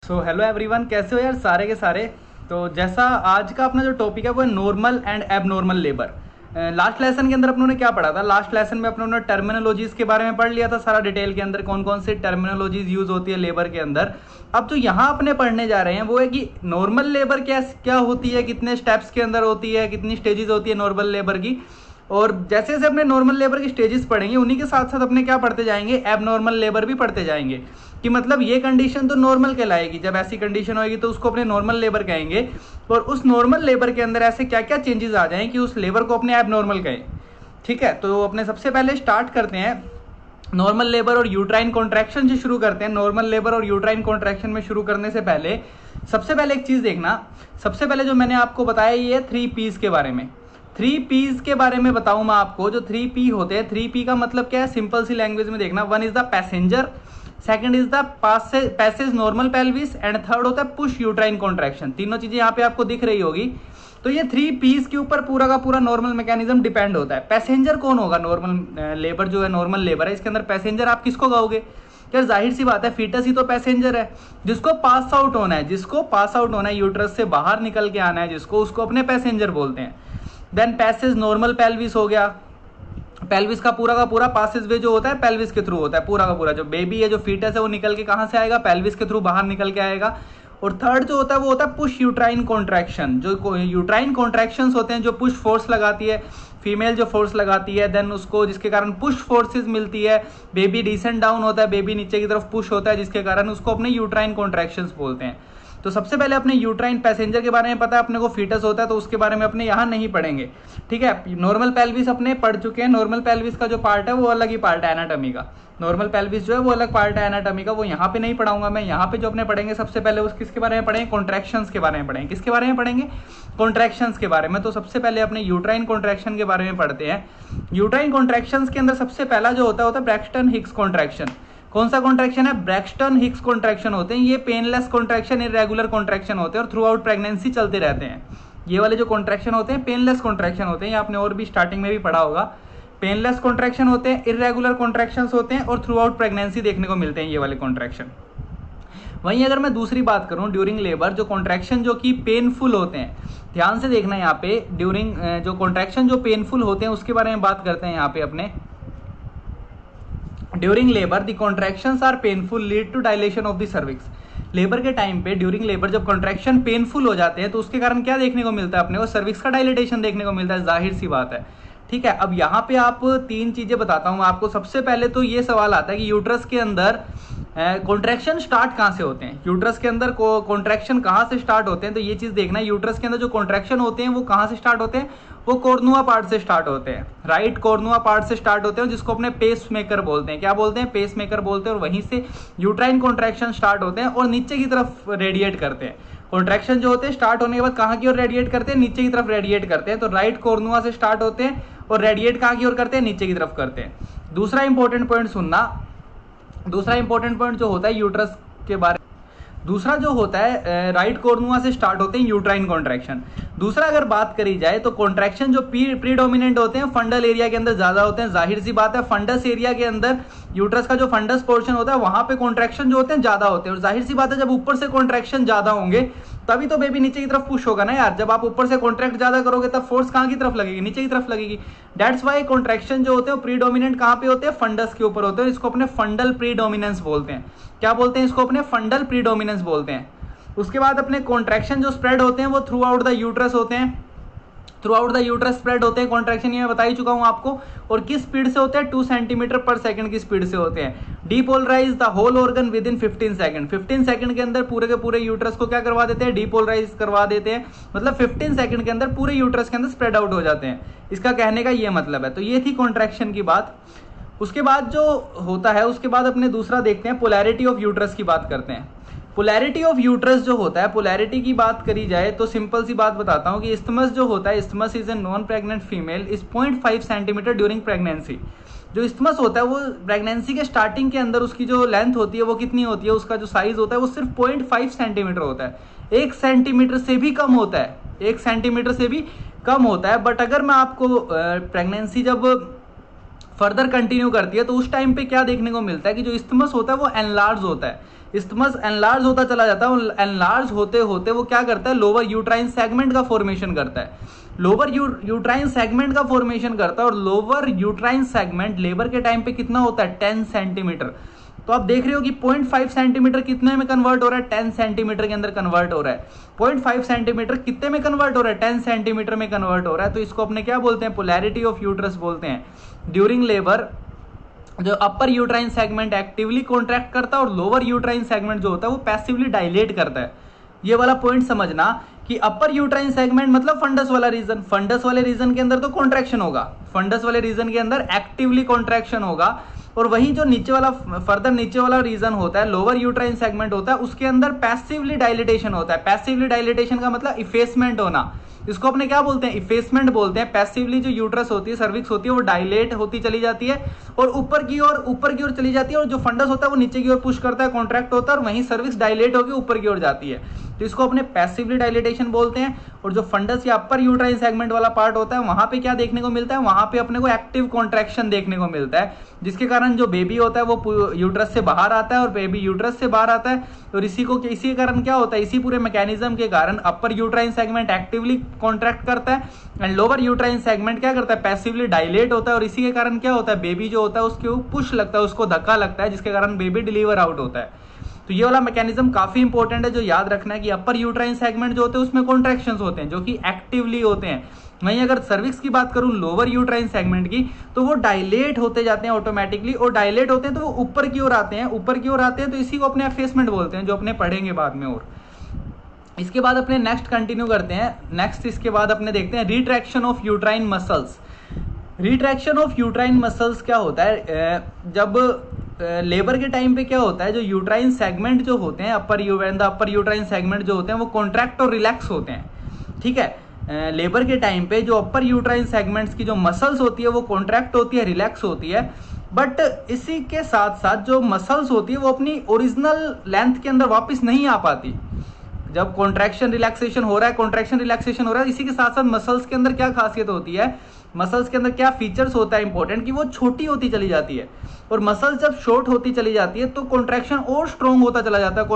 Hello everyone, कैसे हो यार सारे के सारे। तो जैसा आज का अपना जो टॉपिक है वो है normal and abnormal labour. Last lesson के अंदर अपनों ने क्या पढ़ा था? लास्ट लेसन में अपनों ने टर्मिनोलॉजीज के बारे में पढ़ लिया था सारा डिटेल के अंदर, कौन कौन सी टर्मिनोलॉजीज यूज होती है लेबर के अंदर। अब जो यहाँ अपने पढ़ने जा रहे हैं वो है कि नॉर्मल लेबर क्या क्या होती है, कितने स्टेप्स के अंदर होती है, कितनी स्टेजेस होती है नॉर्मल लेबर की। और जैसे जैसे अपने नॉर्मल लेबर की स्टेजेस पढ़ेंगे उन्हीं के साथ साथ अपने क्या पढ़ते जाएंगे, एबनॉर्मल लेबर भी पढ़ते जाएंगे। कि मतलब ये कंडीशन तो नॉर्मल कहलाएगी, जब ऐसी कंडीशन होगी तो उसको अपने नॉर्मल लेबर कहेंगे। और उस नॉर्मल लेबर के अंदर ऐसे क्या क्या चेंजेस आ जाएं कि उस लेबर को अपने एबनॉर्मल कहें। ठीक है, तो अपने सबसे पहले स्टार्ट करते हैं नॉर्मल लेबर और यूट्राइन कॉन्ट्रैक्शन से शुरू करते हैं। नॉर्मल लेबर और यूट्राइन कॉन्ट्रैक्शन में शुरू करने से पहले सबसे पहले एक चीज देखना। सबसे पहले जो मैंने आपको बताया ये 3Ps के बारे में। 3Ps के बारे में बताऊं मैं आपको, जो 3P होते हैं, 3P का मतलब क्या है सिंपल सी लैंग्वेज में देखना। One is the passenger, second is the passage normal pelvis and third होता है पुश यूट्राइन कॉन्ट्रैक्शन। तीनों चीजें यहाँ पे आपको दिख रही होगी। तो ये 3Ps के ऊपर पूरा का पूरा नॉर्मल मैकेनिज्म डिपेंड होता है। पैसेंजर कौन होगा? नॉर्मल लेबर जो है, नॉर्मल लेबर है, इसके अंदर पैसेंजर आप किसको कहोगे? यार जाहिर सी बात है, फीटस ही तो पैसेंजर है। जिसको पास आउट होना है, जिसको पास आउट होना है, यूट्रस से बाहर निकल के आना है जिसको, उसको अपने पैसेंजर बोलते हैं। देन पैसेज नॉर्मल पेल्विस हो गया। पेल्विस का पूरा पासेज वे जो होता है पेल्विस के थ्रू होता है। पूरा का पूरा जो बेबी है, जो फीटस है, वो निकल के कहाँ से आएगा? पेल्विस के थ्रू बाहर निकल के आएगा। और थर्ड जो होता है वो होता है पुश यूट्राइन कॉन्ट्रैक्शन। जो यूट्राइन कॉन्ट्रैक्शंस होते हैं, जो पुश फोर्स लगाती है फीमेल, जो फोर्स लगाती है, देन उसको जिसके कारण पुश फोर्सेस मिलती है। बेबी डिसेंड डाउन होता है, बेबी नीचे की तरफ पुश होता है, जिसके कारण उसको अपने यूट्राइन कॉन्ट्रैक्शंस बोलते हैं। तो सबसे पहले अपने यूट्राइन पैसेंजर के बारे में पता है अपने को, फीटस होता है तो उसके बारे में अपने यहाँ नहीं पढ़ेंगे। ठीक है, नॉर्मल पेल्विस अपने पढ़ चुके हैं। नॉर्मल पेल्विस का जो पार्ट है वो अलग ही पार्ट है एनाटॉमी का। नॉर्मल पेल्विस जो है वो अलग पार्ट है एनाटॉमी का, वो यहाँ पे नहीं पढ़ाऊंगा मैं। यहाँ पे जो अपने पढ़ेंगे सबसे पहले उस किसके बारे में पढ़ेंगे? कॉन्ट्रैक्शंस के बारे में पढ़ेंगे। किसके बारे में पढ़ेंगे? कॉन्ट्रैक्शंस के बारे में। तो सबसे पहले अपने यूट्राइन कॉन्ट्रैक्शन के बारे में पढ़ते हैं। यूट्राइन कॉन्ट्रैक्शंस के अंदर सबसे पहला जो होता है ब्रैक्सटन हिक्स कॉन्ट्रैक्शन। कौन सा कॉन्ट्रैक्शन है? ब्रैक्सटन हिक्स कॉन्ट्रैक्शन होते हैं। ये पेनलेस कॉन्ट्रैक्शन, इरेगुलर कॉन्ट्रैक्शन होते हैं और थ्रू आउट प्रेगनेंसी चलते रहते हैं। ये वाले जो कॉन्ट्रैक्शन होते हैं पेनलेस कॉन्ट्रैक्शन होते हैं। ये आपने और भी स्टार्टिंग में भी पढ़ा होगा। पेनलेस कॉन्ट्रैक्शन होते हैं, इरेगुलर कॉन्ट्रैक्शंस होते हैं और थ्रू आउट प्रेगनेंसी देखने को मिलते हैं ये वाले कॉन्ट्रैक्शन। वहीं अगर मैं दूसरी बात करूं ड्यूरिंग लेबर, जो कॉन्ट्रैक्शन जो कि पेनफुल होते हैं, ध्यान से देखना यहाँ पे। ड्यूरिंग जो कॉन्ट्रैक्शन जो पेनफुल होते हैं उसके बारे में बात करते हैं यहाँ पे अपने। During labour the contractions are painful lead to dilation of the cervix. Labour के टाइम पे ड्यूरिंग लेबर जब कॉन्ट्रैक्शन पेनफुल हो जाते हैं तो उसके कारण क्या देखने को मिलता है अपने को? सर्विक्स का डायलेटेशन देखने को मिलता है, जाहिर सी बात है। ठीक है, अब यहाँ पे आप तीन चीजें बताता हूँ आपको। सबसे पहले तो ये सवाल आता है कि यूट्रस के अंदर कॉन्ट्रैक्शन स्टार्ट कहाँ से होते हैं? यूट्रस के अंदर कॉन्ट्रैक्शन कहाँ से स्टार्ट होते हैं? तो ये चीज देखना, यूट्रस के अंदर जो कॉन्ट्रैक्शन होते हैं वो कहाँ से स्टार्ट होते हैं? वो कोर्नुआ पार्ट से स्टार्ट होते हैं। राइट कोर्नुआ पार्ट से स्टार्ट होते हैं, जिसको अपने पेस मेकर बोलते हैं। क्या बोलते हैं? पेस मेकर बोलते हैं। और वहीं से यूट्राइन कॉन्ट्रैक्शन स्टार्ट होते हैं और नीचे की तरफ रेडिएट करते हैं। कॉन्ट्रैक्शन जो होते हैं स्टार्ट होने के बाद कहाँ की ओर रेडिएट करते हैं? नीचे की तरफ रेडिएट करते हैं। तो राइट कोर्नुआ से स्टार्ट होते हैं और रेडिएट कहाँ की ओर करते हैं? नीचे की तरफ करते हैं। दूसरा इंपॉर्टेंट पॉइंट सुनना, दूसरा इंपॉर्टेंट पॉइंट जो होता है यूट्रस के बारे में, दूसरा जो होता है राइट कोर्नुआ से स्टार्ट होते हैं यूट्राइन कॉन्ट्रैक्शन। दूसरा अगर बात करी जाए तो कॉन्ट्रैक्शन जो प्रीडोमिनेंट होते हैं फंडल एरिया के अंदर ज्यादा होते हैं। जाहिर सी बात है, फंडस एरिया के अंदर यूट्रस का जो फंडस पोर्शन होता है वहां पे कॉन्ट्रैक्शन जो होते हैं ज्यादा होते हैं। और जाहिर सी बात है, जब ऊपर से कॉन्ट्रैक्शन ज्यादा होंगे तभी तो बेबी नीचे की तरफ पुश होगा ना यार। जब आप ऊपर से कॉन्ट्रैक्ट ज्यादा करोगे तब फोर्स कहाँ की तरफ लगेगी? नीचे की तरफ लगेगी। दैट्स वाई कॉन्ट्रैक्शन जो होते हैं प्रीडोमिनेंट कहाँ पे होते हैं? फंडस के ऊपर होते हैं। इसको अपने फंडल प्रीडोमिनेंस बोलते हैं। क्या बोलते हैं इसको? अपने फंडल प्रीडोमिनेंस बोलते हैं। उसके बाद अपने कॉन्ट्रैक्शन जो स्प्रेड होते हैं वो थ्रू आउट द यूट्रस होते हैं। Through out the uterus spread होते हैं कॉन्ट्रैक्शन, ये मैं बता ही चुका हूं आपको। और किस स्पीड से होते हैं? 2 सेंटीमीटर पर सेकंड की स्पीड से होते हैं। Depolarise the whole organ within 15 second. 15 second के अंदर पूरे के पूरे यूट्रस को क्या करवा देते हैं? डीपोलराइज करवा देते हैं। मतलब 15 सेकंड के अंदर पूरे यूट्रस के अंदर स्प्रेड आउट हो जाते हैं। इसका कहने का ये मतलब है। तो ये थी कॉन्ट्रैक्शन की बात। उसके बाद जो होता है, उसके बाद अपने दूसरा देखते हैं, पोलैरिटी ऑफ यूट्रस की बात करते हैं। पोलैरिटी ऑफ यूट्रस जो होता है, पोलैरिटी की बात करी जाए तो सिंपल सी बात बताता हूं कि इस्थमस जो होता है, isthmus is a non pregnant female is 0.5 centimetre during pregnancy. जो इस्थमस होता है वो प्रेगनेंसी के स्टार्टिंग के अंदर उसकी जो लेंथ होती है वो कितनी होती है? उसका जो साइज होता है वो सिर्फ 0.5 सेंटीमीटर होता है। 1 सेंटीमीटर से भी कम होता है, 1 सेंटीमीटर से भी कम होता है। बट अगर मैं आपको प्रेगनेंसी जब फर्दर कंटिन्यू करती है तो उस टाइम पे क्या देखने को मिलता है कि जो इस्थमस होता है वो एनलार्ज होता है। इस्थमस एनलार्ज होता चला जाता है, एनलार्ज होते होते वो क्या करता है, लोअर यूट्राइन सेगमेंट का फॉर्मेशन करता है, लोअर यूट्राइन सेगमेंट का फॉर्मेशन करता है। और लोअर यूट्राइन सेगमेंट लेबर के टाइम पे कितना होता है, 10 सेंटीमीटर। तो आप देख रहे हो कि 0.5 सेंटीमीटर कितने में कन्वर्ट हो रहा है, 10 सेंटीमीटर के अंदर कन्वर्ट हो रहा है। 0.5 सेंटीमीटर कितने में कन्वर्ट हो रहा है, 10 सेंटीमीटर में कन्वर्ट हो रहा है। तो इसको अपने क्या बोलते हैं, पोलैरिटी ऑफ यूट्रस बोलते हैं। ड्यूरिंग लेबर जो अपर यूट्राइन सेगमेंट एक्टिवली कॉन्ट्रैक्ट करता है और लोअर यूट्राइन सेगमेंट जो होता है वो पैसिवली डायलेट करता है। ये वाला पॉइंट समझना कि अपर यूट्राइन सेगमेंट मतलब फंडस वाला रीजन, फंडस वाले रीजन के अंदर तो कॉन्ट्रैक्शन होगा, फंडस वाले रीजन के अंदर एक्टिवली कॉन्ट्रैक्शन होगा। और वहीं जो नीचे वाला, फर्दर नीचे वाला रीजन होता है, लोअर यूट्राइन सेगमेंट होता है, उसके अंदर पैसिवली डायलिटेशन होता है। पैसिवली डायलिटेशन का मतलब इफेसमेंट होना, इसको अपने क्या बोलते हैं, इफेसमेंट बोलते हैं। पैसिवली जो यूट्रस होती है, सर्विक्स होती है, वो डायलेट होती चली जाती है और ऊपर की ओर चली जाती है, और जो फंडस होता है वो नीचे की ओर पुश करता है, कॉन्ट्रैक्ट होता है, और वहीं सर्विक्स डायलेट होकर ऊपर की ओर जाती है। तो इसको अपने पैसिवली डायलिटेशन बोलते हैं। और जो फंडस या अपर यूट्राइन सेगमेंट वाला पार्ट होता है, वहां पे क्या देखने को मिलता है, वहां पे अपने को एक्टिव कॉन्ट्रैक्शन देखने को मिलता है, जिसके कारण जो बेबी होता है वो यूट्रस से बाहर आता है, और बेबी यूट्रस से बाहर आता है। और इसी के कारण क्या होता है, इसी पूरे मैकेनिज्म के कारण अपर यूट्राइन सेगमेंट एक्टिवली कॉन्ट्रैक्ट करता है एंड लोअर यूट्राइन सेगमेंट क्या करता है, पैसिवली डायलेट होता है। और इसी के कारण क्या होता है, बेबी जो होता है उसके पुश लगता है, उसको धक्का लगता है, जिसके कारण बेबी डिलीवर आउट होता है। तो ये वाला मैकेनिज्म काफी इंपॉर्टेंट है, जो याद रखना है कि अपर यूट्राइन सेगमेंट जो होते हैं उसमें कॉन्ट्रैक्शंस होते हैं जो कि एक्टिवली होते हैं। वहीं अगर सर्विक्स की बात करूं लोअर यूट्राइन सेगमेंट की, तो वो डायलेट होते जाते हैं ऑटोमेटिकली, और डायलेट होते हैं तो वो ऊपर की ओर आते हैं, ऊपर की ओर आते हैं। तो इसी को अपने एफेसमेंट बोलते हैं, जो अपने पढ़ेंगे बाद में। और इसके बाद अपने नेक्स्ट कंटिन्यू करते हैं। नेक्स्ट इसके बाद अपने देखते हैं retraction of uterine muscles. Retraction of uterine muscles क्या होता है, जब लेबर के टाइम पे क्या होता है, जो यूट्राइन सेगमेंट जो होते हैं, अपर यूट्राइन सेगमेंट जो होते हैं वो कॉन्ट्रैक्ट और रिलैक्स होते हैं। ठीक है, लेबर के टाइम पे जो अपर यूट्राइन सेगमेंट्स की जो मसल्स होती है वो कॉन्ट्रैक्ट होती है, रिलैक्स होती है। बट इसी के साथ साथ जो मसल्स होती है वो अपनी ओरिजिनल लेंथ के अंदर वापस नहीं आ पाती। जब कॉन्ट्रैक्शन रिलैक्सेशन हो रहा है, कॉन्ट्रैक्शन रिलैक्सेशन हो रहा है, इसी के साथ साथ मसल्स के अंदर क्या खासियत होती है, मसल्स के अंदर क्या फीचर्स होता है इंपॉर्टेंट, कि वो छोटी होती चली जाती है। और मसल्स जब शॉर्ट होती चली जाती है तो कॉन्ट्रैक्शन और स्ट्रॉन्ग होता चला जाता है,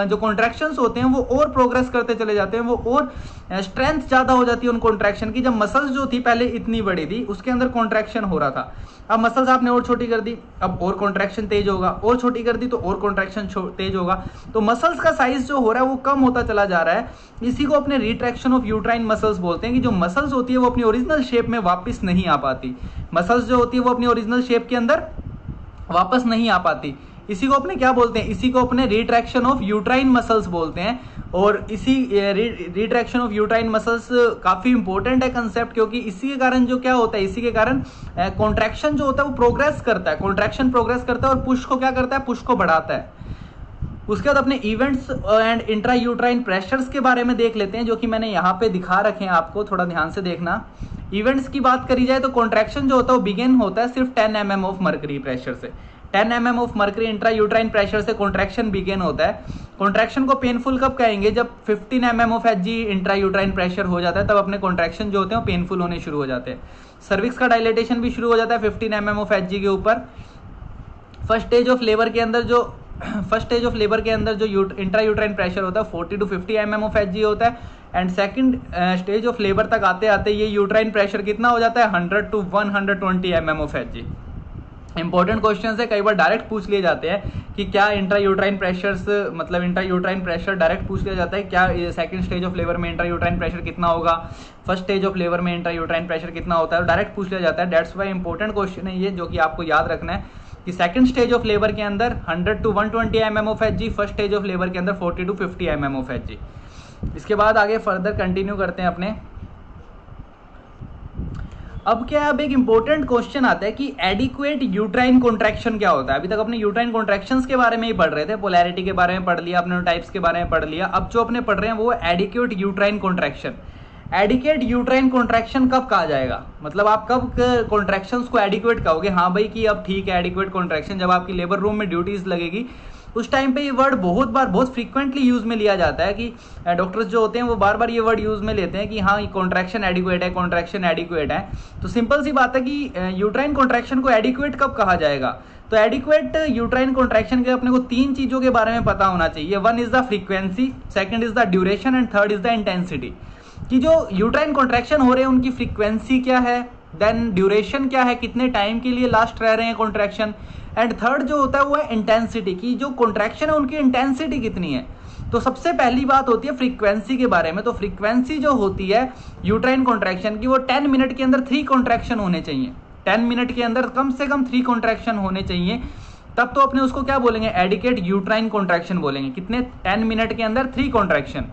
जो कॉन्ट्रैक्शंस होते हैं वो और प्रोग्रेस करते चले जाते हैं, वो और स्ट्रेंथ ज्यादा हो जाती है उन कॉन्ट्रैक्शन की। जब मसल्स जो थी पहले इतनी बड़ी थी, उसके अंदर कॉन्ट्रैक्शन हो रहा था, अब मसल्स आपने और छोटी कर दी, अब और कॉन्ट्रैक्शन तेज होगा, और छोटी कर दी तो और कॉन्ट्रैक्शन तेज होगा। तो मसल्स का साइज जो हो रहा है वो कम होता चला जा रहा है। इसी को अपने रिट्रैक्शन ऑफ यूट्राइन मसल्स बोलते हैं, कि जो मसल्स होती है वो अपनी ओरिजिनल शेप में वापस नहीं आ पाती। मसल्स जो होती है वो अपनी ओरिजिनल शेप के अंदर वापस नहीं आ पाती। इसी को अपने क्या बोलते हैं, इसी को अपने रिट्रैक्शन ऑफ यूट्राइन मसल्स बोलते हैं। और इसी रिट्रैक्शन ऑफ यूट्राइन मसल्स काफी इंपॉर्टेंट है कंसेप्ट, क्योंकि इसी के कारण जो क्या होता है, इसी के कारण कॉन्ट्रैक्शन जो होता है वो प्रोग्रेस करता है, कॉन्ट्रैक्शन प्रोग्रेस करता है और पुश को क्या करता है, पुश को बढ़ाता है। उसके बाद अपने events and intra uterine pressures के बारे में देख लेते हैं, जो कि मैंने यहाँ पे दिखा रखे हैं आपको, थोड़ा ध्यान से देखना। इवेंट्स की बात करी जाए तो कॉन्ट्रैक्शन जो होता है वो बिगिन होता है सिर्फ 10 mm ऑफ मर्करी प्रेशर से। 10 mm of mercury intra uterine pressure से कॉन्ट्रैक्शन बिगिन होता है। कॉन्ट्रैक्शन को पेनफुल कब कहेंगे, जब 15 mm of Hg intra uterine pressure हो जाता है, तब अपने कॉन्ट्रैक्शन जो होते हैं वो पेनफुल होने शुरू हो जाते हैं। सर्विक्स का डायलेटेशन भी शुरू हो जाता है 15 mm ऑफ Hg के ऊपर। फर्स्ट स्टेज ऑफ लेबर के अंदर जो इंट्रा यूट्राइन प्रेशर होता है 40 to 50 mm ऑफ Hg होता है। And second stage of labour तक आते आते ये यूट्राइन प्रेशर कितना हो जाता है, 100 to 120 mm of Hg। Important question है, कई बार डायरेक्ट पूछ लिए जाते हैं कि क्या इंट्रा यूट्राइन प्रेशर्स, मतलब इंट्रा यूट्राइन प्रेशर डायरेक्ट पूछ लिया जाता है, क्या सेकंड स्टेज ऑफ लेबर में इंट्रा यूट्राइन प्रेशर कितना होगा, फर्स्ट स्टेज ऑफ लेबर में इंट्रा यूट्राइन प्रेशर कितना होता है, डायरेक्ट पूछ लिया जाता है। दैट्स वाई इंपॉर्टेंट क्वेश्चन है ये, जो कि आपको याद रखना है कि सेकंड स्टेज ऑफ लेबर के अंदर 100 to 120 mm of Hg, first stage of labour के अंदर 40 to 50 mm ऑफ Hg। इसके बाद आगे फर्दर कंटिन्यू करते हैं अपने। अब क्या है, अब एक इंपॉर्टेंट क्वेश्चन आता है कि एडिक्वेट यूट्राइन कॉन्ट्रैक्शन क्या होता है। अभी तक अपने यूट्राइन कॉन्ट्रैक्शंस के बारे में ही पढ़ रहे थे, पोलैरिटी के बारे में पढ़ लिया, अपने टाइप्स के बारे में पढ़ लिया। अब जो अपने पढ़ रहे हैं वो adequate uterine contraction. Adequate uterine contraction कब कहा जाएगा, मतलब आप कब कॉन्ट्रैक्शंस को एडिक्वेट कहोगे, हाँ भाई कि अब ठीक है एडिक्वेट कॉन्ट्रैक्शन, जब आपकी लेबर रूम में ड्यूटीज लगेगी उस टाइम पे ये वर्ड बहुत बार बहुत फ्रीक्वेंटली यूज में लिया जाता है, कि डॉक्टर्स जो होते हैं वो बार बार ये वर्ड यूज में लेते हैं कि हाँ कॉन्ट्रैक्शन एडिक्वेट है, कॉन्ट्रैक्शन एडिक्वेट है। तो सिंपल सी बात है कि यूट्राइन कॉन्ट्रैक्शन को एडिक्वेट कब कहा जाएगा, तो एडिक्वेट यूट्राइन कॉन्ट्रैक्शन के अपने को 3 चीजों के बारे में पता होना चाहिए। 1 is the frequency, second is the duration and third is the intensity. कि जो यूट्राइन कॉन्ट्रैक्शन हो रहे हैं उनकी फ्रीक्वेंसी क्या है, देन ड्यूरेशन क्या है, कितने टाइम के लिए लास्ट रह रहे हैं कॉन्ट्रैक्शन, एंड थर्ड जो होता है वो है इंटेंसिटी, की जो कॉन्ट्रैक्शन है उनकी इंटेंसिटी कितनी है। तो सबसे पहली बात होती है फ्रीक्वेंसी के बारे में। तो फ्रीक्वेंसी जो होती है यूट्राइन कॉन्ट्रैक्शन की वो 10 मिनट के अंदर 3 कॉन्ट्रैक्शन होने चाहिए। 10 मिनट के अंदर कम से कम 3 कॉन्ट्रैक्शन होने चाहिए, तब तो अपने उसको क्या बोलेंगे, एडिक्वेट यूट्राइन कॉन्ट्रैक्शन बोलेंगे। कितने, 10 मिनट के अंदर 3 कॉन्ट्रैक्शन।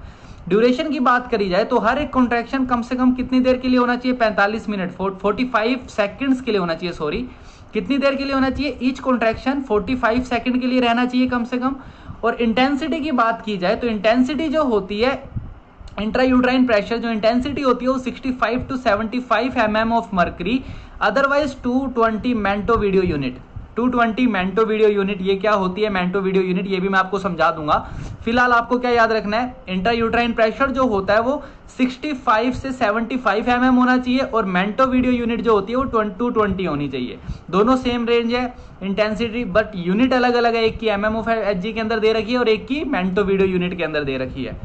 ड्यूरेशन की बात करी जाए तो हर एक कॉन्ट्रैक्शन कम से कम कितनी देर के लिए होना चाहिए, 45 मिनट 45 सेकंड्स के लिए होना चाहिए, सॉरी कितनी देर के लिए होना चाहिए, ईच कॉन्ट्रैक्शन 45 सेकंड के लिए रहना चाहिए कम से कम। और इंटेंसिटी की बात की जाए तो इंटेंसिटी जो होती है इंट्रायूट्राइन प्रेशर, जो इंटेंसिटी होती है वो 65 to 75 mm of mercury, otherwise 220 मैंटो video unit. 220 मैंटो video unit, ये क्या होती है मैंटो वीडियो यूनिट, ये भी मैं आपको समझा दूंगा। फिलहाल आपको क्या याद रखना है, इंट्रायूट्राइन प्रेशर जो होता है वो 65 से 75 mm होना चाहिए, और मैंटो वीडियो यूनिट जो होती है वो 220 होनी चाहिए। दोनों सेम रेंज है इंटेंसिटी, बट यूनिट अलग अलग है, एक की mm ऑफ Hg के अंदर दे रखी है और एक की मैंटो वीडियो यूनिट के अंदर दे रखी है।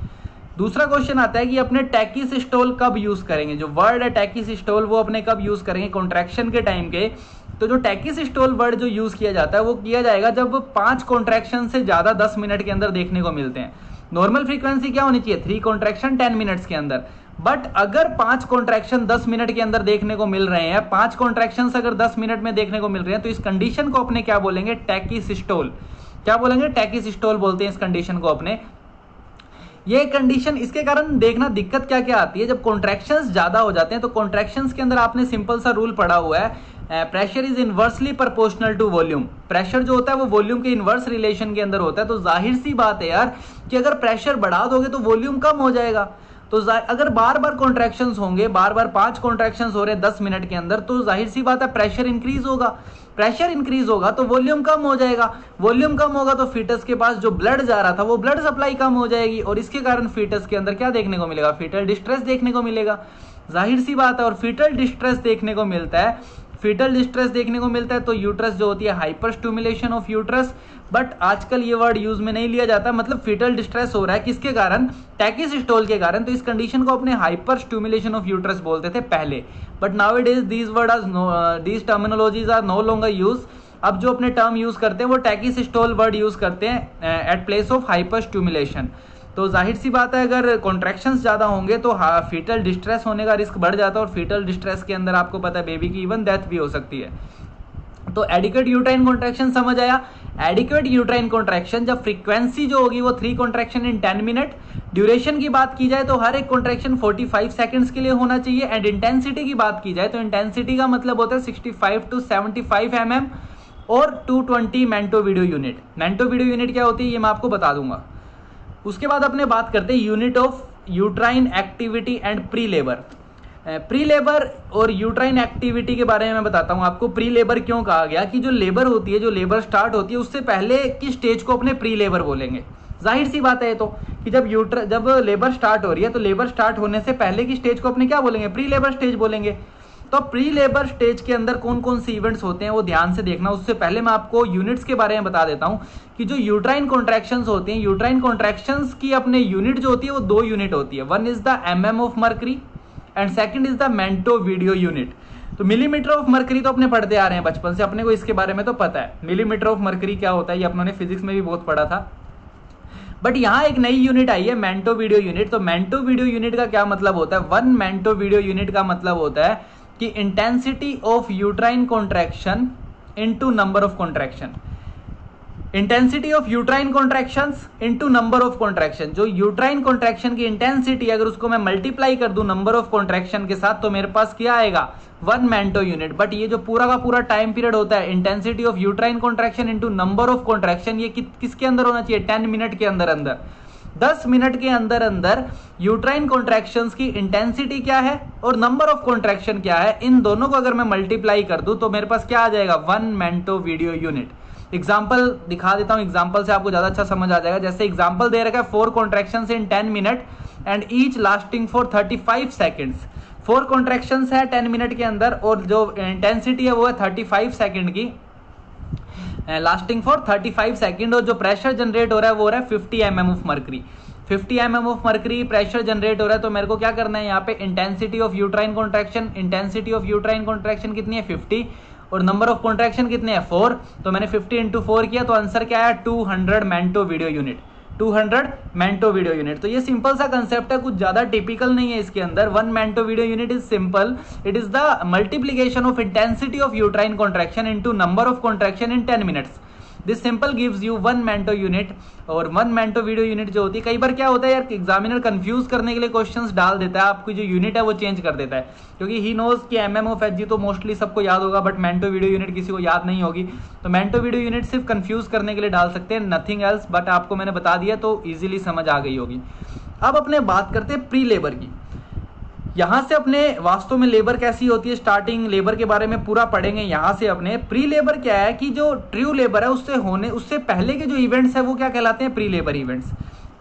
दूसरा क्वेश्चन आता है कि अपने टैकीसिस्टोल कब यूज करेंगे। जो वर्ड है टैकीसिस्टोल वो अपने कब यूज करेंगे, कॉन्ट्रैक्शन के टाइम के। तो जो टैकीसिस्टोल वर्ड जो यूज किया जाता है वो किया जाएगा जब 5 कॉन्ट्रैक्शन से ज्यादा 10 मिनट के अंदर देखने को मिलते हैं। नॉर्मल फ्रीक्वेंसी क्या होनी चाहिए, 3 कॉन्ट्रैक्शन 10 मिनट्स के अंदर। बट अगर 5 कॉन्ट्रैक्शन 10 मिनट के अंदर देखने को मिल रहे हैं, 5 कॉन्ट्रैक्शन अगर 10 मिनट में देखने को मिल रहे हैं, तो इस कंडीशन को अपने क्या बोलेंगे, टैकीसिस्टोल। क्या बोलेंगे, टैकीसिस्टोल बोलते हैं इस कंडीशन को अपने। ये कंडीशन, इसके कारण देखना दिक्कत क्या क्या आती है, जब कॉन्ट्रैक्शंस ज्यादा हो जाते हैं तो कॉन्ट्रैक्शंस के अंदर आपने सिंपल सा रूल पढ़ा हुआ है, pressure is inversely proportional to volume. Pressure जो होता है वो वॉल्यूम के इनवर्स रिलेशन के अंदर होता है। तो जाहिर सी बात है यार कि अगर प्रेशर बढ़ा दोगे तो वॉल्यूम कम हो जाएगा। तो अगर बार बार कॉन्ट्रैक्शंस होंगे, बार बार 5 कॉन्ट्रैक्शंस हो रहे हैं 10 मिनट के अंदर, तो जाहिर सी बात है प्रेशर इंक्रीज होगा। प्रेशर इंक्रीज होगा तो वॉल्यूम कम हो जाएगा। वॉल्यूम कम होगा तो फीटस के पास जो ब्लड जा रहा था वो ब्लड सप्लाई कम हो जाएगी, और इसके कारण फीटस के अंदर क्या देखने को मिलेगा, फीटल डिस्ट्रेस देखने को मिलेगा। जाहिर सी बात है, और फीटल डिस्ट्रेस देखने को मिलता है, फीटल डिस्ट्रेस देखने को मिलता है तो यूट्रस जो होती है hyper stimulation of uterus. But आजकल ये वर्ड यूज में नहीं लिया जाता, मतलब फीटल डिस्ट्रेस हो रहा है किसके कारण, टैकीसिस्टोल के कारण। तो इस कंडीशन को अपने हाइपर स्टिमुलेशन ऑफ यूट्रस बोलते थे पहले, but nowadays these terminologies are no longer use. अब जो अपने टर्म यूज करते हैं वो टैकीसिस्टोल वर्ड यूज करते हैं at place of hyper stimulation. तो जाहिर सी बात है अगर कॉन्ट्रैक्शंस ज्यादा होंगे तो फीटल डिस्ट्रेस होने का रिस्क बढ़ जाता है, और फीटल डिस्ट्रेस के अंदर आपको पता है बेबी की इवन डेथ भी हो सकती है। तो एडिक्वेट यूट्राइन कॉन्ट्रैक्शन समझ आया। एडिक्वेट यूट्राइन कॉन्ट्रैक्शन जब फ्रीक्वेंसी जो होगी वो 3 कॉन्ट्रैक्शन इन 10 मिनट। ड्यूरेशन की बात की जाए तो हर एक कॉन्ट्रैक्शन 45 सेकंड्स के लिए होना चाहिए। एंड इंटेंसिटी की बात की जाए तो इंटेंसिटी का मतलब होता है 65 to 75 mm और 220 मैंटो वीडियो यूनिट। मैंटो वीडियो यूनिट क्या होती है ये मैं आपको बता दूंगा। उसके बाद अपने बात करते हैं unit of uterine activity and pre labour. Pre labour और यूट्राइन एक्टिविटी के बारे में मैं बताता हूं आपको। प्री लेबर क्यों कहा गया, कि जो लेबर होती है, जो लेबर स्टार्ट होती है उससे पहले की स्टेज को अपने प्री लेबर बोलेंगे। जाहिर सी बात है तो कि जब लेबर स्टार्ट हो रही है तो लेबर स्टार्ट होने से पहले की स्टेज को अपने क्या बोलेंगे, प्री लेबर स्टेज बोलेंगे। तो प्री लेबर स्टेज के अंदर कौन कौन से इवेंट्स होते हैं वो ध्यान से देखना। उससे पहले मैं आपको यूनिट्स के बारे में बता देता हूं कि जो यूट्राइन कॉन्ट्रैक्शंस होती हैं, यूट्राइन कॉन्ट्रैक्शंस की अपने यूनिट जो होती है वो 2 यूनिट होती है। 1 is the mm of mercury and second is the मैंटो video unit. तो मिलीमीटर ऑफ मर्करी तो अपने पढ़ते आ रहे हैं बचपन से, अपने को इसके बारे में तो पता है मिलीमीटर ऑफ मर्करी क्या होता है, ये अपनों ने फिजिक्स में भी बहुत पढ़ा था। बट यहाँ एक नई यूनिट आई है मैंटो वीडियो यूनिट। तो मैंटो वीडियो यूनिट का क्या मतलब होता है, 1 मैंटो वीडियो यूनिट का मतलब होता है कि intensity of uterine contraction into number of contraction. Intensity of uterine contractions into number of contraction. जो यूट्राइन कॉन्ट्रैक्शन की इंटेंसिटी अगर उसको मैं मल्टीप्लाई कर दूं नंबर ऑफ कॉन्ट्रैक्शन के साथ तो मेरे पास क्या आएगा, 1 मैंटो यूनिट। बट ये जो पूरा का पूरा टाइम पीरियड होता है, intensity of uterine contraction into number of contraction, ये किसके अंदर होना चाहिए, 10 मिनट के अंदर अंदर। 10 मिनट के अंदर अंदर यूट्राइन कॉन्ट्रैक्शंस की इंटेंसिटी क्या है और नंबर ऑफ कॉन्ट्रैक्शन क्या है, इन दोनों को अगर मैं मल्टीप्लाई कर दूं तो मेरे पास क्या आ जाएगा, 1 मैंटो वीडियो यूनिट। एग्जाम्पल दिखा देता हूं, एग्जाम्पल से आपको ज्यादा अच्छा समझ आ जाएगा। जैसे एग्जाम्पल दे रखा है 4 contractions in 10 minute and each lasting for 35 seconds. 4 contractions है 10 मिनट के अंदर और जो इंटेंसिटी है वो है 35 सेकेंड की। लास्टिंग फॉर 35 सेकेंड, और जो प्रेशर जनरेट हो रहा है वो हो रहा है 50 mm of mercury. 50 mm of mercury pressure generate हो रहा है, तो मेरे को क्या करना है यहाँ पे, intensity of uterine contraction, intensity of uterine contraction कितनी है 50, और नंबर ऑफ कॉन्ट्रैक्शन कितने हैं 4, तो मैंने 50 इंटू 4 किया, तो आंसर क्या आया 200 मैंटो वीडियो यूनिट, 200 मैंटो वीडियो यूनिट। तो ये सिंपल सा कंसेप्ट है, कुछ ज्यादा टिपिकल नहीं है इसके अंदर। 1 मैंटो video unit is simple, it is the multiplication of intensity of uterine contraction into number of contraction in 10 minutes. This simple gives you 1 मैंटो unit. और 1 मैंटो वीडियो यूनिट जो होती है, कई बार क्या होता है यार, एग्जामिनर कंफ्यूज करने के लिए क्वेश्चंस डाल देता है, आपकी जो यूनिट है वो चेंज कर देता है, क्योंकि ही नोज कि mm ऑफ Hg तो मोस्टली सबको याद होगा, बट मैंटो वीडियो यूनिट किसी को याद नहीं होगी। तो मैंटो वीडियो यूनिट सिर्फ कंफ्यूज करने के लिए डाल सकते हैं, नथिंग एल्स। बट आपको मैंने बता दिया तो ईजिली समझ आ गई होगी। अब अपने बात करते हैं प्री लेबर की। यहां से अपने वास्तव में लेबर कैसी होती है, स्टार्टिंग लेबर के बारे में पूरा पढ़ेंगे। यहां से अपने प्री लेबर क्या है कि जो ट्रू लेबर है उससे पहले के जो इवेंट्स है वो क्या कहलाते हैं, प्री लेबर इवेंट्स।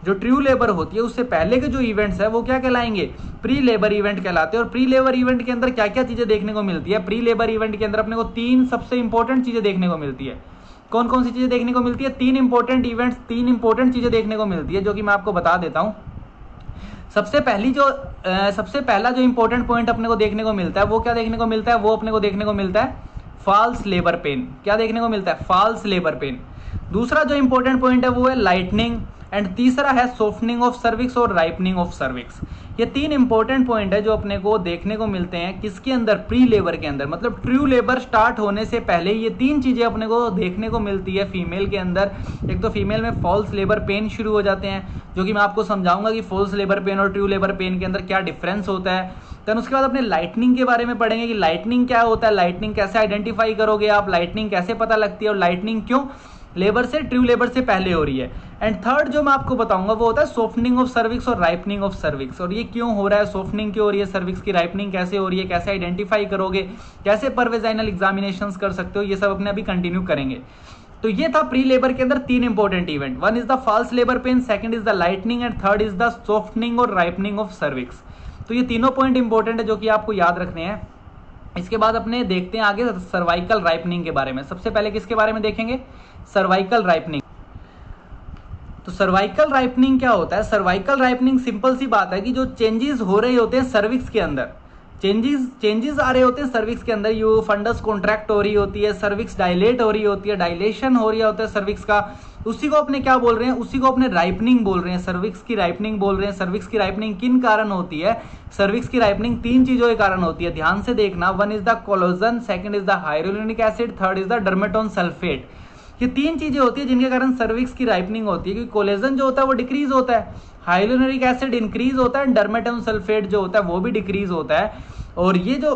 जो ट्रू लेबर होती है उससे पहले के जो इवेंट्स है वो क्या कहलाएंगे, प्री लेबर इवेंट कहलाते हैं। और प्री लेबर इवेंट के अंदर क्या क्या चीजें देखने को मिलती है, प्री लेबर इवेंट के अंदर अपने को 3 सबसे इंपॉर्टेंट चीजें देखने को मिलती है। कौन कौन सी चीजें देखने को मिलती है, 3 इंपॉर्टेंट इवेंट्स, 3 इंपॉर्टेंट चीजें देखने को मिलती है, जो कि मैं आपको बता देता हूं। सबसे पहला जो इंपॉर्टेंट पॉइंट अपने को देखने को मिलता है वो क्या देखने को मिलता है, वो अपने को देखने को मिलता है फॉल्स लेबर पेन। क्या देखने को मिलता है, फॉल्स लेबर पेन। दूसरा जो इंपॉर्टेंट पॉइंट है वो है लाइटनिंग, एंड तीसरा है सॉफ्टनिंग ऑफ सर्विक्स और राइपनिंग ऑफ सर्विक्स। ये 3 इंपॉर्टेंट पॉइंट है जो अपने को देखने को मिलते हैं किसके अंदर, प्री लेबर के अंदर। मतलब ट्रू लेबर स्टार्ट होने से पहले ये 3 चीजें अपने को देखने को मिलती है फीमेल के अंदर। एक तो फीमेल में फॉल्स लेबर पेन शुरू हो जाते हैं, जो कि मैं आपको समझाऊंगा कि फॉल्स लेबर पेन और ट्रू लेबर पेन के अंदर क्या डिफरेंस होता है। देन उसके बाद अपने लाइटनिंग के बारे में पढ़ेंगे कि लाइटनिंग क्या होता है, लाइटनिंग कैसे आइडेंटिफाई करोगे आप, लाइटनिंग कैसे पता लगती है, और लाइटनिंग क्यों लेबर से, ट्रू लेबर से पहले हो रही है। एंड थर्ड जो मैं आपको बताऊंगा वो होता है सॉफ्टनिंग ऑफ सर्विक्स और राइपनिंग ऑफ सर्विक्स। और ये क्यों हो रहा है, सॉफ्टनिंग क्यों हो रही है सर्विक्स की, राइपनिंग कैसे हो रही है, कैसे आइडेंटिफाई करोगे, कैसे पर वेजाइनल एग्जामिनेशंस कर सकते हो, ये सब अपने अभी कंटिन्यू करेंगे। तो ये था प्री लेबर के अंदर 3 important event. 1 is the false labour pain, second is the lightening, and third is the softening और राइपनिंग ऑफ सर्विक्स। तो ये तीनों पॉइंट इंपॉर्टेंट है जो कि आपको याद रखने हैं। इसके बाद अपने देखते हैं आगे सर्वाइकल राइपनिंग के बारे में। सबसे पहले किसके बारे में देखेंगे, सर्वाइकल राइपनिंग। तो सर्वाइकल राइपनिंग क्या होता है, सर्वाइकल राइपनिंग सिंपल सी बात है कि जो चेंजेस हो रहे होते हैं सर्विक्स के अंदर, चेंजेस आ रहे होते हैं सर्विक्स के अंदर, यू फंडस कॉन्ट्रैक्ट हो रही होती है, सर्विक्स डायलेट हो रही होती है, डायलेशन हो रही होता है सर्विक्स का, उसी को अपने क्या बोल रहे हैं, उसी को अपने राइपनिंग बोल रहे हैं, सर्विक्स की राइपनिंग बोल रहे हैं। सर्विक्स की राइपनिंग किन कारण होती है, सर्विक्स की राइपनिंग 3 चीजों के कारण होती है, ध्यान से देखना। 1 is the collagen, second is the hydrochloric acid, third is the dermatan sulphate. ये 3 चीजें होती है जिनके कारण सर्विक्स की राइपनिंग होती है, क्योंकि कोलेजन जो होता है वो डिक्रीज होता है, हाइड्रोक्लोरिक एसिड इंक्रीज होता है, डर्मेटोन सल्फेट जो होता है वो भी डिक्रीज होता है। और ये जो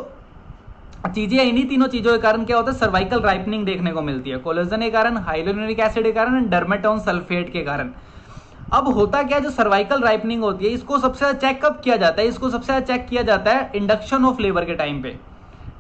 चीजें, इन्हीं तीनों चीजों के कारण क्या होता है, सर्वाइकल राइपनिंग देखने को मिलती है, कोलेजन के कारण, हाइड्रोक्लोरिक एसिड के कारण, डर्मेटोन सल्फेट के कारण। अब होता क्या है, जो सर्वाइकल राइपनिंग होती है इसको सबसे ज्यादा चेक कब किया जाता है, इसको सबसे ज्यादा चेक किया जाता है इंडक्शन ऑफ लेबर के टाइम पे,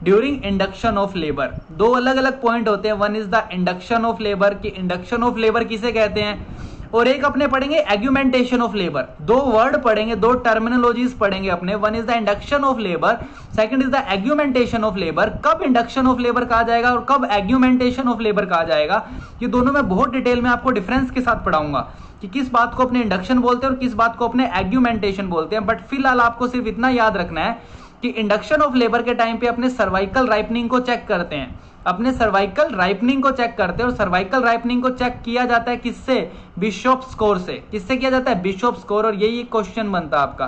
ड्यूरिंग इंडक्शन ऑफ लेबर। 2 अलग अलग पॉइंट होते हैं, 1 is the induction of labour, कि इंडक्शन ऑफ लेबर किसे कहते हैं, और एक अपने पढ़ेंगे एग्यूमेंटेशन ऑफ लेबर। 2 वर्ड पढ़ेंगे, 2 टर्मिनोलॉजीज पढ़ेंगे अपने। 1 is the induction of labour, second is the augmentation of labour. कब इंडक्शन ऑफ लेबर कहा जाएगा और कब एग्यूमेंटेशन ऑफ लेबर कहा जाएगा, ये दोनों मैं बहुत डिटेल में आपको डिफरेंस के साथ पढ़ाऊंगा कि किस बात को अपने इंडक्शन बोलते हैं और किस बात को अपने एग्यूमेंटेशन बोलते हैं। बट फिलहाल आपको सिर्फ इतना याद रखना है कि इंडक्शन ऑफ लेबर के टाइम पे अपने सर्वाइकल राइपनिंग को चेक करते हैं, अपने सर्वाइकल राइपनिंग को चेक करते हैं। और सर्वाइकल राइपनिंग को चेक किया जाता है किससे, बिशॉप स्कोर से। किससे किया जाता है, बिशॉप स्कोर। और यही एक क्वेश्चन बनता है आपका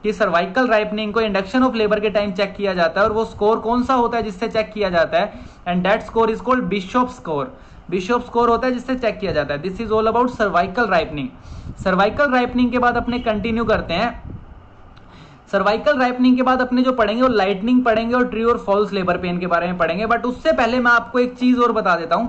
कि सर्वाइकल राइपनिंग को इंडक्शन ऑफ लेबर के टाइम चेक किया जाता है, और वो स्कोर कौन सा होता है जिससे चेक किया जाता है, and that score is called Bishop score. Bishop score होता है जिससे चेक किया जाता है। This is all about cervical ripening. Cervical ripening के बाद अपने कंटिन्यू करते हैं। सर्वाइकल राइपनिंग के बाद अपने जो पढ़ेंगे वो लाइटनिंग पढ़ेंगे और ट्रू और फॉल्स लेबर पेन के बारे में पढ़ेंगे। बट उससे पहले मैं आपको एक चीज और बता देता हूं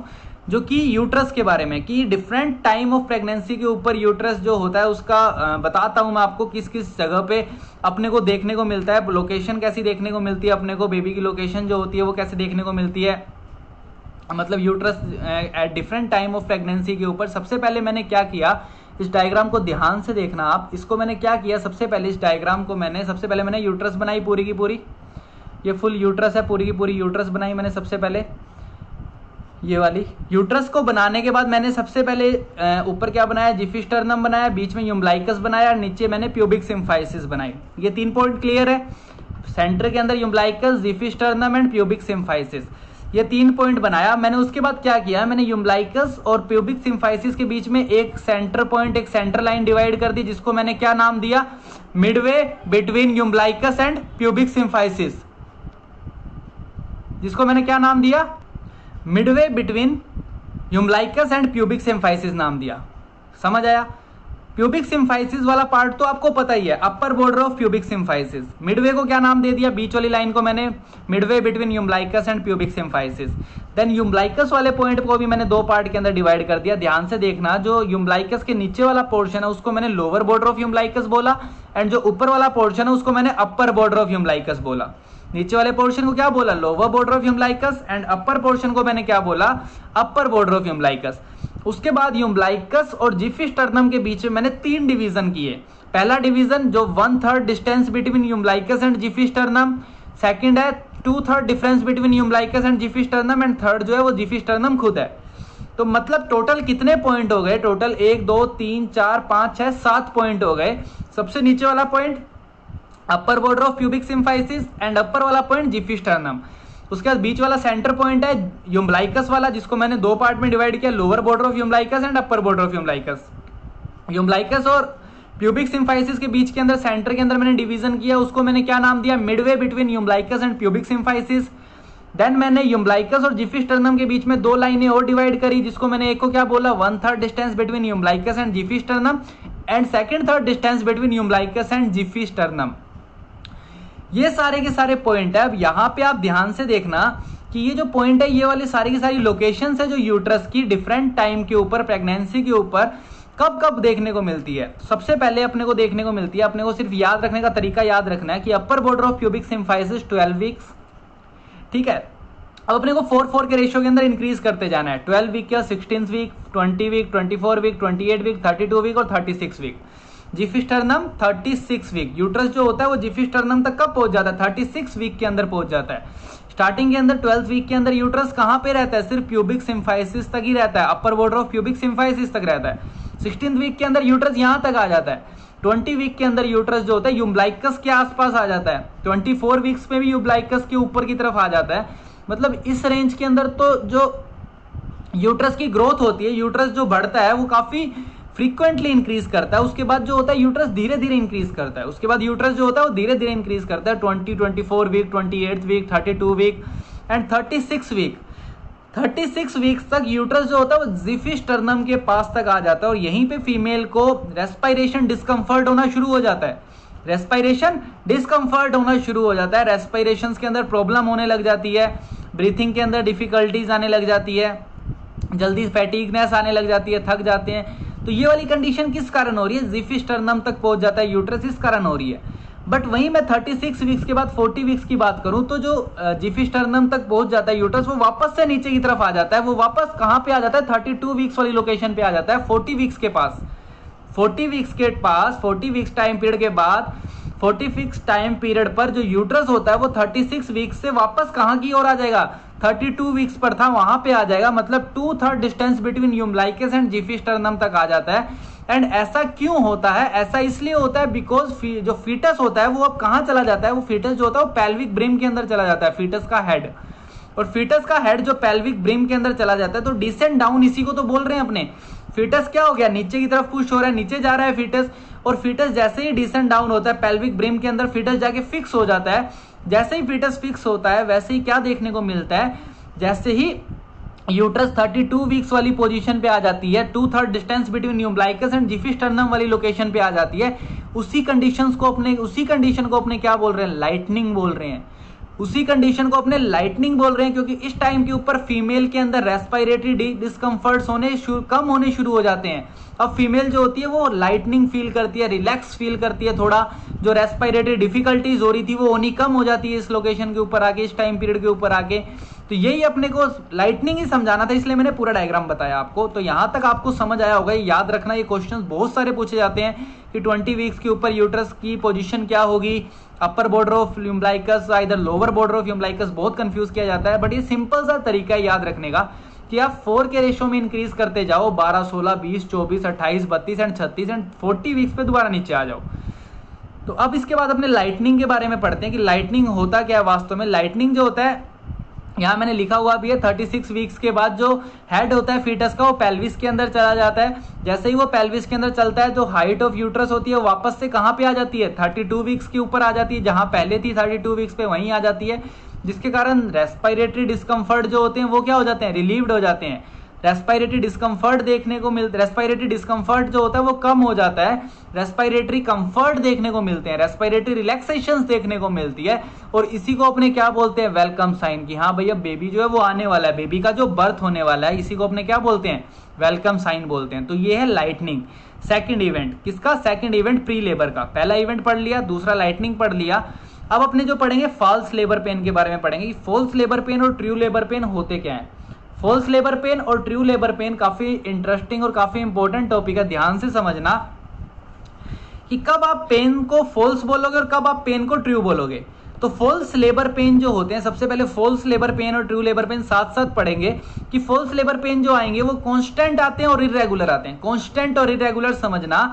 जो कि यूट्रस के बारे में, कि डिफरेंट टाइम ऑफ प्रेगनेंसी के ऊपर यूट्रस जो होता है उसका बताता हूं मैं आपको किस किस जगह पे अपने को देखने को मिलता है, लोकेशन कैसी देखने को मिलती है अपने को, बेबी की लोकेशन जो होती है वो कैसे देखने को मिलती है, मतलब uterus at different time of pregnancy के ऊपर। सबसे पहले मैंने क्या किया, इस डायग्राम को ध्यान से देखना आप, इसको मैंने क्या किया, सबसे पहले इस डायग्राम को सबसे पहले मैंने यूट्रस बनाई पूरी की पूरी, ये फुल यूट्रस है, पूरी की पूरी यूट्रस बनाई मैंने सबसे पहले। ये वाली यूट्रस को बनाने के बाद मैंने सबसे पहले ऊपर क्या बनाया, जिफिस्टर्नम बनाया, बीच में यूम्बलाइकस बनाया, नीचे मैंने प्यूबिक सिम्फाइसिस बनाई। ये 3 पॉइंट क्लियर है। सेंटर के अंदर यूम्बलाइकस, जिफिस्टर्नम एंड प्यूबिक सिम्फाइसिस, ये 3 पॉइंट बनाया मैंने। उसके बाद क्या किया, मैंने यूम्बलाइकस और प्यूबिक सिम्फाइसिस के बीच में एक सेंटर पॉइंट, एक सेंटर लाइन डिवाइड कर दी, जिसको मैंने क्या नाम दिया, midway between umbilicus and pubic symphysis, जिसको मैंने क्या नाम दिया, midway between umbilicus and pubic symphysis नाम दिया। समझ आया। प्यूबिक सिम्फाइसिस वाला पार्ट तो आपको पता ही है, अपर border of pubic symphysis. Midway को क्या नाम दे दिया, बीच वाली लाइन को मैंने midway between umbilicus and pubic symphysis. Then umbilicus वाले पॉइंट को भी मैंने 2 पार्ट के अंदर डिवाइड कर दिया। ध्यान से देखना, जो यूम्बलाइकस के नीचे वाला पोर्शन है उसको मैंने लोअर बॉर्डर ऑफ यूम्बलाइकस बोला, एंड जो ऊपर वाला पोर्शन है उसको मैंने अपर बॉर्डर ऑफ यूम्बलाइकस बोला। नीचे वाले पोर्शन को क्या बोला, lower border of umbilicus, and upper portion को मैंने क्या बोला, अपर बॉर्डर ऑफ यूम्बलाइकस। उसके बाद यूम्बलाइकस और जिफिस्टर्नम के बीच में मैंने 3 डिवीजन किए। पहला डिवीजन जो 1/3 distance between umbilicus and xiphisternum, second है 2/3 difference between umbilicus and xiphisternum, and third जो है वो जिफिस्टर्नम खुद है। तो मतलब टोटल कितने पॉइंट हो गए, टोटल 1 2 3 4 5 6 7 पॉइंट हो गए। सबसे नीचे वाला point upper border of pubic symphysis and upper वाला पॉइंट जिफिस्टर्नम। उसके बाद बीच वाला सेंटर पॉइंट है यूम्बलाइकस वाला, जिसको मैंने 2 पार्ट में डिवाइड किया, lower border of umbilicus and upper border of umbilicus. Umbilicus और प्यूबिक सिम्फाइसिस के बीच के अंदर सेंटर के अंदर मैंने डिवीजन किया, उसको मैंने क्या नाम दिया, midway between umbilicus and pubic symphysis. Then मैंने यूम्बलाइकस और जिफिस्टर्नम के बीच में 2 लाइनें और डिवाइड करी, जिसको मैंने एक को क्या बोला, 1/3 distance between umbilicus and xiphisternum, and second third distance between umbilicus and xiphisternum. ये सारे के सारे पॉइंट है। अब यहाँ पे आप ध्यान से देखना कि ये जो पॉइंट है, ये वाली सारी की सारी लोकेशंस है जो यूट्रस की डिफरेंट टाइम के ऊपर, प्रेगनेंसी के ऊपर कब कब देखने को मिलती है। सबसे पहले अपने को देखने को मिलती है, अपने को सिर्फ याद रखने का तरीका याद रखना है कि अपर border of pubic symphysis 12 weeks, ठीक है। अब अपने को 4-4 के रेशियो के अंदर इंक्रीज करते जाना है। 12 वीक या 16 week, 20 week, 24 week, 28 week, 32 week और 36 वीक। जिफिस्टर्नम 36 वीक, यूट्रस जो होता है वो जिफिस्टर्नम तक कब पहुंच जाता है, 36 वीक के अंदर पहुंच जाता है। स्टार्टिंग के अंदर 12 वीक के अंदर यूट्रस कहां पे रहता है, सिर्फ प्यूबिक सिम्फाइसिस तक ही रहता है, अपर बॉर्डर ऑफ प्यूबिक सिम्फाइसिस तक रहता है। 16 वीक के अंदर यूट्रस यहां तक आ जाता है। 20 वीक के अंदर यूट्रस जो होता है यूम्बलाइकस के आसपास आ जाता है। 24 वीक्स में भी यूम्बलाइकस के ऊपर की तरफ आ जाता है। मतलब इस रेंज के अंदर तो जो यूट्रस की ग्रोथ होती है, यूट्रस जो बढ़ता है वो काफी फ्रीक्वेंटली इंक्रीज करता है। उसके बाद जो होता है यूट्रस धीरे धीरे इंक्रीज करता है। उसके बाद यूट्रस जो होता है वो धीरे धीरे इंक्रीज करता है। 24 week, 28 week, 32 week and 36 week. 36 weeks तक यूट्रस जो होता है वो जिफिस्टर्नम के पास तक आ जाता है, और यहीं पे फीमेल को रेस्पिरेशन डिस्कम्फर्ट होना शुरू हो जाता है। रेस्पिरेशन डिस्कम्फर्ट होना शुरू हो जाता है, रेस्पिरेशन के अंदर प्रॉब्लम होने लग जाती है, ब्रीथिंग के अंदर डिफिकल्टीज आने लग जाती है, जल्दी फैटिगनेस आने लग जाती है, थक जाते हैं। तो ये वाली कंडीशन किस कारण हो रही है, जिफिस्टर्नम तक पहुंच जाता है यूट्रस, इस कारण हो रही है। बट वहीं मैं 36 वीक्स के बाद 40 वीक्स की बात करूं तो जो जिफिस्टर्नम तक पहुंच जाता है यूट्रस, वो वापस से नीचे की तरफ आ जाता है। वो वापस कहां पे आ जाता है, 32 वीक्स वाली लोकेशन पे आ जाता है, 40 वीक्स के पास। 40 वीक्स के पास, 40 वीक्स टाइम पीरियड के बाद, 40 वीक्स टाइम पीरियड पर जो यूट्रस होता है वो 36 वीक्स से वापस कहां की ओर आ जाएगा, 32 वीक्स पर था वहां पे आ जाएगा। मतलब 2/3 डिस्टेंस बिटवीन यूम्बलाइकस एंड जिफिस्टर्नम तक आ जाता है। एंड ऐसा क्यों होता है, ऐसा इसलिए होता है बिकॉज जो फीटस होता है वो अब कहां चला जाता है, वो फीटस जो होता है वो पेल्विक ब्रिम के अंदर चला जाता है, फीटस का हेड। और फीटस का हेड जो पेल्विक ब्रिम के अंदर चला जाता है, तो डिसेंड डाउन इसी को तो बोल रहे हैं अपने। फीटस क्या हो गया, नीचे की तरफ पुश हो रहा है, नीचे जा रहा है फीटस, और फीटस जैसे ही डिसेंड डाउन होता है पेल्विक ब्रिम के अंदर, फीटस जाके फिक्स हो जाता है। जैसे ही फीटस फिक्स होता है वैसे ही क्या देखने को मिलता है, जैसे ही यूट्रस 32 वीक्स वाली पोजीशन पे आ जाती है, 2/3 डिस्टेंस बिटवीन यूम्बलाइकस एंड जिफिस्टर्नम वाली लोकेशन पे आ जाती है, उसी कंडीशन को अपने क्या बोल रहे हैं, लाइटनिंग बोल रहे हैं। उसी कंडीशन को अपने लाइटनिंग बोल रहे हैं, क्योंकि इस टाइम के ऊपर फीमेल के अंदर रेस्पिरेटरी डिस्कम्फर्ट्स कम होने शुरू हो जाते हैं। अब फीमेल जो होती है वो लाइटनिंग फील करती है, रिलैक्स फील करती है, थोड़ा जो रेस्पिरेटरी डिफिकल्टीज हो रही थी वो होनी कम हो जाती है इस लोकेशन के ऊपर आके, इस टाइम पीरियड के ऊपर आके। तो यही अपने को लाइटनिंग ही समझाना था, इसलिए मैंने पूरा डायग्राम बताया आपको। तो यहां तक आपको समझ आया होगा। याद रखना, ये क्वेश्चंस बहुत सारे पूछे जाते हैं कि 20 वीक्स के ऊपर यूट्रस की पोजीशन क्या होगी, अपर बॉर्डर ऑफ यूम्बलाइकस इधर लोअर बॉर्डर ऑफ यूम्बलाइकस, बहुत कंफ्यूज किया जाता है। बट ये सिंपल सा तरीका है याद रखने का कि आप 4 के रेशो में इंक्रीज करते जाओ, 12, 16, 20, 24, 28, 32 एंड 36 एंड 40 वीक्स पे दोबारा नीचे आ जाओ। तो अब इसके बाद अपने लाइटनिंग के बारे में पढ़ते हैं कि लाइटनिंग होता क्या है वास्तव में। लाइटनिंग जो होता है, यहाँ मैंने लिखा हुआ भी है, 36 वीक्स के बाद जो हेड होता है फीटस का वो पेल्विस के अंदर चला जाता है। जैसे ही वो पेल्विस के अंदर चलता है, जो हाइट ऑफ यूट्रस होती है वापस से कहाँ पे आ जाती है, 32 वीक्स के ऊपर आ जाती है, जहां पहले थी 32 वीक्स पे वहीं आ जाती है, जिसके कारण रेस्पिरेटरी डिस्कम्फर्ट जो होते हैं वो क्या हो जाते हैं, रिलीव्ड हो जाते हैं। रेस्पिरेटरी डिस्कम्फर्ट देखने को मिलता है, रेस्पिरेटरी डिस्कम्फर्ट जो होता है वो कम हो जाता है, रेस्पिरेटरी कंफर्ट देखने को मिलते हैं, रेस्पिरेटरी रिलैक्सेशंस देखने को मिलती है। और इसी को अपने क्या बोलते हैं, वेलकम साइन, कि हाँ भैया बेबी जो है वो आने वाला है, बेबी का जो बर्थ होने वाला है, इसी को अपने क्या बोलते हैं, वेलकम साइन बोलते हैं। तो ये है लाइटनिंग। सेकंड इवेंट किसका, सेकंड इवेंट प्री लेबर का। पहला इवेंट पढ़ लिया, दूसरा लाइटनिंग पढ़ लिया। अब अपने जो पढ़ेंगे फॉल्स लेबर पेन के बारे में पढ़ेंगे कि फॉल्स लेबर पेन और ट्रू लेबर पेन होते क्या है। फॉल्स लेबर पेन और ट्रू लेबर पेन काफी इंटरेस्टिंग और काफी इंपॉर्टेंट टॉपिक है, ध्यान से समझना कि कब आप पेन को फॉल्स बोलोगे और कब आप पेन को ट्रू बोलोगे। तो फॉल्स लेबर पेन जो होते हैं, सबसे पहले फॉल्स लेबर पेन और ट्रू लेबर पेन साथ साथ पढ़ेंगे कि फॉल्स लेबर पेन जो आएंगे वो कांस्टेंट आते हैं और इरेगुलर आते हैं। कांस्टेंट और इरेगुलर समझना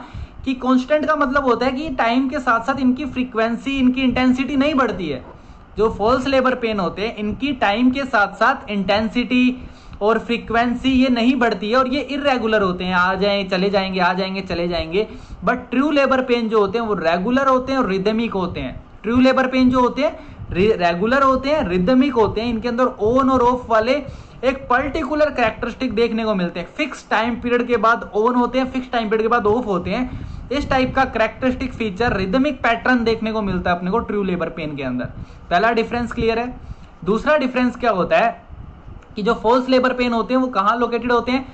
कि कांस्टेंट का मतलब होता है कि टाइम के साथ साथ इनकी फ्रीक्वेंसी, इनकी इंटेंसिटी नहीं बढ़ती है। जो फॉल्स लेबर पेन होते हैं इनकी टाइम के साथ साथ इंटेंसिटी और फ्रीक्वेंसी ये नहीं बढ़ती है और ये इरेगुलर होते हैं, आ जाएं चले जाएंगे, आ जाएंगे चले जाएंगे। बट ट्रू लेबर पेन जो होते हैं वो रेगुलर होते हैं और रिदमिक होते हैं। ट्रू लेबर पेन जो होते हैं रेगुलर होते हैं, रिदमिक होते हैं, इनके अंदर ऑन और ऑफ वाले एक पर्टिकुलर कैरेक्टरिस्टिक देखने को मिलते हैं। फिक्स टाइम पीरियड के बाद ऑन होते हैं, फिक्स टाइम पीरियड के बाद ऑफ होते हैं। इस टाइप का कैरेक्टरिस्टिक फीचर, रिदमिक पैटर्न देखने को मिलता है अपने को ट्रू लेबर पेन के अंदर। पहला डिफरेंस क्लियर है। दूसरा डिफरेंस क्या होता है कि जो फॉल्स लेबर पेन होते हैं वो कहाँ लोकेटेड होते हैं,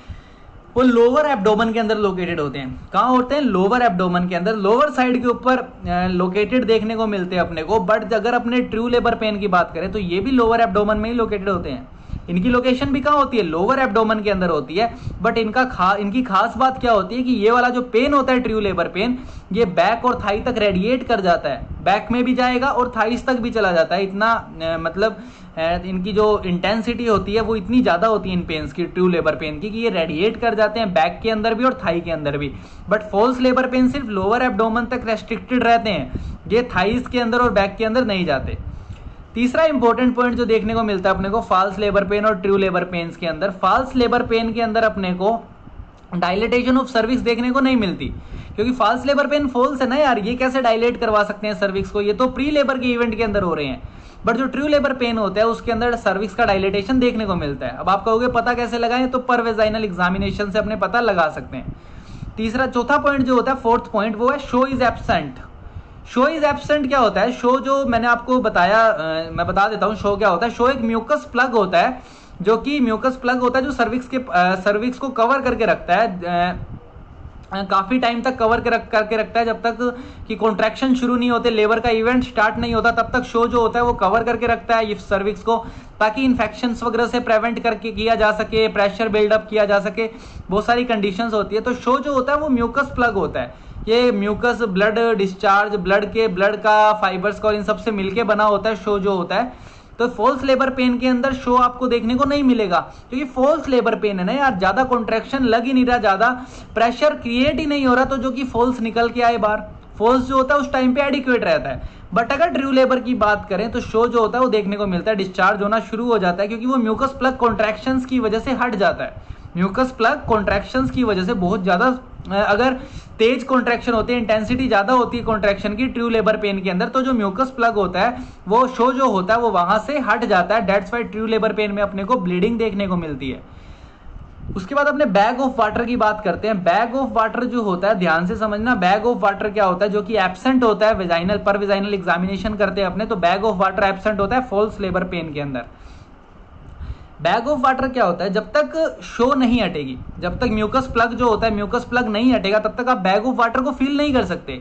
वो लोअर एब्डोमेन के अंदर लोकेटेड होते हैं। कहाँ होते हैं, लोअर एब्डोमेन के अंदर, लोअर साइड के ऊपर लोकेटेड देखने को मिलते हैं अपने को। बट अगर अपने ट्रू लेबर पेन की बात करें तो ये भी लोअर एब्डोमेन में ही लोकेटेड होते हैं। इनकी लोकेशन भी कहाँ होती है, लोअर एब्डोमेन के अंदर होती है। बट इनकी खास बात क्या होती है कि ये वाला जो पेन होता है ट्रू लेबर पेन, ये बैक और थाई तक रेडिएट कर जाता है, बैक में भी जाएगा और थाइस तक भी चला जाता है। इतना मतलब इनकी जो इंटेंसिटी होती है वो इतनी ज्यादा होती है इन पेन्स की, ट्रू लेबर पेन की, कि ये रेडिएट कर जाते हैं बैक के अंदर भी और थाई के अंदर भी। बट फॉल्स लेबर पेन सिर्फ लोअर एब्डोमेन तक रेस्ट्रिक्टेड रहते हैं, ये थाइस के अंदर और बैक के अंदर नहीं जाते। तीसरा इंपॉर्टेंट पॉइंट जो देखने को मिलता है अपने को फॉल्स लेबर पेन और ट्रू लेबर पेन्स के अंदर, फॉल्स लेबर पेन के अंदर अपने को डायलेटेशन ऑफ सर्विक्स देखने को नहीं मिलती, क्योंकि फॉल्स लेबर पेन फॉल्स है ना यार, ये कैसे डायलेट करवा सकते हैं सर्विक्स को, ये तो प्री लेबर के इवेंट के अंदर हो रहे हैं। बट जो ट्रू लेबर पेन होता है उसके अंदर सर्विक्स का डायलेटेशन देखने को मिलता है। अब आप कहोगे पता कैसे लगाएं, तो पर वेजाइनल एग्जामिनेशन से अपने पता लगा सकते हैं। तीसरा चौथा पॉइंट जो होता है, फोर्थ पॉइंट, वो है show is absent. Show is absent क्या होता है, शो जो मैंने आपको बताया, मैं बता देता हूं शो क्या होता है। शो एक म्यूकस प्लग होता है, जो कि म्यूकस प्लग होता है जो सर्विक्स को कवर करके रखता है, काफी टाइम तक कवर करके रखता है, जब तक कि कॉन्ट्रैक्शन शुरू नहीं होते, लेबर का इवेंट स्टार्ट नहीं होता, तब तक शो जो होता है वो कवर करके रखता है इस सर्विक्स को, ताकि इन्फेक्शंस वगैरह से प्रिवेंट करके किया जा सके, प्रेशर बिल्डअप किया जा सके, बहुत सारी कंडीशंस होती है। तो शो जो होता है वो म्यूकस प्लग होता है। ये म्यूकस ब्लड डिस्चार्ज, ब्लड का फाइबर्स का और इन सबसे मिलके बना होता है शो जो होता है। तो फॉल्स लेबर पेन के अंदर शो आपको देखने को नहीं मिलेगा, क्योंकि फॉल्स लेबर पेन है ना यार, ज्यादा कॉन्ट्रैक्शन लग ही नहीं रहा, ज्यादा प्रेशर क्रिएट ही नहीं हो रहा, तो जो कि फॉल्स निकल के आए बाहर, फॉल्स जो होता है उस टाइम पे एडिक्वेट रहता है। बट अगर ट्रू लेबर की बात करें तो शो जो होता है वो देखने को मिलता है, डिस्चार्ज होना शुरू हो जाता है, क्योंकि वो म्यूकस प्लग कॉन्ट्रैक्शंस की वजह से हट जाता है। म्यूकस प्लग कॉन्ट्रैक्शंस की वजह से बहुत ज्यादा, अगर तेज कॉन्ट्रैक्शन होते हैं, इंटेंसिटी ज्यादा होती है कॉन्ट्रैक्शन की ट्रू लेबर पेन के अंदर, तो जो म्यूकस प्लग होता है वो शो जो होता है वो वहां से हट जाता है। That's why true labour pen में अपने को ब्लीडिंग देखने को मिलती है। उसके बाद अपने बैग ऑफ वाटर की बात करते हैं। बैग ऑफ वाटर जो होता है, ध्यान से समझना, बैग ऑफ वाटर क्या होता है, जो कि एब्सेंट होता है वेजाइनल पर वेजाइनल एग्जामिनेशन करते हैं अपने, तो बैग ऑफ वाटर एब्सेंट होता है फॉल्स लेबर पेन के अंदर। बैग ऑफ वाटर क्या होता है, जब तक शो नहीं हटेगी, जब तक म्यूकस प्लग जो होता है, म्यूकस प्लग नहीं हटेगा, तब तक आप बैग ऑफ वाटर को फील नहीं कर सकते।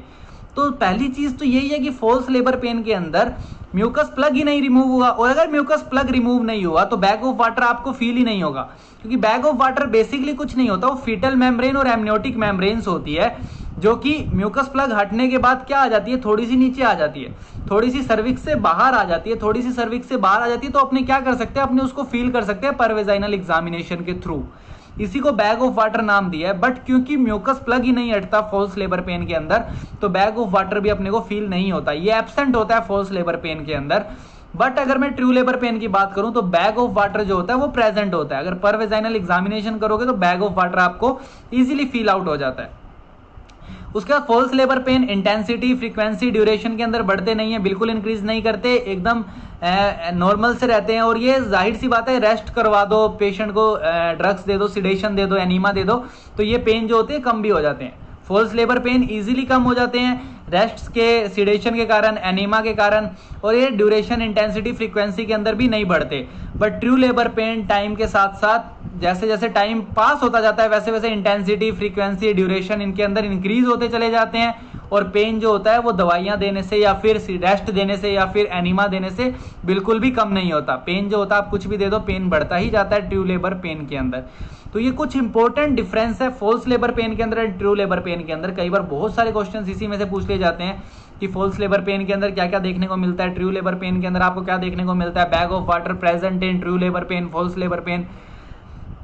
तो पहली चीज तो यही है कि फॉल्स लेबर पेन के अंदर म्यूकस प्लग ही नहीं रिमूव हुआ, और अगर म्यूकस प्लग रिमूव नहीं हुआ तो बैग ऑफ वाटर आपको फील ही नहीं होगा, क्योंकि बैग ऑफ वाटर बेसिकली कुछ नहीं होता, वो फीटल मेम्ब्रेन और एमनियोटिक मेम्ब्रेन्स होती है, जो कि म्यूकस प्लग हटने के बाद क्या आ जाती है, थोड़ी सी नीचे आ जाती है, थोड़ी सी सर्विक्स से बाहर आ जाती है, थोड़ी सी सर्विक्स से बाहर आ जाती है। तो अपने क्या कर सकते हैं, अपने उसको फील कर सकते हैं पर वेजाइनल एग्जामिनेशन के थ्रू। इसी को बैग ऑफ वाटर नाम दिया है। बट क्योंकि म्यूकस प्लग ही नहीं हटता फॉल्स लेबर पेन के अंदर, तो बैग ऑफ वाटर भी अपने को फील नहीं होता, ये एब्सेंट होता है फॉल्स लेबर पेन के अंदर। बट अगर मैं ट्रू लेबर पेन की बात करूं तो बैग ऑफ वाटर जो होता है वो प्रेजेंट होता है। अगर पर वेजाइनल एग्जामिनेशन करोगे तो बैग ऑफ वाटर आपको इजीली फील आउट हो जाता है। उसके बाद false labour pain intensity, frequency, duration के अंदर बढ़ते नहीं है, बिल्कुल इंक्रीज नहीं करते, एकदम नॉर्मल से रहते हैं। और ये जाहिर सी बात है, रेस्ट करवा दो पेशेंट को, ड्रग्स दे दो, सिडेशन दे दो, एनीमा दे दो, तो ये पेन जो होते हैं कम भी हो जाते हैं। False labour pen easily come हो जाते हैं रेस्ट के, सिडेशन के कारण, एनीमा के कारण, और ये ड्यूरेशन, इंटेंसिटी, फ्रीक्वेंसी के अंदर भी नहीं बढ़ते। But true labour pen time के साथ साथ, जैसे जैसे टाइम पास होता जाता है, वैसे वैसे इंटेंसिटी, फ्रीक्वेंसी, ड्यूरेशन इनके अंदर इंक्रीज होते चले जाते हैं। और पेन जो होता है वो दवाइयां देने से या फिर रेस्ट देने से या फिर एनीमा देने से बिल्कुल भी कम नहीं होता। पेन जो होता है आप कुछ भी दे दो, पेन बढ़ता ही जाता है ट्रू लेबर पेन के अंदर। तो ये कुछ इंपॉर्टेंट डिफरेंस है फॉल्स लेबर पेन के अंदर एंड ट्रू लेबर पेन के अंदर। कई बार बहुत सारे क्वेश्चंस इसी में से पूछ लिए जाते हैं कि फॉल्स लेबर पेन के अंदर क्या क्या देखने को मिलता है, ट्रू लेबर पेन के अंदर आपको क्या देखने को मिलता है, bag of water present in true labour pain, false labour pain.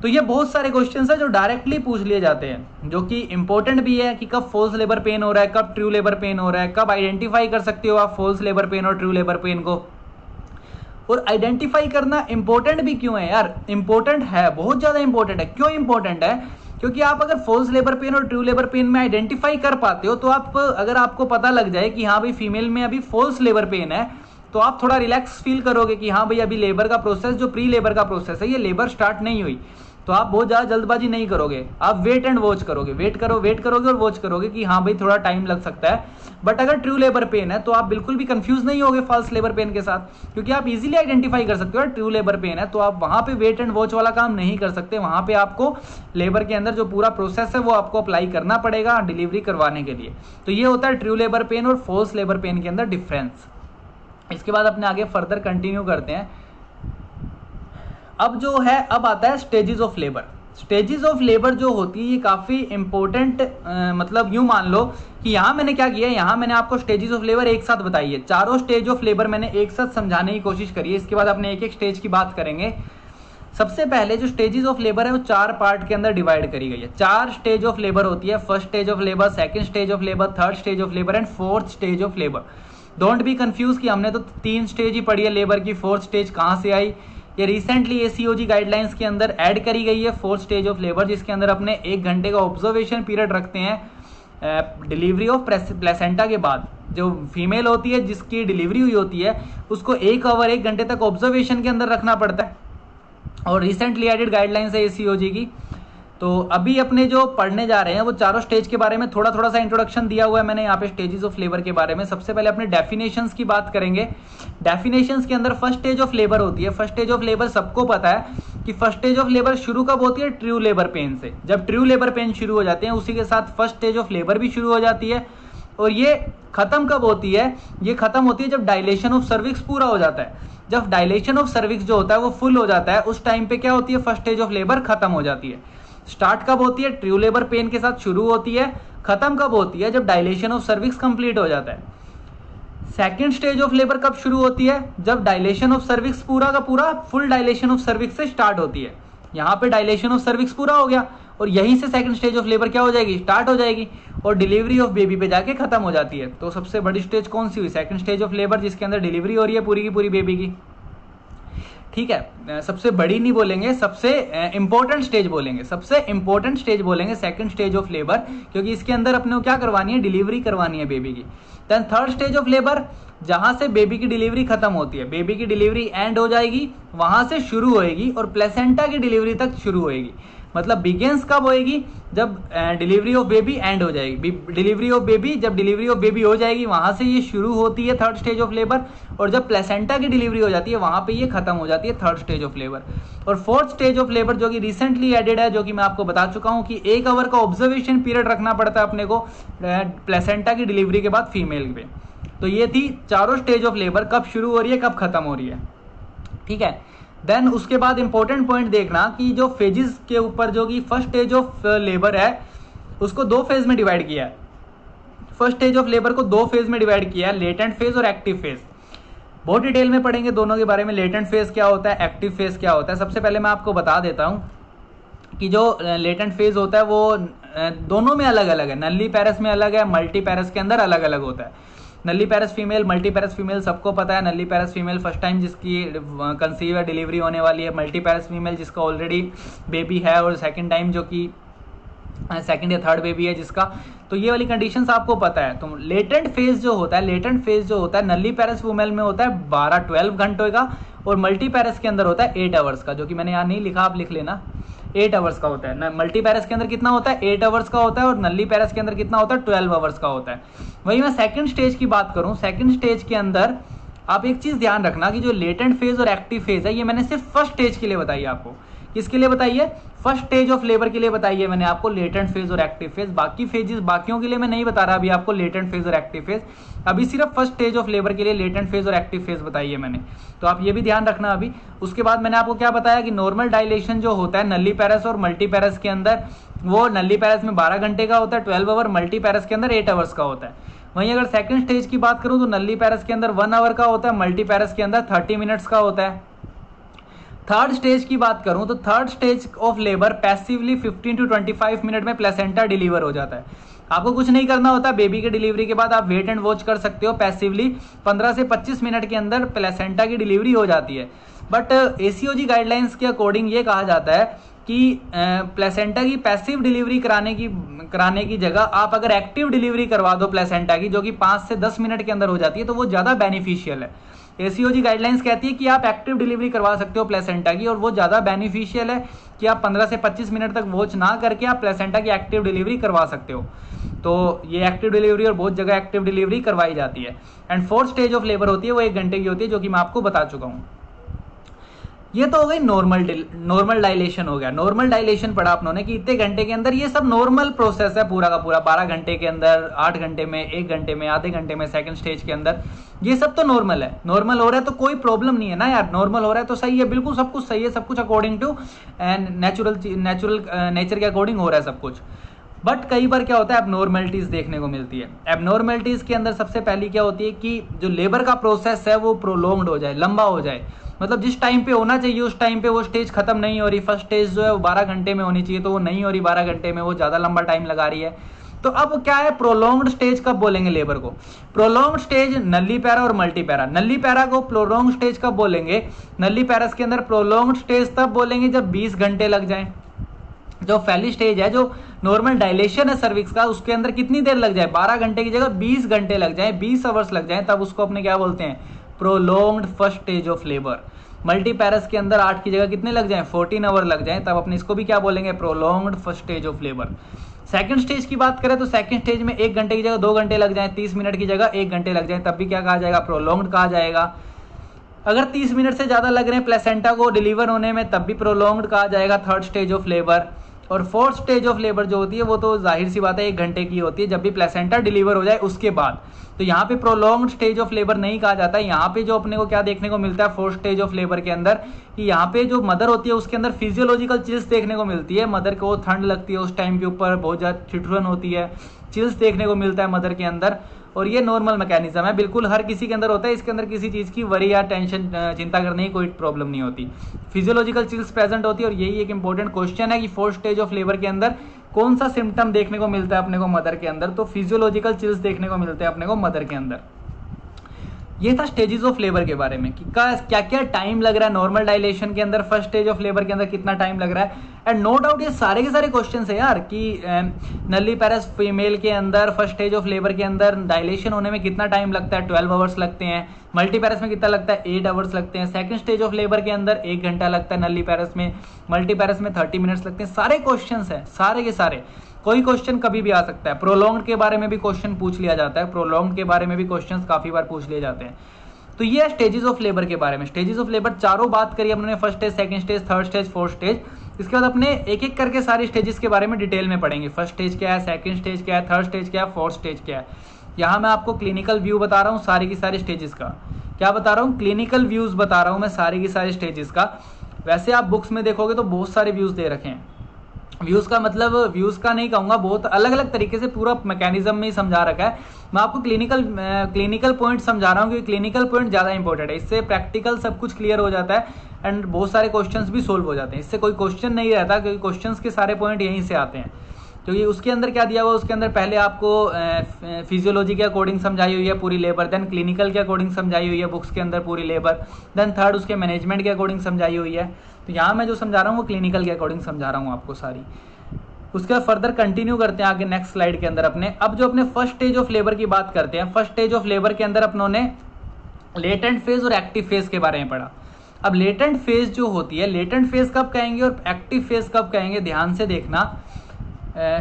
तो ये बहुत सारे क्वेश्चंस है जो डायरेक्टली पूछ लिए जाते हैं, जो कि इंपॉर्टेंट भी है कि कब फॉल्स लेबर पेन हो रहा है, कब ट्रू लेबर पेन हो रहा है, कब आइडेंटिफाई कर सकते हो आप फॉल्स लेबर पेन और ट्रू लेबर पेन को। और आइडेंटिफाई करना इंपॉर्टेंट भी क्यों है यार, इंपॉर्टेंट है, बहुत ज्यादा इंपॉर्टेंट है। क्यों इंपॉर्टेंट है, क्योंकि आप अगर फॉल्स लेबर पेन और ट्रू लेबर पेन में आइडेंटिफाई कर पाते हो तो आप, अगर आपको पता लग जाए कि हाँ भाई फीमेल में अभी फॉल्स लेबर पेन है, तो आप थोड़ा रिलैक्स फील करोगे कि हाँ भाई अभी लेबर का प्रोसेस, जो प्री लेबर का प्रोसेस है, ये लेबर स्टार्ट नहीं हुई। तो आप बहुत ज्यादा जल्दबाजी नहीं करोगे, आप वेट एंड वॉच करोगे, वेट करोगे और वॉच करोगे कि हाँ भाई थोड़ा टाइम लग सकता है। बट अगर ट्रू लेबर पेन है तो आप बिल्कुल भी कंफ्यूज नहीं होगे फॉल्स लेबर पेन के साथ, क्योंकि आप इजीली आइडेंटिफाई कर सकते हो ट्रू लेबर पेन है। तो आप वहां पे वेट एंड वॉच वाला काम नहीं कर सकते, वहां पे आपको लेबर के अंदर जो पूरा प्रोसेस है वो आपको अप्लाई करना पड़ेगा डिलीवरी करवाने के लिए। तो ये होता है ट्रू लेबर पेन और फॉल्स लेबर पेन के अंदर डिफरेंस। इसके बाद अपने आगे फर्दर कंटिन्यू करते हैं। अब जो है, अब आता है stages of labour. Stages of labour जो होती है ये काफी इंपॉर्टेंट, मतलब यूं मान लो कि यहां मैंने क्या किया है, यहां मैंने आपको स्टेजेस ऑफ लेबर एक साथ बताई है, चारों स्टेज ऑफ लेबर मैंने एक साथ समझाने की कोशिश करी है। इसके बाद अपने एक एक स्टेज की बात करेंगे। सबसे पहले जो स्टेजेस ऑफ लेबर है वो 4 पार्ट के अंदर डिवाइड करी गई है। 4 स्टेज ऑफ लेबर होती है, first stage of labour, second stage of labour, third stage of labour and fourth stage of labour. Don't be confuse कि हमने तो 3 स्टेज ही पढ़ी है लेबर की, फोर्थ स्टेज कहां से आई। ये रिसेंटली ACOG गाइडलाइंस के अंदर ऐड करी गई है फोर्थ स्टेज ऑफ लेबर, जिसके अंदर अपने 1 घंटे का ऑब्जर्वेशन पीरियड रखते हैं डिलीवरी ऑफ प्लेसेंटा के बाद। जो फीमेल होती है जिसकी डिलीवरी हुई होती है उसको 1 घंटे तक ऑब्जर्वेशन के अंदर रखना पड़ता है, और रिसेंटली एडेड गाइडलाइंस है ACOG की। तो अभी अपने जो पढ़ने जा रहे हैं वो चारों स्टेज के बारे में थोड़ा थोड़ा सा इंट्रोडक्शन दिया हुआ है मैंने यहाँ पे स्टेजेस ऑफ लेबर के बारे में। सबसे पहले अपने डेफिनेशंस की बात करेंगे। डेफिनेशंस के अंदर फर्स्ट स्टेज ऑफ लेबर होती है। फर्स्ट स्टेज ऑफ लेबर सबको पता है कि फर्स्ट स्टेज ऑफ लेबर शुरू कब होती है, ट्रू लेबर पेन से। जब ट्रू लेबर पेन शुरू हो जाते हैं उसी के साथ फर्स्ट स्टेज ऑफ लेबर भी शुरू हो जाती है। और ये खत्म कब होती है, ये खत्म होती है जब डायलेशन ऑफ सर्विक्स पूरा हो जाता है। जब डायलेशन ऑफ सर्विक्स जो होता है वो फुल हो जाता है, उस टाइम पे क्या होती है, फर्स्ट स्टेज ऑफ लेबर खत्म हो जाती है। स्टार्ट कब होती है, ट्रू लेबर पेन के साथ शुरू होती है। खत्म कब होती है, जब डायलेशन ऑफ सर्विक्स कंप्लीट हो जाता है। सेकेंड स्टेज ऑफ लेबर कब शुरू होती है, जब डायलेशन ऑफ सर्विक्स पूरा का पूरा फुल डायलेशन ऑफ सर्विक्स से स्टार्ट होती है। यहाँ पे डायलेशन ऑफ सर्विक्स पूरा हो गया और यहीं से सेकंड स्टेज ऑफ लेबर क्या हो जाएगी, स्टार्ट हो जाएगी, और डिलीवरी ऑफ बेबी पे जाके खत्म हो जाती है। तो सबसे बड़ी स्टेज कौन सी हुई, सेकंड स्टेज ऑफ लेबर, जिसके अंदर डिलीवरी हो रही है पूरी की पूरी बेबी की। ठीक है, सबसे बड़ी नहीं बोलेंगे, सबसे इंपॉर्टेंट स्टेज बोलेंगे, सबसे इंपॉर्टेंट स्टेज बोलेंगे सेकंड स्टेज ऑफ लेबर, क्योंकि इसके अंदर अपने को क्या करवानी है, डिलीवरी करवानी है बेबी की। Then third stage of labour, जहां से बेबी की डिलीवरी खत्म होती है, बेबी की डिलीवरी एंड हो जाएगी, वहां से शुरू होएगी और प्लेसेंटा की डिलीवरी तक शुरू होएगी। मतलब बिगेंस कब होएगी, जब डिलीवरी ऑफ बेबी एंड हो जाएगी। डिलीवरी ऑफ बेबी, जब डिलीवरी ऑफ बेबी हो जाएगी वहां से ये शुरू होती है थर्ड स्टेज ऑफ लेबर, और जब प्लेसेंटा की डिलीवरी हो जाती है वहां पे ये खत्म हो जाती है थर्ड स्टेज ऑफ लेबर। और फोर्थ स्टेज ऑफ लेबर जो कि रिसेंटली एडेड है, जो कि मैं आपको बता चुका हूं कि 1 आवर का ऑब्जर्वेशन पीरियड रखना पड़ता है अपने को प्लेसेंटा की डिलीवरी के बाद फीमेल पे। तो ये थी चारों स्टेज ऑफ लेबर, कब शुरू हो रही है कब खत्म हो रही है। ठीक है, देन उसके बाद इंपॉर्टेंट पॉइंट देखना कि जो फेजेस के ऊपर, जो कि फर्स्ट स्टेज ऑफ लेबर है उसको 2 फेज में डिवाइड किया है। फर्स्ट स्टेज ऑफ लेबर को दो फेज में डिवाइड किया है, लेटेंट फेज और एक्टिव फेज। बहुत डिटेल में पढ़ेंगे दोनों के बारे में, लेटेंट फेज क्या होता है, एक्टिव फेज क्या होता है। सबसे पहले मैं आपको बता देता हूँ कि जो लेटेंट फेज होता है वो दोनों में अलग अलग है, नल्ली पैरस में अलग है, मल्टी पैरस के अंदर अलग अलग होता है। नल्ली पैरस फीमेल, मल्टी पैरस फीमेल सबको पता है। नल्ली पैरस फीमेल फर्स्ट टाइम जिसकी कंसीव है, डिलीवरी होने वाली है। मल्टी पैरस फीमेल जिसका ऑलरेडी बेबी है और सेकंड टाइम जो कि सेकंड या थर्ड बेबी है जिसका, तो ये वाली कंडीशंस आपको पता है। तो लेटेंट फेज जो होता है, लेटेंट फेज जो होता है नल्ली पैरस फीमेल में होता है 12 घंटे का, और मल्टी पैरस के अंदर होता है 8 आवर्स का, जो कि मैंने यहाँ नहीं लिखा, आप लिख लेना। 8 आवर्स का होता है। मल्टी पैरस के अंदर कितना होता है, 8 आवर्स का होता है, और नल्ली पैरस के अंदर कितना होता है, 12 आवर्स का होता है। वही मैं सेकंड स्टेज की बात करूं, सेकंड स्टेज के अंदर आप एक चीज ध्यान रखना कि जो लेटेंट फेज और एक्टिव फेज है, ये मैंने सिर्फ फर्स्ट स्टेज के लिए बताई आपको। किसके लिए बताई है, फर्स्ट स्टेज ऑफ लेबर के लिए बताई है मैंने आपको लेटेंट फेज और एक्टिव फेज। बाकी फेजेस बाकियों के लिए मैं नहीं बता रहा अभी आपको लेटेंट फेज और एक्टिव फेज, अभी सिर्फ फर्स्ट स्टेज ऑफ लेबर के लिए लेटेंट फेज और एक्टिव फेज बताई है मैंने, तो आप ये भी ध्यान रखना अभी। उसके बाद मैंने आपको क्या बताया कि नॉर्मल डायलेशन जो होता है नल्ली पैरस और मल्टी पैरस के अंदर, वो नल्ली पैरस में 12 घंटे का होता है 12 आवर, मल्टी पैरस के अंदर 8 आवर्स का होता है। वहीं अगर सेकंड स्टेज की बात करूं तो नल्ली पैरस के अंदर 1 आवर का होता है, मल्टी पैरस के अंदर 30 मिनट्स का होता है। थर्ड स्टेज की बात करूं तो third stage of labour passively 15 to 25 minute में प्लेसेंटा डिलीवर हो जाता है। आपको कुछ नहीं करना होता, बेबी के डिलीवरी के बाद आप वेट एंड वॉच कर सकते हो। पैसिवली 15 से 25 मिनट के अंदर प्लेसेंटा की डिलीवरी हो जाती है। बट ACOG गाइडलाइंस के अकॉर्डिंग ये कहा जाता है कि प्लेसेंटा की पैसिव डिलीवरी कराने की जगह आप अगर एक्टिव डिलीवरी करवा दो प्लेसेंटा की, जो कि 5 से 10 मिनट के अंदर हो जाती है, तो वो ज़्यादा बेनिफिशियल है। ACOG गाइडलाइंस कहती है कि आप एक्टिव डिलीवरी करवा सकते हो प्लेसेंटा की, और वो ज़्यादा बेनिफिशियल है कि आप 15 से 25 मिनट तक वॉच ना करके आप प्लेसेंटा की एक्टिव डिलीवरी करवा सकते हो। तो ये एक्टिव डिलीवरी और बहुत जगह एक्टिव डिलीवरी करवाई जाती है। And fourth stage of labour होती है, वो 1 घंटे की होती है, जो कि मैं आपको बता चुका हूँ। ये तो हो गई नॉर्मल डायलेशन हो गया। नॉर्मल डायलेशन पढ़ा आप लोगों ने कि इतने घंटे के अंदर, ये सब नॉर्मल प्रोसेस है पूरा का पूरा। 12 घंटे के अंदर, 8 घंटे में, 1 घंटे में, आधे घंटे में, सेकंड स्टेज के अंदर, ये सब तो नॉर्मल है। नॉर्मल हो रहा है तो कोई प्रॉब्लम नहीं है ना यार, नॉर्मल हो रहा है तो सही है, बिल्कुल सब कुछ सही है, सब कुछ अकॉर्डिंग टू एंड नेचर के अकॉर्डिंग हो रहा है सब कुछ। बट कई बार क्या होता है, एबनॉर्मलिटीज देखने को मिलती है। एबनॉर्मलिटीज के अंदर सबसे पहली क्या होती है कि जो लेबर का प्रोसेस है वो प्रोलॉन्ग्ड हो जाए, लंबा हो जाए। मतलब जिस टाइम पे होना चाहिए उस टाइम पे वो स्टेज खत्म नहीं हो रही। फर्स्ट स्टेज जो है वो 12 घंटे में होनी चाहिए, तो वो नहीं हो रही 12 घंटे में, वो ज़्यादा लंबा टाइम लगा रही है। तो अब क्या है, प्रोलॉन्ग्ड स्टेज कब बोलेंगे लेबर को? प्रोलॉन्ग्ड स्टेज नल्ली पैरा और मल्टी पैरा। नल्ली पैरा को प्रोलॉन्ग्ड स्टेज कब बोलेंगे? नल्ली पैरस के अंदर प्रोलॉन्ग्ड स्टेज तब बोलेंगे जब 20 घंटे लग जाए। जो फैली स्टेज है, जो नॉर्मल डायलेशन है सर्विक्स का, उसके अंदर कितनी देर लग जाए? 12 घंटे की जगह 20 घंटे लग जाए, 20 आवर्स लग जाए, तब उसको अपने क्या बोलते हैं? Prolonged first stage of labour. Multiparous के अंदर 8 की जगह कितने लग जाएं? 14 आवर लग जाएं, तब अपने इसको भी क्या बोलेंगे? Prolonged first stage of labour. Second stage की बात करें तो सेकंड स्टेज में 1 घंटे की जगह 2 घंटे लग जाएं, 30 मिनट की जगह 1 घंटे लग जाएं, तब भी क्या कहा जाएगा? प्रोलॉन्ग्ड कहा जाएगा। अगर 30 मिनट से ज़्यादा लग रहे हैं प्लेसेंटा को डिलीवर होने में, तब भी प्रोलॉन्ग्ड कहा जाएगा, थर्ड स्टेज ऑफ लेबर। और फोर्थ स्टेज ऑफ लेबर जो होती है वो तो जाहिर सी बात है 1 घंटे की होती है, जब भी प्लेसेंटा डिलीवर हो जाए उसके बाद। तो यहाँ पे प्रोलॉन्ग्ड स्टेज ऑफ लेबर नहीं कहा जाता है। यहाँ पे जो अपने को क्या देखने को मिलता है फोर्थ स्टेज ऑफ लेबर के अंदर, कि यहाँ पे जो मदर होती है उसके अंदर फिजियोलॉजिकल चिल्स देखने को मिलती है। मदर को ठंड लगती है उस टाइम के ऊपर, बहुत ज़्यादा ठिठुरन होती है, चिल्स देखने को मिलता है मदर के अंदर। और ये नॉर्मल मैकेनिज्म है, बिल्कुल हर किसी के अंदर होता है। इसके अंदर किसी चीज़ की वरी या टेंशन चिंता करने की कोई प्रॉब्लम नहीं होती। फिजियोलॉजिकल चिल्स प्रेजेंट होती है। और यही एक इंपॉर्टेंट क्वेश्चन है कि फोर्थ स्टेज ऑफ लेबर के अंदर कौन सा सिम्टम देखने को मिलता है अपने को मदर के अंदर? तो फिजियोलॉजिकल चिल्स देखने को मिलते हैं अपने को मदर के अंदर। ये था स्टेजेस ऑफ लेबर के बारे में कि क्या क्या टाइम लग रहा है नॉर्मल डायलेशन के अंदर, फर्स्ट स्टेज ऑफ लेबर के अंदर कितना टाइम लग रहा है। एंड नो डाउट ये सारे के सारे क्वेश्चन है यार कि नल्ली पैरस फीमेल के अंदर फर्स्ट स्टेज ऑफ लेबर के अंदर डायलेशन होने में कितना टाइम लगता है? 12 आवर्स लगते हैं। मल्टी पैरस में कितना लगता है? 8 आवर्स लगते हैं। सेकंड स्टेज ऑफ लेबर के अंदर 1 घंटा लगता है नल्ली पैरस में, मल्टी पैरस में 30 मिनट्स लगते हैं। सारे क्वेश्चन है, सारे के सारे। कोई क्वेश्चन कभी भी आ सकता है। प्रोलॉन्ग्ड के बारे में भी क्वेश्चन पूछ लिया जाता है, प्रोलॉन्ग्ड के बारे में भी क्वेश्चन काफी बार पूछ लिए जाते हैं। तो ये है स्टेजेस ऑफ लेबर के बारे में। स्टेजेस ऑफ लेबर चारों बात करी हमने, first stage, second stage, third stage, fourth stage. इसके बाद अपने एक एक करके सारी स्टेजेस के बारे में डिटेल में पढ़ेंगे। फर्स्ट स्टेज क्या है, सेकंड स्टेज क्या है, थर्ड स्टेज क्या है, फोर्थ स्टेज क्या है। यहाँ मैं आपको क्लिनिकल व्यू बता रहा हूँ सारी की सारी स्टेजेस का। क्या बता रहा हूँ? क्लिनिकल व्यूज बता रहा हूँ मैं सारी की सारी स्टेजेस का। वैसे आप बुक्स में देखोगे तो बहुत सारे व्यूज दे रखे हैं, व्यूज का मतलब व्यूज का नहीं कहूंगा, बहुत अलग अलग तरीके से पूरा मैकेनिज्म में ही समझा रखा है। मैं आपको क्लिनिकल पॉइंट समझा रहा हूँ क्योंकि क्लिनिकल पॉइंट ज़्यादा इंपॉर्टेंट है, इससे प्रैक्टिकल सब कुछ क्लियर हो जाता है एंड बहुत सारे क्वेश्चंस भी सोल्व हो जाते हैं। इससे कोई क्वेश्चन नहीं रहता क्योंकि क्वेश्चंस के सारे पॉइंट यहीं से आते हैं। क्योंकि उसके अंदर क्या दिया हुआ, उसके अंदर पहले आपको फिजियोलॉजी के अकॉर्डिंग समझाई हुई है पूरी लेबर, देन क्लिनिकल के अकॉर्डिंग समझाई हुई है बुक्स के अंदर पूरी लेबर, देन थर्ड उसके मैनेजमेंट के अकॉर्डिंग समझाई हुई है। तो यहाँ मैं जो समझा रहा हूँ वो क्लिनिकल के अकॉर्डिंग समझा रहा हूँ आपको सारी। उसके बाद फर्दर कंटिन्यू करते हैं आगे नेक्स्ट स्लाइड के अंदर अपने। अब जो अपने फर्स्ट स्टेज ऑफ लेबर की बात करते हैं, फर्स्ट स्टेज ऑफ लेबर के अंदर अपनों ने लेटेंट फेज और एक्टिव फेज के बारे में पढ़ा। अब लेटेंट फेज जो होती है, लेटेंट फेज कब कहेंगे और एक्टिव फेज कब कहेंगे, ध्यान से देखना।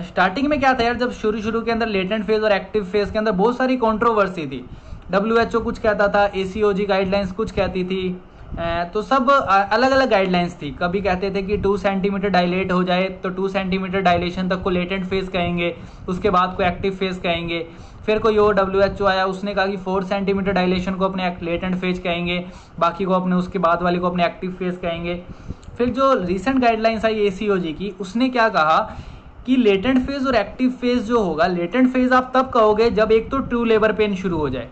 स्टार्टिंग में क्या था यार, जब शुरू के अंदर लेटेंट फेज और एक्टिव फेज के अंदर बहुत सारी कंट्रोवर्सी थी। WHO कुछ कहता था, ACOG गाइडलाइंस कुछ कहती थी, तो सब अलग अलग गाइडलाइंस थी। कभी कहते थे कि 2 सेंटीमीटर डायलेट हो जाए तो 2 सेंटीमीटर डायलेशन तक को लेटेंट फेज कहेंगे, उसके बाद को एक्टिव फेज कहेंगे। फिर कोई और WHO आया, उसने कहा कि 4 सेंटीमीटर डायलेशन को अपने लेटेंट फेज कहेंगे, बाकी को अपने उसके बाद वाले को अपने एक्टिव फेज कहेंगे। फिर जो रिसेंट गाइडलाइंस आई ACOG की, उसने क्या कहा कि लेटेंट फेज और एक्टिव फेज जो होगा, लेटेंट फेज आप तब कहोगे जब एक तो ट्रू लेबर पेन शुरू हो जाए।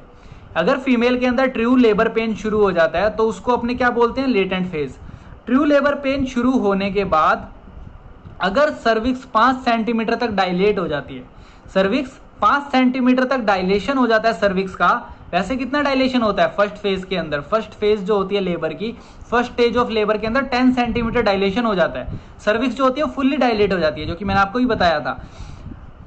अगर फीमेल के अंदर ट्रू लेबर पेन शुरू हो जाता है तो उसको अपने क्या बोलते हैं, latent phase. True labour pen शुरू होने के बाद अगर सर्विक्स 5 सेंटीमीटर तक डायलेट हो जाती है, सर्विक्स 5 सेंटीमीटर तक डायलेशन हो जाता है सर्विक्स का। वैसे कितना डायलेशन होता है फर्स्ट फेज के अंदर, फर्स्ट फेज जो होती है लेबर की, फर्स्ट स्टेज ऑफ लेबर के अंदर 10 सेंटीमीटर डायलेशन हो जाता है। सर्विक्स जो होती है फुल्ली डायलेट हो जाती है, जो कि मैंने आपको ही बताया था।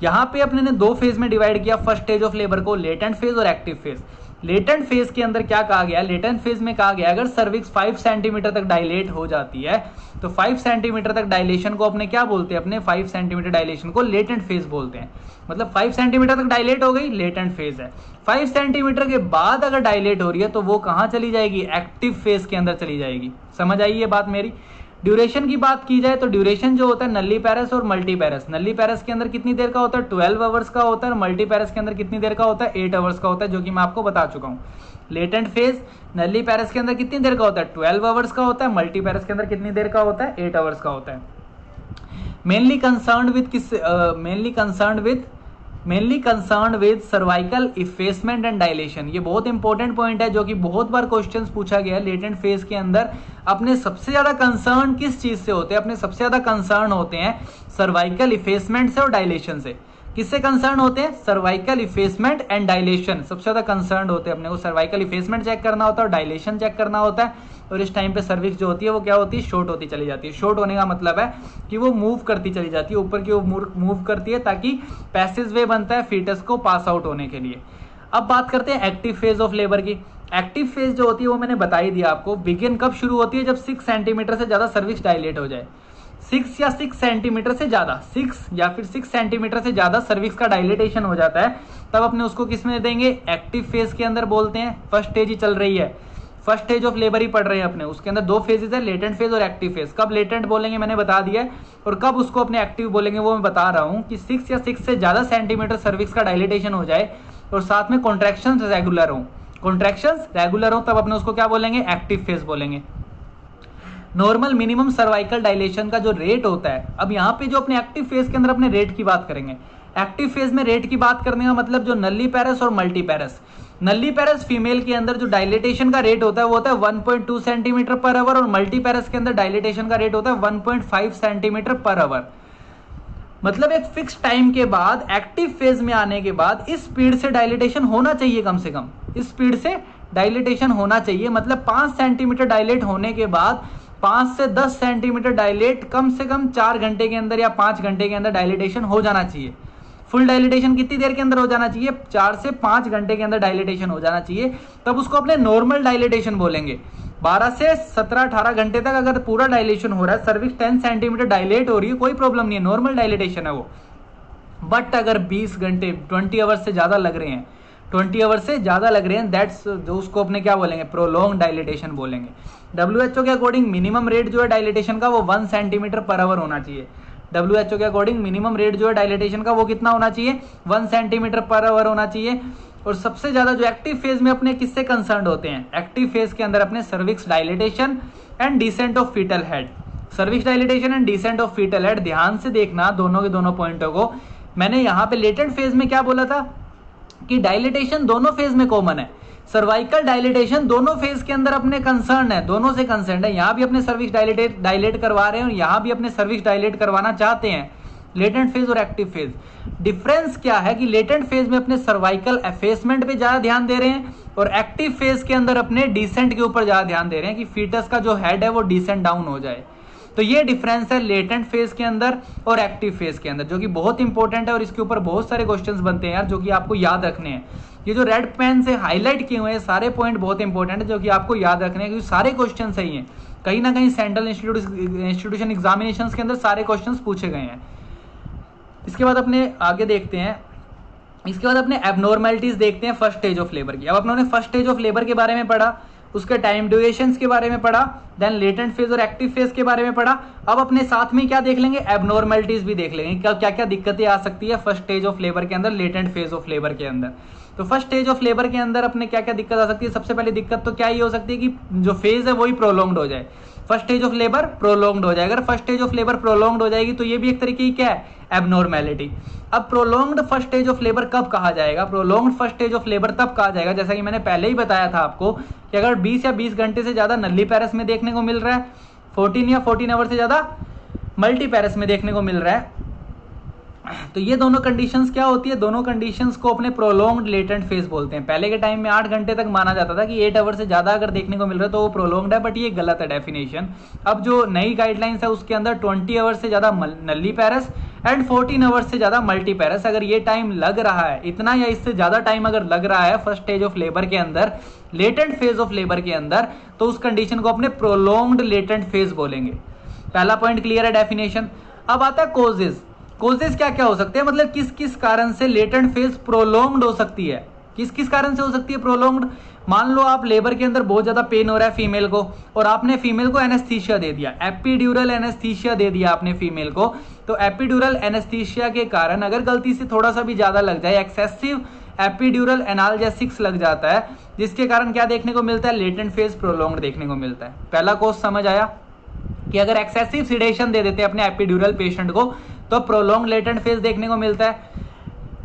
यहाँ पे अपने ने 2 फेज में डिवाइड किया फर्स्ट स्टेज ऑफ लेबर को, लेटेंट फेज और एक्टिव फेज। लेटेंट फेज के अंदर क्या कहा गया, लेटेंट फेज में कहा गया अगर सर्विक्स 5 सेंटीमीटर तक डायलेट हो जाती है तो 5 सेंटीमीटर तक डायलेशन को अपने क्या बोलते हैं, अपने 5 सेंटीमीटर डायलेशन को लेटेंट फेज बोलते हैं। मतलब 5 सेंटीमीटर तक डायलेट हो गई, लेटेंट फेज है। 5 सेंटीमीटर के बाद अगर डायलेट हो रही है तो वो कहाँ चली जाएगी, एक्टिव फेज के अंदर चली जाएगी। समझ आई ये बात मेरी। ड्यूरेशन की बात की जाए तो ड्यूरेशन जो होता है नल्ली पैरस और मल्टी पैरस, नल्ली पैरस के अंदर कितनी देर का होता है, 12 आवर्स का होता है, और मल्टी पैरस के अंदर कितनी देर का होता है, 8 आवर्स का होता है, जो कि मैं आपको बता चुका हूँ। लेटेंट फेज नल्ली पैरस के अंदर कितनी देर का होता है, 12 आवर्स का होता है, मल्टी पैरस के अंदर कितनी देर का होता है, 8 आवर्स का होता है। Mainly concerned with cervical effacement and dilation. ये बहुत इंपॉर्टेंट पॉइंट है जो कि बहुत बार क्वेश्चंस पूछा गया है। लेटेंट फेज के अंदर अपने सबसे ज्यादा कंसर्न किस चीज से होते हैं, अपने सबसे ज्यादा कंसर्न होते हैं सर्वाइकल इफेसमेंट से और डायलेशन से। किससे कंसर्न होते हैं, सर्वाइकल इफेसमेंट एंड डायलेशन सबसे ज्यादा कंसर्न होते हैं। अपने को सर्वाइकल इफेसमेंट चेक करना होता है और डायलेशन चेक करना होता है। और इस टाइम पे सर्विक्स जो होती है वो क्या होती है, शॉर्ट होती चली जाती है। शॉर्ट होने का मतलब है कि वो मूव करती चली जाती है, ऊपर की ओर मूव करती है ताकि पैसेज वे बनता है फीटस को पास आउट होने के लिए। अब बात करते हैं एक्टिव फेज ऑफ लेबर की। एक्टिव फेज जो होती है वो मैंने बता ही दिया आपको, बिगिन कब शुरू होती है, जब 6 सेंटीमीटर से ज्यादा सर्विक्स डायलेट हो जाए। 6 या 6 सेंटीमीटर से ज्यादा, 6 या फिर 6 सेंटीमीटर से ज्यादा सर्विक्स का डायलेटेशन हो जाता है, तब अपने उसको किस में देंगे, एक्टिव फेज के अंदर बोलते हैं। फर्स्ट स्टेज ही चल रही है, फर्स्ट स्टेज ऑफ लेबर ही पढ़ रहे हैं अपने, उसके अंदर 2 फेजेस है, लेटेंट फेज और एक्टिव फेज। कब लेटेंट बोलेंगे मैंने बता दिया है, और कब उसको अपने एक्टिव बोलेंगे वो मैं बता रहा हूँ कि 6 या 6 से ज्यादा सेंटीमीटर सर्विक्स का डायलेटेशन हो जाए और साथ में कॉन्ट्रैक्शंस रेगुलर हो, कॉन्ट्रैक्शंस रेगुलर हो, तब अपने उसको क्या बोलेंगे, एक्टिव फेज बोलेंगे। नॉर्मल मिनिमम सर्वाइकल डायलेशन का जो रेट होता है, अब यहाँ पे जो अपने एक्टिव फेज के अंदर अपने रेट की बात करेंगे। एक्टिव फेज में रेट की बात करने का मतलब जो नल्ली पैरस और मल्टी पैरस, नल्ली पैरस फीमेल के अंदर जो डायलेटेशन का रेट होता है वो होता है 1.2 सेंटीमीटर पर आवर, और मल्टी पैरस के अंदर डायलेटेशन का रेट होता है 1.5 सेंटीमीटर पर आवर। मतलब एक फिक्स टाइम के बाद एक्टिव फेज में आने के बाद इस स्पीड से डायलेटेशन होना चाहिए, कम से कम इस स्पीड से डायलेटेशन होना चाहिए। मतलब 5 सेंटीमीटर डायलेट होने के बाद 5 से 10 सेंटीमीटर डायलेट कम से कम 4 घंटे के अंदर या 5 घंटे के अंदर डायलेटेशन हो जाना चाहिए। फुल डायलिटेशन कितनी देर के अंदर हो जाना चाहिए, 4 से 5 घंटे के अंदर डायलिटेशन हो जाना चाहिए, तब उसको अपने नॉर्मल डायलिटेशन बोलेंगे। 12 से 17-18 घंटे तक अगर पूरा डायलेशन हो रहा है, सर्विक्स 10 सेंटीमीटर डायलेट हो रही है, कोई प्रॉब्लम नहीं है, नॉर्मल डायलिटेशन है वो। बट अगर 20 घंटे 20 आवर्स से ज्यादा लग रहे हैं, 20 आवर्स से ज्यादा लग रहे हैं, दैट्स जो उसको अपने क्या बोलेंगे, प्रोलॉन्ग डायलिटेशन बोलेंगे। WHO के अकॉर्डिंग मिनिमम रेट जो है डायलिटेशन का वो 1 सेंटीमीटर पर आवर होना चाहिए। WHO के अकॉर्डिंग मिनिमम रेट जो है डायलिटेशन का वो कितना होना चाहिए, 1 सेंटीमीटर पर आवर होना चाहिए। और सबसे ज्यादा जो एक्टिव फेज में अपने किससे कंसर्न होते हैं, एक्टिव फेज के अंदर अपने cervix dilatation and descent of foetal head. Cervix dilatation and descent of foetal head, ध्यान से देखना दोनों के दोनों पॉइंटों को। मैंने यहाँ पे लेटेंट फेज में क्या बोला था कि डायलिटेशन दोनों फेज में कॉमन है, सर्वाइकल डायलिटेशन दोनों फेज के अंदर अपने कंसर्न है, दोनों से कंसर्न है। यहाँ भी अपने सर्विक्स डायलेट करवा रहे हैं और यहाँ भी अपने सर्विक्स डायलेट करवाना चाहते हैं, लेटेंट फेज और एक्टिव फेज। डिफरेंस क्या है कि लेटेंट फेज में अपने सर्वाइकल एफेसमेंट पे ज्यादा ध्यान दे रहे हैं और एक्टिव फेज के अंदर अपने डिसेंट के ऊपर ज्यादा ध्यान दे रहे हैं कि फीटस का जो हेड है वो डिसेंट डाउन हो जाए। तो ये डिफरेंस है लेटेंट फेज के अंदर और एक्टिव फेज के अंदर, जो कि बहुत इंपॉर्टेंट है और इसके ऊपर बहुत सारे क्वेश्चंस बनते हैं यार, जो कि आपको याद रखने हैं। ये जो रेड पेन से हाईलाइट किए हुए हैं सारे पॉइंट बहुत इंपॉर्टेंट है, जो कि आपको याद रखने हैं, क्योंकि सारे क्वेश्चन सही हैं। कहीं ना कहीं सेंट्रल इंस्टीट्यूशन एग्जामिनेशन के अंदर सारे क्वेश्चन पूछे गए हैं। इसके बाद अपने आगे देखते हैं, इसके बाद अपने एबनॉर्मेलिटीज देखते हैं फर्स्ट स्टेज ऑफ लेबर की। अब अपने फर्स्ट स्टेज ऑफ लेबर के बारे में पढ़ा, उसके टाइम ड्यूरेशंस के बारे में पढ़ा, देन लेटेंट फेज और एक्टिव फेज के बारे में पढ़ा। अब अपने साथ में क्या देख लेंगे, एबनॉर्मेलिटीज भी देख लेंगे, क्या क्या दिक्कतें आ सकती है फर्स्ट स्टेज ऑफ लेबर के अंदर, लेटेंट फेज ऑफ लेबर के अंदर। तो फर्स्ट स्टेज ऑफ लेबर के अंदर अपने क्या क्या दिक्कत आ सकती है। सबसे पहली दिक्कत तो क्या ही हो सकती है कि जो फेज है वही प्रोलॉन्ग्ड हो जाए, first stage of labour prolonged हो जाए। अगर first stage of labour prolonged हो जाएगी तो ये भी एक तरीके की क्या है, एबनॉर्मेलिटी। अब prolonged first stage of labour कब कहा जाएगा, prolonged first stage of labour तब कहा जाएगा, जैसा कि मैंने पहले ही बताया था आपको, कि अगर 20 या 20 घंटे से ज्यादा नल्ली पैरस में देखने को मिल रहा है, 14 या 14 आवर से ज्यादा मल्टी पैरस में देखने को मिल रहा है, तो ये दोनों कंडीशंस क्या होती है, दोनों कंडीशंस को अपने प्रोलॉन्ग्ड लेटेंट फेज बोलते हैं। पहले के टाइम में 8 घंटे तक माना जाता था कि 8 आवर से ज्यादा अगर देखने को मिल रहा है तो वो प्रोलॉन्ग्ड है, बट ये गलत है डेफिनेशन। अब जो नई गाइडलाइंस है उसके अंदर 20 आवर से ज्यादा नल्ली पैरस एंड 14 आवर्स से ज्यादा मल्टी पैरस, अगर ये टाइम लग रहा है इतना या इससे ज्यादा टाइम अगर लग रहा है फर्स्ट स्टेज ऑफ लेबर के अंदर, लेटेंट फेज ऑफ लेबर के अंदर, तो उस कंडीशन को अपने प्रोलॉन्ग्ड लेटेंट फेज बोलेंगे। पहला पॉइंट क्लियर है, डेफिनेशन। अब आता है कोजेस। कोजेस क्या क्या हो सकते हैं, मतलब किस किस कारण से लेटेंट फेज प्रोलॉन्ग्ड हो सकती है, किस किस कारण से हो सकती है प्रोलॉन्ग्ड। मान लो आप लेबर के अंदर बहुत ज्यादा पेन हो रहा है फीमेल को, और आपने फीमेल को एनेस्थीसिया दे दिया, एपिड्यूरल एनेस्थीसिया दे दिया आपने फीमेल को, तो एपिड्यूरल एनेस्थीसिया के कारण अगर गलती से थोड़ा सा भी ज्यादा लग जाए, एक्सेसिव एपिड्यूरल एनाल्जेसिक्स लग जाता है, जिसके कारण क्या देखने को मिलता है, लेटेंट फेज प्रोलॉन्ग्ड देखने को मिलता है। पहला कोर्स समझ आया कि अगर एक्सेसिव सिडेशन दे देते हैं अपने एपिड्यूरल पेशेंट को तो प्रोलॉन्ग लेटेंट फेज देखने को मिलता है।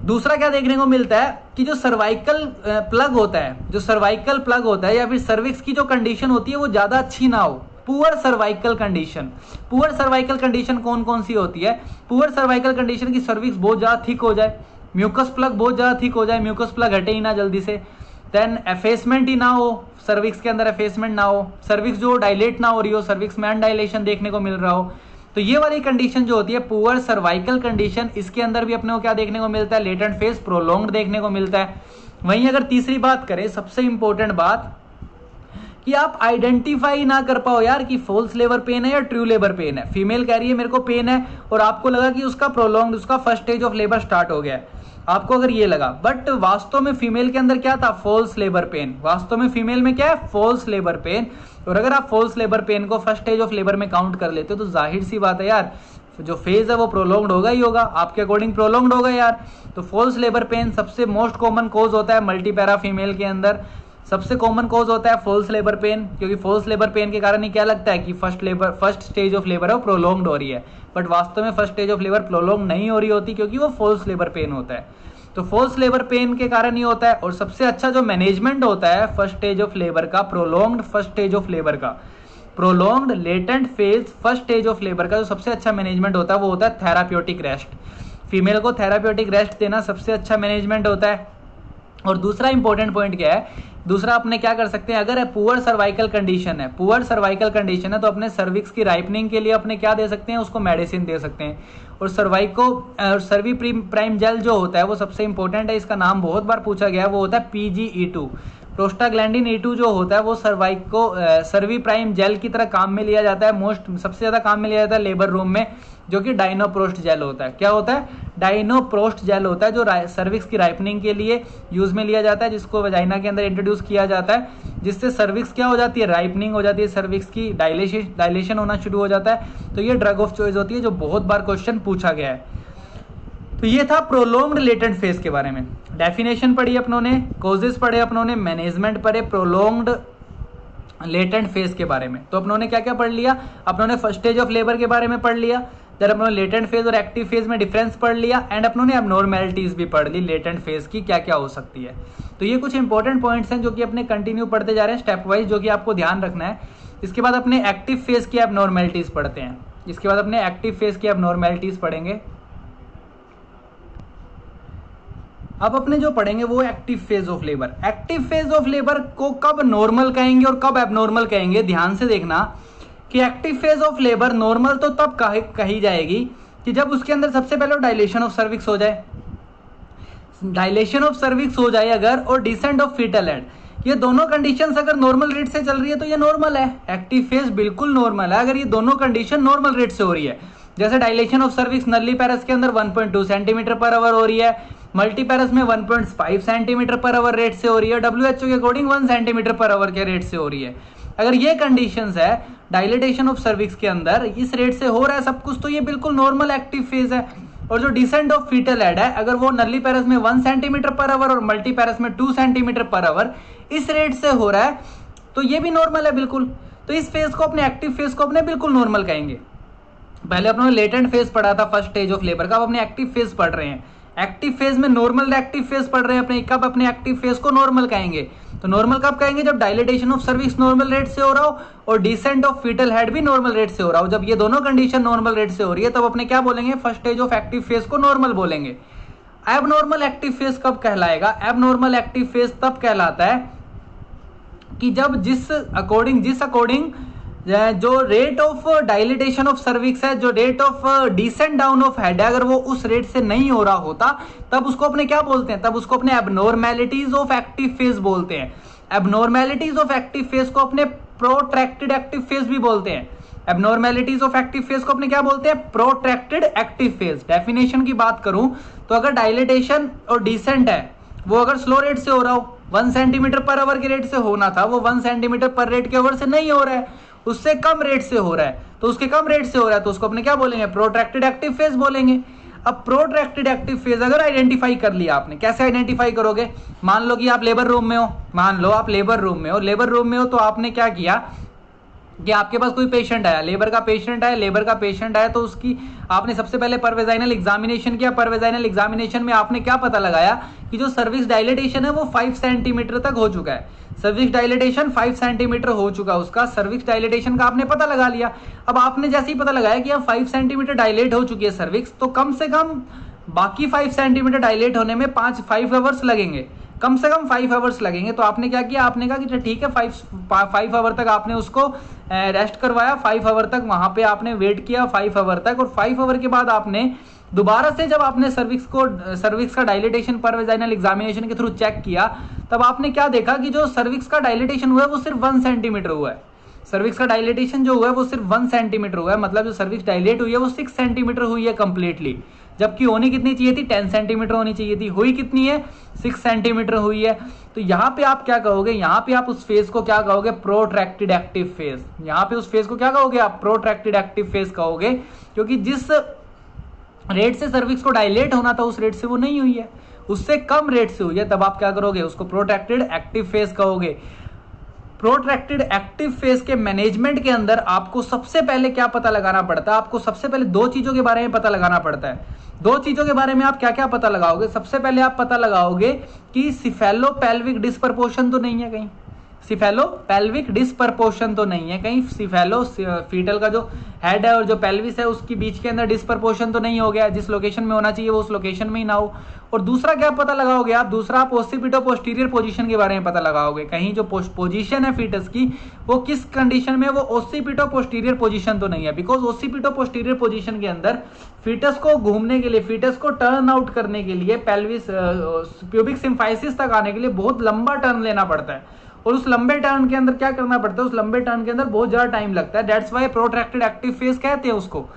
दूसरा क्या देखने को मिलता है कि जो सर्वाइकल प्लग होता है, जो सर्वाइकल प्लग होता है या फिर सर्विक्स की जो कंडीशन होती है वो ज्यादा अच्छी ना हो, poor cervical condition. Poor cervical condition कौन कौन सी होती है, पुअर सर्वाइकल कंडीशन की सर्विक्स बहुत ज्यादा थिक हो जाए, म्यूकस प्लग बहुत ज्यादा थिक हो जाए, म्यूकस प्लग हटे ही ना जल्दी से, देन एफेसमेंट ही ना हो, सर्विक्स के अंदर एफेसमेंट ना हो, सर्विक्स जो डायलेट ना हो रही हो, सर्विक्स में अनडाइलेशन देखने को मिल रहा हो, तो ये वाली कंडीशन जो होती है पुअर सर्वाइकल कंडीशन, इसके अंदर भी अपने को क्या देखने को मिलता है, लेटेंट फेज प्रोलॉन्ग्ड देखने को मिलता है। वहीं अगर तीसरी बात करें, सबसे इंपॉर्टेंट बात, कि आप आइडेंटिफाई ना कर पाओ यार कि फॉल्स लेबर पेन है या ट्रू लेबर पेन है। फीमेल कह रही है मेरे को पेन है और आपको लगा कि उसका प्रोलॉन्ग्ड, उसका first stage of labour start हो गया है, आपको अगर ये लगा, बट वास्तव में फीमेल के अंदर क्या था, फॉल्स लेबर पेन। वास्तव में फीमेल में क्या है, फॉल्स लेबर पेन। और अगर आप फॉल्स लेबर पेन को फर्स्ट स्टेज ऑफ लेबर में काउंट कर लेते हो तो जाहिर सी बात है यार, जो फेज है वो प्रोलॉन्ग्ड होगा ही होगा, आपके अकॉर्डिंग प्रोलॉन्ग्ड होगा यार। तो फॉल्स लेबर पेन सबसे मोस्ट कॉमन कॉज होता है मल्टीपैरा फीमेल के अंदर, सबसे कॉमन कॉज होता है फॉल्स लेबर पेन, क्योंकि फॉल्स लेबर पेन के कारण ही क्या लगता है कि फर्स्ट स्टेज ऑफ लेबर है वो प्रोलॉन्ग्ड हो रही है, बट वास्तव में first stage of labour prolong नहीं हो रही होती, क्योंकि वो फॉल्स लेबर पेन होता है। तो फॉल्स लेबर पेन के कारण ही होता है। और सबसे अच्छा जो मैनेजमेंट होता है फर्स्ट स्टेज ऑफ लेबर का, prolonged first stage of labour का, prolonged latent phase first stage of labour का जो सबसे अच्छा मैनेजमेंट होता है वो होता है थेराप्यूटिक रेस्ट। फीमेल को थेराप्यूटिक रेस्ट देना सबसे अच्छा मैनेजमेंट होता है। और दूसरा इंपॉर्टेंट पॉइंट क्या है, दूसरा अपने क्या कर सकते हैं, अगर पुअर सर्वाइकल कंडीशन है, पुअर सर्वाइकल कंडीशन है तो अपने सर्विक्स की राइपनिंग के लिए अपने क्या दे सकते हैं, उसको मेडिसिन दे सकते हैं। और सर्वी प्राइम जेल जो होता है वो सबसे इंपॉर्टेंट है, इसका नाम बहुत बार पूछा गया है, वो होता है PGE2। प्रोस्टाग्लैंडिन E2 जो होता है वो सर्वी प्राइम जेल की तरह काम में लिया जाता है, सबसे ज्यादा काम में लिया जाता है लेबर रूम में, जो कि डाइनोप्रोस्ट जेल होता है। क्या होता है, डाइनोप्रोस्ट जेल होता है, जो सर्विक्स की राइपनिंग के लिए यूज में लिया जाता है, जिसको वजाइना के अंदर इंट्रोड्यूस किया जाता है, जिससे सर्विक्स क्या हो जाती है, राइपनिंग हो जाती है, सर्विक्स की डायलेशन होना शुरू हो जाता है। तो ये ड्रग ऑफ चॉइस होती है, जो बहुत बार क्वेश्चन पूछा गया है। तो ये था प्रोलॉन्ग्ड लेटेंट फेज के बारे में। डेफिनेशन पढ़ी अपनों ने, कॉजेस पढ़े अपनों ने, मैनेजमेंट पढ़े, प्रोलॉन्ग्ड लेटेंट फेज के बारे में। तो अपनों ने क्या क्या पढ़ लिया, अपनों ने फर्स्ट स्टेज ऑफ लेबर के बारे में पढ़ लिया, देन अपनों ने लेटेंट फेज और एक्टिव फेज में डिफरेंस पढ़ लिया, एंड अपनों ने एबनॉर्मेलिटीज भी पढ़ ली लेटेंट फेज की क्या क्या हो सकती है। तो ये कुछ इंपॉर्टेंट पॉइंट्स हैं जो कि अपने कंटिन्यू पढ़ते जा रहे हैं स्टेप वाइज, जो कि आपको ध्यान रखना है। इसके बाद अपने एक्टिव फेज की एबनॉर्मेलिटीज पढ़ते हैं, इसके बाद अपने एक्टिव फेज की एबनॉर्मेलिटीज पढ़ेंगे। अब अपने जो पढ़ेंगे वो active phase of labour. Active phase of labour को कब नॉर्मल कहेंगे और कब एबनॉर्मल कहेंगे, ध्यान से देखना कि active phase of labour normal तो तब कही जाएगी कि जब उसके अंदर सबसे पहले डायलेशन ऑफ सर्विक्स हो जाए, डायलेशन ऑफ सर्विक्स हो जाए अगर, और डिसेंट ऑफ फीटल हेड, ये दोनों कंडीशंस अगर नॉर्मल रेट से चल रही है तो ये नॉर्मल है, एक्टिव फेज बिल्कुल नॉर्मल है अगर ये दोनों कंडीशन नॉर्मल रेट से हो रही है। जैसे डायलेशन ऑफ सर्विक्स नल्ली पैरस के अंदर 1.2 सेंटीमीटर पर आवर हो रही है, मल्टी पैरस में 1.5 सेंटीमीटर पर आवर रेट से हो रही है, WHO के अकॉर्डिंग 1 सेंटीमीटर पर आवर के रेट से हो रही है। अगर ये कंडीशंस है डायलेटेशन ऑफ सर्विक्स के अंदर इस रेट से हो रहा है सब कुछ, तो ये बिल्कुल नॉर्मल एक्टिव फेज है। और जो डिसेंट ऑफ फीटल हेड है अगर वो नल्ली पैरस में 1 सेंटीमीटर पर आवर और मल्टी पैरस में 2 सेंटीमीटर पर आवर इस रेट से हो रहा है तो ये भी नॉर्मल है बिल्कुल। तो इस फेज को अपने एक्टिव फेज को अपने बिल्कुल नॉर्मल कहेंगे। पहले अपने लेटेंट फेज पढ़ा था फर्स्ट स्टेज ऑफ लेबर का, अब अपने एक्टिव फेज पढ़ रहे हैं। एक्टिव फेज में नॉर्मल एक्टिव फेज पढ़ रहे हैं अपने, कब अपने एक्टिव फेज को नॉर्मल कहेंगे। तो नॉर्मल कब कहेंगे, जब dilatation of cervix normal rate से हो रहा हो और डिसेंट ऑफ फीटल हेड भी नॉर्मल रेट से हो रहा हो। जब ये दोनों कंडीशन नॉर्मल रेट से हो रही है तब अपने क्या बोलेंगे, first stage of active phase को नॉर्मल बोलेंगे। एबनॉर्मल एक्टिव फेज कब कहलाएगा, एबनॉर्मल एक्टिव फेज तब कहलाता है कि जब जिस अकॉर्डिंग जो rate of dilatation of cervix है, जो rate of descent down of head है, अगर वो उस रेट से नहीं हो रहा होता तब उसको अपने क्या बोलते हैं, तब उसको अपने एबनॉर्मेलिटीज ऑफ एक्टिव फेज बोलते हैं। एबनॉर्मेलिटीज ऑफ एक्टिव फेज को अपने प्रोट्रैक्टेड एक्टिव फेज भी बोलते हैं। एबनॉर्मेलिटीज ऑफ एक्टिव फेज को अपने क्या बोलते हैं, प्रोट्रैक्टेड एक्टिव फेज। डेफिनेशन की बात करूं तो अगर डायलिटेशन और डिसेंट है वो अगर स्लो रेट से हो रहा हो, 1 सेंटीमीटर पर आवर के रेट से होना था, वो 1 सेंटीमीटर पर रेट के आवर से नहीं हो रहा है, उससे कम रेट से हो रहा है, तो उसके कम रेट से हो रहा है तो उसको अपने क्या बोलेंगे, प्रोट्रैक्टेड एक्टिव फेज बोलेंगे। अब प्रोट्रैक्टेड एक्टिव फेज अगर आइडेंटिफाई कर लिया आपने, कैसे आइडेंटिफाई करोगे, मान लो कि आप लेबर रूम में हो, लेबर रूम में हो तो आपने क्या किया कि आपके पास कोई पेशेंट आया, लेबर का पेशेंट आया तो उसकी आपने सबसे पहले परवेजाइनल एग्जामिनेशन किया। परवेजाइनल एग्जामिनेशन में आपने क्या पता लगाया कि जो सर्विक्स डायलेटेशन है वो 5 सेंटीमीटर तक हो चुका है। सर्विक्स डायलेटेशन 5 सेंटीमीटर हो चुका है, उसका सर्विक्स डायलेटेशन का आपने पता लगा लिया। अब आपने जैसे ही पता लगाया कि अब 5 सेंटीमीटर डायलेट हो चुकी है सर्विक्स, तो कम से कम बाकी 5 सेंटीमीटर डायलेट होने में 5 आवर्स लगेंगे, कम से कम 5 आवर्स लगेंगे। तो आपने क्या किया, आपने कहा कि ठीक है 5 आवर तक आपने उसको रेस्ट करवाया, 5 आवर तक वहां पे आपने वेट किया 5 आवर तक, और 5 आवर के बाद आपने दोबारा से जब आपने सर्विक्स का डायलिटेशन परवेजाइनल एग्जामिनेशन के थ्रू चेक किया तब आपने क्या देखा कि जो सर्विक्स का डायलिटेशन हुआ है वो सिर्फ 1 सेंटीमीटर हुआ है। सर्विक्स का डायलिटेशन जो हुआ है वो सिर्फ 1 सेंटीमीटर हुआ है, मतलब जो सर्विक्स डायलेट हुई है वो 6 सेंटीमीटर हुई है कंप्लीटली, जबकि होनी कितनी चाहिए थी, 10 सेंटीमीटर होनी चाहिए थी, हुई कितनी है, 6 सेंटीमीटर हुई है। तो यहाँ पे आप क्या कहोगे, यहाँ पे आप उस फेज को क्या कहोगे, प्रोट्रैक्टेड एक्टिव फेज। यहाँ पे उस फेज को क्या कहोगे आप, प्रोट्रैक्टेड एक्टिव फेज कहोगे, क्योंकि जिस रेट से सर्विक्स को डायलेट होना था उस रेट से वो नहीं हुई है, उससे कम रेट से हुई है, तब आप क्या करोगे, उसको प्रोट्रैक्टेड एक्टिव फेज कहोगे। प्रोट्रैक्टेड एक्टिव फेज के मैनेजमेंट के अंदर आपको सबसे पहले क्या पता लगाना पड़ता है, आपको सबसे पहले 2 चीजों के बारे में पता लगाना पड़ता है। 2 चीजों के बारे में आप क्या क्या पता लगाओगे, सबसे पहले आप पता लगाओगे कि सिफेलो पेल्विक डिस्प्रपोर्शन तो नहीं है कहीं, सिफेलो पेल्विक डिस्प्रपोर्शन तो नहीं है कहीं, सिफेलो फीटल का जो हेड है और जो पेल्विस है उसके बीच के अंदर डिस्प्रपोर्शन तो नहीं हो गया, जिस लोकेशन में होना चाहिए वो उस लोकेशन में ही ना हो। और दूसरा क्या पता लगाओगे आप, दूसरा आप ओसिपिटो पोस्टीरियर पोजीशन के बारे में पता लगाओगे, कहीं जो पोजीशन है फीटस की वो किस कंडीशन में, वो ओसिपिटो पोस्टीरियर पोजीशन तो नहीं है, बिकॉज ओसिपिटो पोस्टीरियर पोजीशन के अंदर फीटस को घूमने के लिए, फीटस को टर्न आउट करने के लिए, पेल्विस प्यूबिक सिम्फाइसिस तक आने के लिए बहुत लंबा टर्न लेना पड़ता है, और उस लंबे टर्न के अंदर क्या करना पड़ता है, उस लंबे टर्न के अंदर बहुत ज्यादा टाइम लगता है, that's why protracted active phase कहते हैं उसको।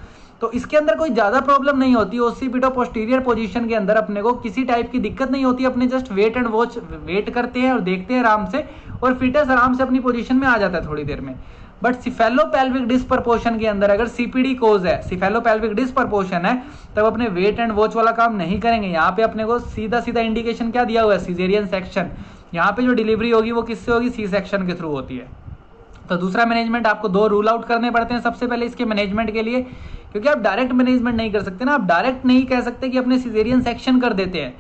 तो इसके अंदर कोई ज्यादा प्रॉब्लम नहीं होती, ओसिपिटो पोस्टीरियर पोजीशन के अंदर अपने को किसी टाइप की दिक्कत नहीं होती, अपने just wait and watch, wait करते हैं और देखते हैं आराम से, और फीटस आराम से अपनी पोजीशन में आ जाता है थोड़ी देर में। बट सिफेलो पेल्विक डिस्प्रपोर्शन के अंदर अगर सीपीडी कोज है, सिफेलो पेल्विक डिस्प्रपोर्शन है, तब अपने वेट एंड वॉच वाला काम नहीं करेंगे। यहाँ पे अपने को सीधा सीधा इंडिकेशन क्या दिया हुआ है, सीजेरियन सेक्शन। यहाँ पे जो डिलीवरी होगी वो किससे होगी, सी सेक्शन के थ्रू होती है। तो दूसरा मैनेजमेंट आपको 2 रूल आउट करने पड़ते हैं सबसे पहले इसके मैनेजमेंट के लिए, क्योंकि आप डायरेक्ट मैनेजमेंट नहीं कर सकते ना, आप डायरेक्ट नहीं कह सकते कि अपने सिजेरियन सेक्शन कर देते हैं।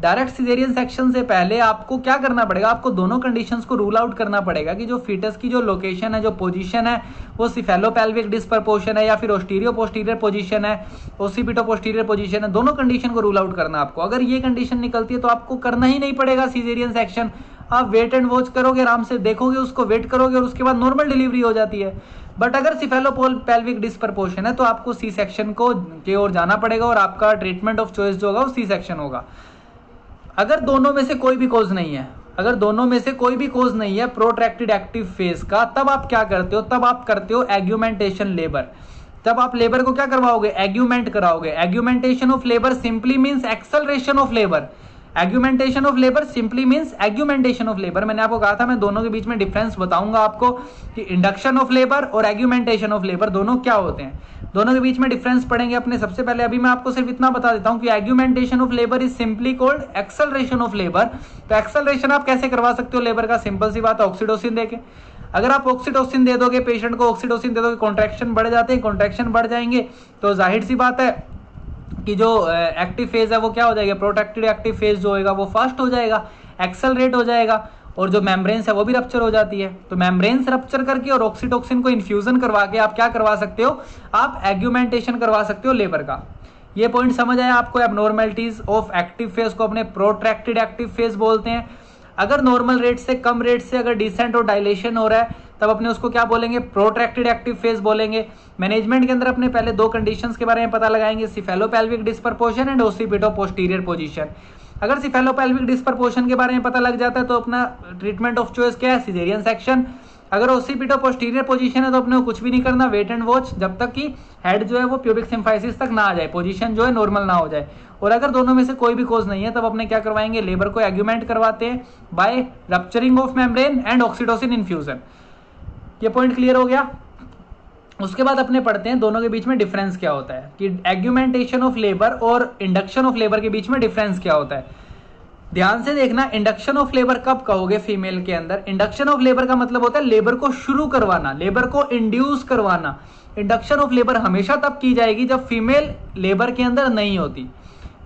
डायरेक्ट सिजेरियन सेक्शन से पहले आपको क्या करना पड़ेगा, आपको दोनों कंडीशंस को रूल आउट करना पड़ेगा कि जो फीटस की जो लोकेशन है, जो पोजीशन है, वो सिफेलोपेल्विक डिस्प्रपोर्शन है या फिर ओस्टीरियो पोस्टीरियर पोजीशन है, ओसिपिटो पोस्टीरियर पोजीशन है, दोनों कंडीशन को रूल आउट करना आपको। अगर ये कंडीशन निकलती है तो आपको करना ही नहीं पड़ेगा सिजेरियन सेक्शन, आप वेट एंड वॉच करोगे, आराम से देखोगे, उसको वेट करोगे और उसके बाद नॉर्मल डिलीवरी हो जाती है। बट अगर सिफेलोपेल्विक डिस्प्रपोर्शन है तो आपको सी सेक्शन को की ओर जाना पड़ेगा और आपका ट्रीटमेंट ऑफ चॉइस जो होगा वो सी सेक्शन होगा। अगर दोनों में से कोई भी कोज नहीं है, अगर दोनों में से कोई भी कोज नहीं है प्रोट्रैक्टेड एक्टिव फेज का, तब आप क्या करते हो, तब आप करते हो एग्यूमेंटेशन लेबर। तब आप लेबर को क्या करवाओगे, एग्यूमेंट कराओगे। Augmentation of labour simply means acceleration of labour. Augmentation of labour simply means augmentation of labour. मैंने आपको कहा था मैं दोनों के बीच में डिफरेंस बताऊंगा आपको कि इंडक्शन ऑफ लेबर और एग्यूमेंटेशन ऑफ लेबर दोनों क्या होते हैं, दोनों के बीच में डिफरेंस पढ़ेंगे अपने। सबसे पहले अभी मैं आपको सिर्फ इतना बता देता हूं कि augmentation of labour is simply called acceleration of labour. तो एक्सेलरेशन आप कैसे करवा सकते हो लेबर का, सिंपल सी बात है, ऑक्सीटोसिन देके। अगर आप ऑक्सीटोसिन दे दोगे, पेशेंट को ऑक्सीटोसिन दे दोगे, कॉन्ट्रैक्शन बढ़ जाते हैं, कॉन्ट्रैक्शन बढ़ जाएंगे तो जाहिर सी बात है कि जो एक्टिव फेज है वो क्या हो जाएगा, प्रोटेक्टेड एक्टिव फेज जो होगा वो फास्ट हो जाएगा, एक्सेलरेट हो जाएगा, और जो मेम्ब्रेन्स है वो भी रप्चर हो जाती है। तो मेम्ब्रेन्स रप्चर करके और ऑक्सीटोसिन को इन्फ्यूजन करवा के आप क्या करवा सकते हो, आप एग्यूमेंटेशन करवा सकते हो लेबर का। ये पॉइंट समझ आया आपको। एब्नॉर्मलिटीज ऑफ एक्टिव फेज को अपने प्रोट्रैक्टेड एक्टिव फेज बोलते हैं। अगर नॉर्मल रेट से कम रेट से अगर डिसेंट और डायलेशन हो रहा है तब अपने उसको क्या बोलेंगे, प्रोट्रैक्टेड एक्टिव फेज बोलेंगे। मैनेजमेंट के अंदर अपने पहले 2 कंडीशंस के बारे में पता लगाएंगे, सिफेलोपेल्विक डिस्प्रपोर्शन एंड ओसिपिटो पोस्टीरियर पोजीशन। अगर सिफेलोपेल्विक डिस्प्रपोर्शन के बारे में पता लग जाता है तो अपना ट्रीटमेंट ऑफ चॉइस क्या है, सिजेरियन सेक्शन। अगर ओसिपिटो पोस्टीरियर पोजीशन है तो अपने को कुछ भी नहीं करना, वेट एंड वॉच जब तक कि हेड जो है वो प्यूबिक सिम्फाइसिस तक ना आ जाए, पोजीशन जो है नॉर्मल ना हो जाए। और अगर दोनों में से कोई भी कोज नहीं है तब अपने क्या करवाएंगे, लेबर को एग्यूमेंट करवाते हैं by rupturing of membrane and oxytocin infusion. ये पॉइंट क्लियर हो गया। उसके बाद अपने पढ़ते हैं दोनों के बीच में डिफरेंस क्या होता है, कि एग्यूमेंटेशन ऑफ लेबर और इंडक्शन ऑफ लेबर के बीच में डिफरेंस क्या होता है। ध्यान से देखना, इंडक्शन ऑफ लेबर कब कहोगे फीमेल के अंदर, इंडक्शन ऑफ लेबर का मतलब होता है लेबर को शुरू करवाना, लेबर को इंड्यूस करवाना। इंडक्शन ऑफ लेबर हमेशा तब की जाएगी जब फीमेल लेबर के अंदर नहीं होती।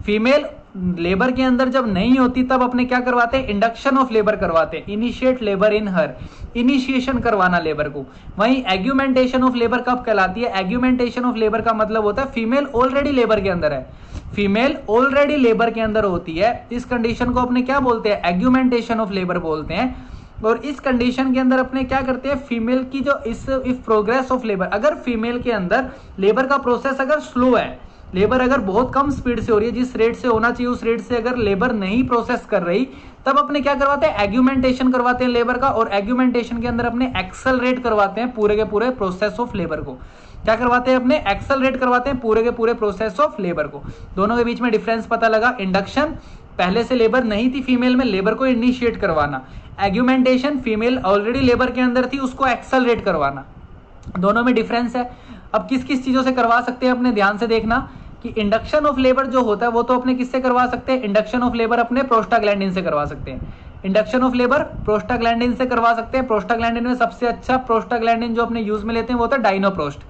फीमेल लेबर के अंदर जब नहीं होती तब अपने क्या करवाते हैं, इंडक्शन ऑफ लेबर करवाते हैं, initiate labour in her, initiation करवाना लेबर को। वहीं एग्यूमेंटेशन ऑफ लेबर कब कहलाती है, एग्यूमेंटेशन ऑफ लेबर का मतलब होता है फीमेल ऑलरेडी लेबर के अंदर है, फीमेल ऑलरेडी लेबर के अंदर होती है। इस कंडीशन को अपने क्या बोलते हैं, एग्यूमेंटेशन ऑफ लेबर बोलते हैं। और इस कंडीशन के अंदर अपने क्या करते हैं, फीमेल की जो इफ प्रोग्रेस ऑफ लेबर, अगर फीमेल के अंदर लेबर का प्रोसेस अगर स्लो है, लेबर अगर बहुत कम स्पीड से हो रही है, जिस रेट से होना चाहिए उस रेट से अगर लेबर नहीं प्रोसेस कर रही, तब अपने क्या करवाते हैं, एग्यूमेंटेशन करवाते हैं लेबर का। और एग्यूमेंटेशन के अंदर अपने एक्सेलरेट करवाते हैं पूरे के पूरे प्रोसेस ऑफ लेबर को। क्या करवाते हैं, अपने एक्सेलरेट करवाते हैं पूरे के पूरे प्रोसेस ऑफ लेबर को। दोनों के बीच में डिफरेंस पता लगा, इंडक्शन पहले से लेबर नहीं थी फीमेल में, लेबर को इनिशिएट करवाना। एग्यूमेंटेशन फीमेल ऑलरेडी लेबर के अंदर थी, उसको एक्सेलरेट करवाना। दोनों में डिफरेंस है। अब किस किस चीजों से करवा सकते हैं अपने, ध्यान से देखना कि इंडक्शन ऑफ लेबर जो होता है वो तो अपने किससे करवा सकते हैं, इंडक्शन ऑफ लेबर अपने प्रोस्टाग्लैंडिन से करवा सकते हैं। इंडक्शन ऑफ लेबर प्रोस्टाग्लैंडिन से करवा सकते हैं। प्रोस्टाग्लैंडिन में सबसे अच्छा प्रोस्टाग्लैंडिन जो अपने यूज में लेते हैं वो होता है डाइनोप्रोस्ट।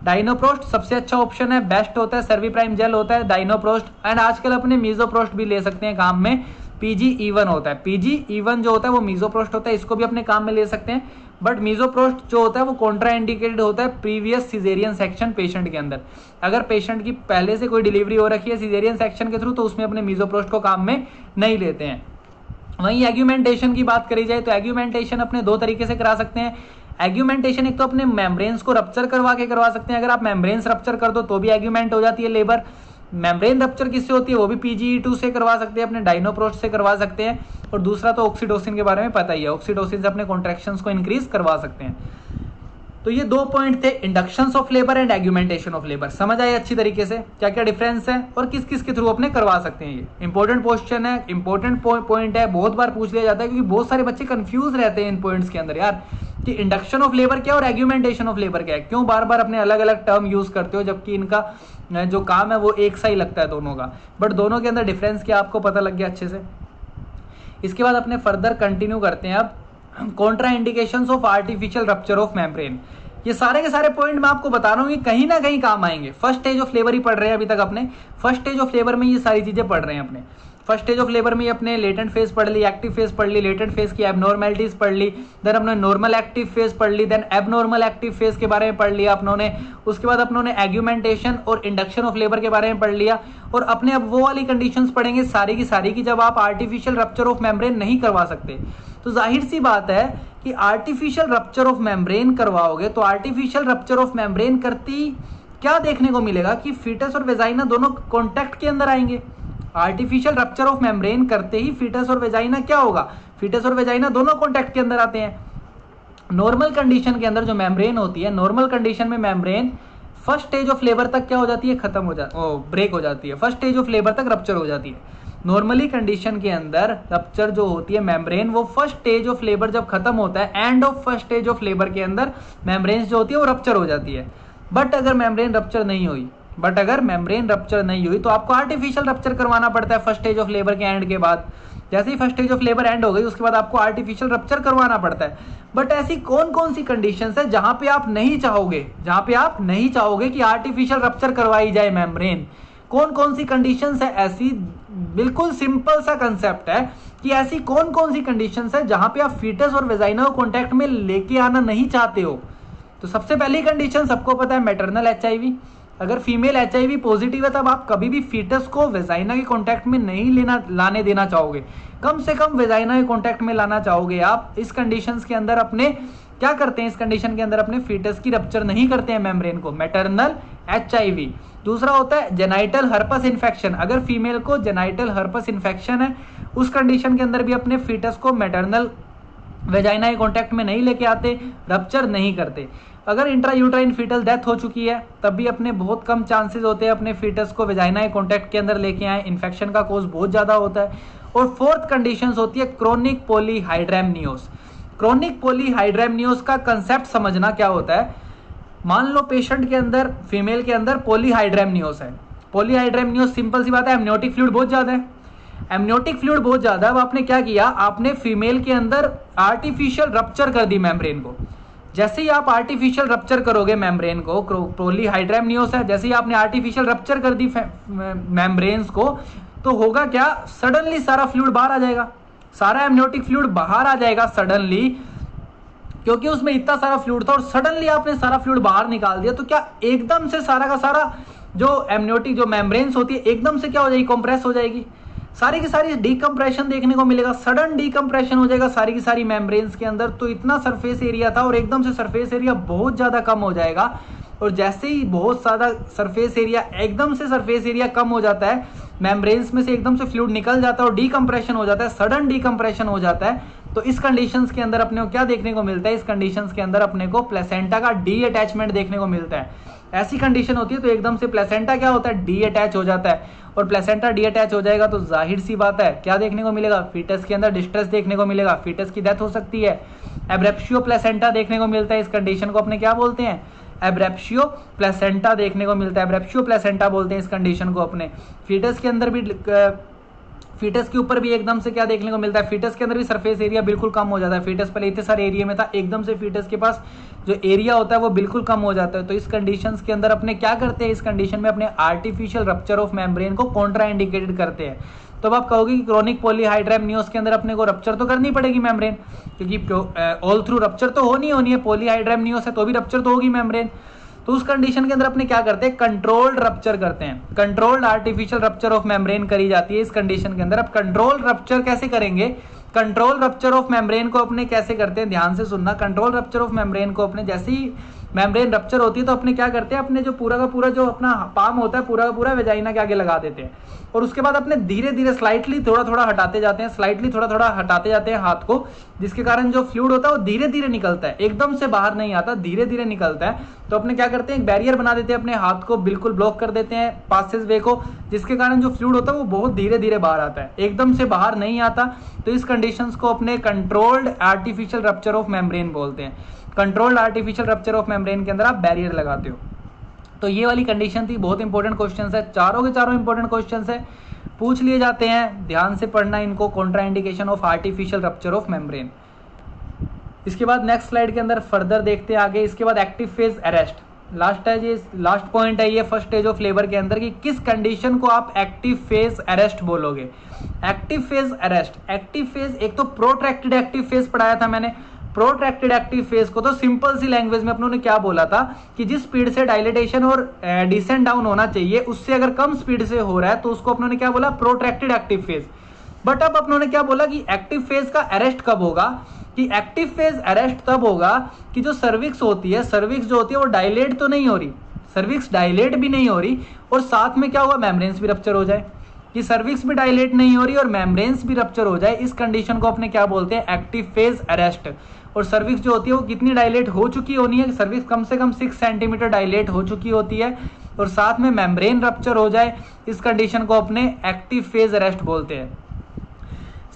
डाइनोप्रोस्ट सबसे अच्छा ऑप्शन है, बेस्ट होता है, सर्विप्राइम जेल होता है डाइनोप्रोस्ट। एंड आजकल अपने मीजोप्रोस्ट भी ले सकते हैं काम में, PG-E1 होता है, PG-E1 जो होता है वो मीजोप्रोस्ट होता है, इसको भी अपने काम में ले सकते हैं। बट मीजोप्रोस्ट जो होता है वो कॉन्ट्रा इंडिकेटेड होता है प्रीवियस सिजेरियन सेक्शन पेशेंट के अंदर। अगर पेशेंट की पहले से कोई डिलीवरी हो रखी है सिजेरियन सेक्शन के थ्रू तो उसमें अपने मीजोप्रोस्ट को काम में नहीं लेते हैं। वहीं एग्यूमेंटेशन की बात करी जाए तो एग्यूमेंटेशन अपने 2 तरीके से करा सकते हैं। एग्यूमेंटेशन एक तो अपने मेम्ब्रेन्स को रप्चर करवा के करवा सकते हैं, अगर आप मेम्ब्रेन्स रप्चर कर दो तो भी एग्यूमेंट हो जाती है लेबर। मेम्ब्रेन रप्चर किससे होती है, वो भी PGE2 से करवा सकते हैं, अपने डाइनोप्रोस्ट से करवा सकते हैं। और दूसरा तो ऑक्सीटोसिन के बारे में पता ही है, ऑक्सीटोसिन से अपने कॉन्ट्रैक्शंस को इंक्रीज करवा सकते हैं। तो ये 2 पॉइंट थे, inductions of labour and augmentation of labour. समझ आए अच्छी तरीके से क्या क्या डिफरेंस है और किस किस के थ्रू अपने करवा सकते हैं। ये इंपॉर्टेंट क्वेश्चन है, इंपॉर्टेंट पॉइंट है, बहुत बार पूछ लिया जाता है क्योंकि बहुत सारे बच्चे कंफ्यूज रहते हैं इन पॉइंट्स के अंदर यार, कि इंडक्शन ऑफ लेबर क्या और एग्यूमेंटेशन ऑफ लेबर क्या है, क्यों बार बार अपने अलग अलग टर्म यूज करते हो जबकि इनका जो काम है वो एक सा ही लगता है दोनों का। बट दोनों के अंदर डिफरेंस क्या आपको पता लग गया अच्छे से। इसके बाद अपने फर्दर कंटिन्यू करते हैं अब Contra indications of artificial rupture of membrane. ये सारे के सारे पॉइंट मैं आपको बता रहा हूँ, ये कहीं ना कहीं काम आएंगे। फर्स्ट स्टेज ऑफ लेबर ही पढ़ रहे हैं अभी तक अपने, फर्स्ट स्टेज ऑफ लेबर में ये सारी चीजें पढ़ रहे हैं अपने। फर्स्ट स्टेज ऑफ लेबर में अपने लेटेंट फेज पढ़ ली, एक्टिव फेज पढ़ ली, लेटेंट फेज की एबनॉर्मेलिटीज पढ़ ली, देन अपने नॉर्मल एक्टिव फेज पढ़ ली, देन एबनॉर्मल एक्टिव फेज के बारे में पढ़ लिया अपनों ने। उसके बाद अपनों ने एग्यूमेंटेशन और इंडक्शन ऑफ लेबर के बारे में पढ़ लिया। और अपने अब वो वाली कंडीशंस पढ़ेंगे सारी की सारी की जब आप आर्टिफिशियल रप्चर ऑफ मेम्ब्रेन नहीं करवा सकते। तो जाहिर सी बात है कि आर्टिफिशियल रप्चर ऑफ मेम्ब्रेन करवाओगे तो आर्टिफिशियल रप्चर ऑफ मेम्ब्रेन करती क्या देखने को मिलेगा कि फीटस और वेजाइना दोनों कॉन्टैक्ट के अंदर आएंगे। आर्टिफिशियल रप्चर ऑफ मेम्ब्रेन करते ही फीटस और वेजाइना क्या होगा, फीटस और वेजाइना दोनों कॉन्टैक्ट के अंदर आते हैं। नॉर्मल कंडीशन के अंदर जो मेम्ब्रेन होती है, नॉर्मल कंडीशन में membrane first stage of labour तक क्या हो जाती है, खत्म हो जाती है, ब्रेक हो जाती है, फर्स्ट स्टेज ऑफ लेबर तक रप्चर हो जाती है। नॉर्मली कंडीशन के अंदर रप्चर जो होती है मेम्ब्रेन, वो फर्स्ट स्टेज ऑफ लेबर जब खत्म होता है, end of first stage of labour के अंदर मेम्ब्रेन जो होती है वो रप्चर हो जाती है। बट अगर मेम्ब्रेन रप्चर नहीं हुई तो आपको आर्टिफिशियल रप्चर करवाना पड़ता है फर्स्ट स्टेज ऑफ लेबर के एंड के बाद। जैसे ही first stage of labour end हो गई उसके बाद आपको आर्टिफिशियल रप्चर करवाना पड़ता है। बट ऐसी कौन कौन सी कंडीशंस है जहां पे आप नहीं चाहोगे कि आर्टिफिशियल रप्चर करवाई जाए मेम्ब्रेन? कौन कौन सी कंडीशंस है ऐसी? बिल्कुल सिंपल सा कंसेप्ट है कि ऐसी कौन कौन सी कंडीशंस है जहां पे आप फीटस और वेजाइना को कॉन्टैक्ट में लेके आना नहीं चाहते हो। तो सबसे पहली कंडीशन सबको पता है, मैटरनल एचआईवी। अगर फीमेल एचआईवी पॉजिटिव है तब आप कभी भी फीटस को वेजाइना के कांटेक्ट में नहीं लाने देना चाहोगे, कम से कम वेजाइना के कांटेक्ट में लाना चाहोगे आप। इस कंडीशंस के अंदर अपने क्या करते हैं, इस कंडीशन के अंदर अपने फीटस की रप्चर नहीं करते हैं मेम्ब्रेन को, मैटरनल एचआईवी। दूसरा होता है जेनाइटल हर्पस इन्फेक्शन। अगर फीमेल को जेनाइटल हर्पस इन्फेक्शन है उस कंडीशन के अंदर भी अपने फीटस को मैटरनल वेजाइना के कांटेक्ट में नहीं लेके आते, रप्चर नहीं करते। अगर इंट्रायूट्राइन फीटल डेथ हो चुकी है तब भी अपने बहुत कम चांसेस होते हैं अपने फीटस को वेजाइना के कांटेक्ट के अंदर लेके आए, इन्फेक्शन का कोज बहुत ज्यादा होता है। और फोर्थ कंडीशन होती है क्रोनिक पॉलीहाइड्रेमनियोस। क्रोनिक पॉलीहाइड्रेमनियोस का कंसेप्ट समझना क्या होता है। मान लो पेशेंट के अंदर, फीमेल के अंदर पॉलीहाइड्रेमनियोस है। पॉलीहाइड्रेमनियोस सिंपल सी बात है, एमनियोटिक फ्लूइड बहुत ज्यादा है, एमनियोटिक फ्लूइड बहुत ज्यादा है। अब आपने क्या किया, आपने फीमेल के अंदर आर्टिफिशियल रप्चर कर दी मेम्ब्रेन को। जैसे ही आप आर्टिफिशियल रप्चर करोगे मेम्ब्रेन को, पॉलीहाइड्रेमनियोस है, जैसे ही आपने आर्टिफिशियल रप्चर कर दी मेम्ब्रेन्स को, तो होगा क्या, सडनली सारा फ्लूइड बाहर आ जाएगा, सारा एमनियोटिक फ्लूइड बाहर आ जाएगा सडनली, क्योंकि उसमें इतना सारा फ्लूइड था और सडनली आपने सारा फ्लूइड बाहर निकाल दिया। तो क्या एकदम से सारा का सारा जो एमनियोटिक जो मेम्ब्रेन्स होती है एकदम से क्या हो जाएगी, कंप्रेस हो जाएगी, सारी की सारी डीकम्प्रेशन देखने को मिलेगा, सडन डीकम्प्रेशन हो जाएगा सारी की सारी मेम्ब्रेन्स के अंदर। तो इतना सरफेस एरिया था और एकदम से सरफेस एरिया बहुत ज्यादा कम हो जाएगा। और जैसे ही बहुत ज्यादा सरफेस एरिया, एकदम से सरफेस एरिया कम हो जाता है, मेम्ब्रेन्स में से एकदम से फ्लूइड निकल जाता है और डीकम्प्रेशन हो जाता है, सडन डीकम्प्रेशन हो जाता है। तो इस कंडीशंस के अंदर अपने को क्या देखने को मिलता है, इस कंडीशंस के अंदर अपने को प्लेसेंटा का डी अटैचमेंट देखने को मिलता है। ऐसी कंडीशन होती है तो एकदम से प्लेसेंटा क्या होता है, डी अटैच हो जाता है। और प्लेसेंटा डी अटैच हो जाएगा तो जाहिर सी बात है क्या देखने को मिलेगा, फीटस के अंदर डिस्ट्रेस देखने को मिलेगा, फीटस की डेथ हो सकती है। एब्रेप्शियो प्लेसेंटा देखने को मिलता है, इस कंडीशन को अपने क्या बोलते हैं, एब्रेप्शियो प्लेसेंटा देखने को मिलता है, एब्रेप्शियो प्लेसेंटा बोलते हैं इस कंडीशन को अपने। फीटस के अंदर भी, फीटस के ऊपर भी एकदम से क्या देखने को मिलता है, फीटस के अंदर भी सरफेस एरिया बिल्कुल कम हो जाता है। फीटस पहले इतने सारे एरिया में था, एकदम से फीटस के पास जो एरिया होता है वो बिल्कुल कम हो जाता है। तो इस कंडीशंस के अंदर अपने क्या करते हैं, इस कंडीशन में अपने आर्टिफिशियल रप्चर ऑफ मेम्ब्रेन को कॉन्ट्रा इंडिकेटेड करते हैं। तो अब आप कहोगे कि क्रोनिक पॉलीहाइड्रेमनियोस के अंदर अपने को रप्चर तो करनी पड़ेगी मेम्ब्रेन, क्योंकि ऑल थ्रू रप्चर तो होनी है, पॉलीहाइड्रेमनियोस है तो भी रप्चर तो होगी मेम्ब्रेन। तो उस कंडीशन के अंदर अपने क्या करते हैं, कंट्रोल्ड रप्चर करते हैं, controlled artificial rupture of membrane करी जाती है इस कंडीशन के अंदर। अब कंट्रोल रप्चर कैसे करेंगे, कंट्रोल रप्चर ऑफ मेम्ब्रेन को अपने कैसे करते हैं, ध्यान से सुनना। कंट्रोल रप्चर ऑफ मेम्ब्रेन को अपने, जैसे ही मेम्ब्रेन रप्चर होती है तो अपने क्या करते हैं, अपने जो पूरा का पूरा जो अपना पाम होता है पूरा का पूरा वेजाइना के आगे लगा देते हैं। और उसके बाद अपने धीरे धीरे स्लाइटली थोड़ा थोड़ा हटाते जाते हैं, स्लाइटली थोड़ा थोड़ा हटाते जाते हैं हाथ को, जिसके कारण जो फ्लूइड होता है वो धीरे धीरे निकलता है, एकदम से बाहर नहीं आता, धीरे धीरे निकलता है। तो अपने क्या करते हैं, एक बैरियर बना देते हैं, अपने हाथ को बिल्कुल ब्लॉक कर देते हैं पासेज वे को, जिसके कारण जो फ्लूइड होता है वो बहुत धीरे धीरे बाहर आता है, एकदम से बाहर नहीं आता। तो इस कंडीशंस को अपने controlled artificial rupture of membrane बोलते हैं। Controlled artificial rupture of membrane के अंदर आप बैरियर लगाते हो। तो ये वाली कंडीशन थी, बहुत इंपॉर्टेंट क्वेश्चन है, चारों के चारों इंपॉर्टेंट क्वेश्चन है, पूछ लिए जाते हैं, ध्यान से पढ़ना इनको, Contra indication of artificial rupture of membrane. इसके बाद नेक्स्ट स्लाइड के अंदर फर्दर देखते हैं आगे। इसके बाद एक्टिव फेज अरेस्ट, लास्ट है ये, लास्ट पॉइंट है ये फर्स्ट स्टेज ऑफ लेबर के अंदर कि किस कंडीशन को आप एक्टिव फेज अरेस्ट बोलोगे। Active phase arrest, active phase, एक तो प्रोट्रैक्टेड एक्टिव फेज पढ़ाया था मैंने। प्रोट्रैक्टेड एक्टिव फेज को तो सिंपल सी लैंग्वेज में अपनों ने क्या बोला था कि जिस स्पीड से डायलेटेशन और डिसेंट डाउन होना चाहिए उससे अगर कम स्पीड से हो रहा है तो उसको अपनों ने क्या बोला, प्रोट्रैक्टेड एक्टिव फेज। बट अब अपनों ने क्या बोला कि एक्टिव फेज का अरेस्ट कब होगा, कि एक्टिव फेज अरेस्ट तब होगा कि जो सर्विक्स होती है, सर्विक्स जो होती है वो डायलेट तो नहीं हो रही, सर्विक्स डायलेट भी नहीं हो रही और साथ में क्या होगा, मेम्ब्रेन्स भी रप्चर हो जाए। कि सर्विक्स भी डायलेट नहीं हो रही और मेम्ब्रेन्स भी रप्चर हो जाए, इस कंडीशन को अपने क्या बोलते हैं, एक्टिव फेज अरेस्ट। और सर्विक्स जो होती है वो कितनी डायलेट हो चुकी होनी है, सर्विक्स कम से कम 6 सेंटीमीटर डायलेट हो चुकी होती है और साथ में मेम्ब्रेन रप्चर हो जाए, इस कंडीशन को अपने एक्टिव फेज अरेस्ट बोलते हैं।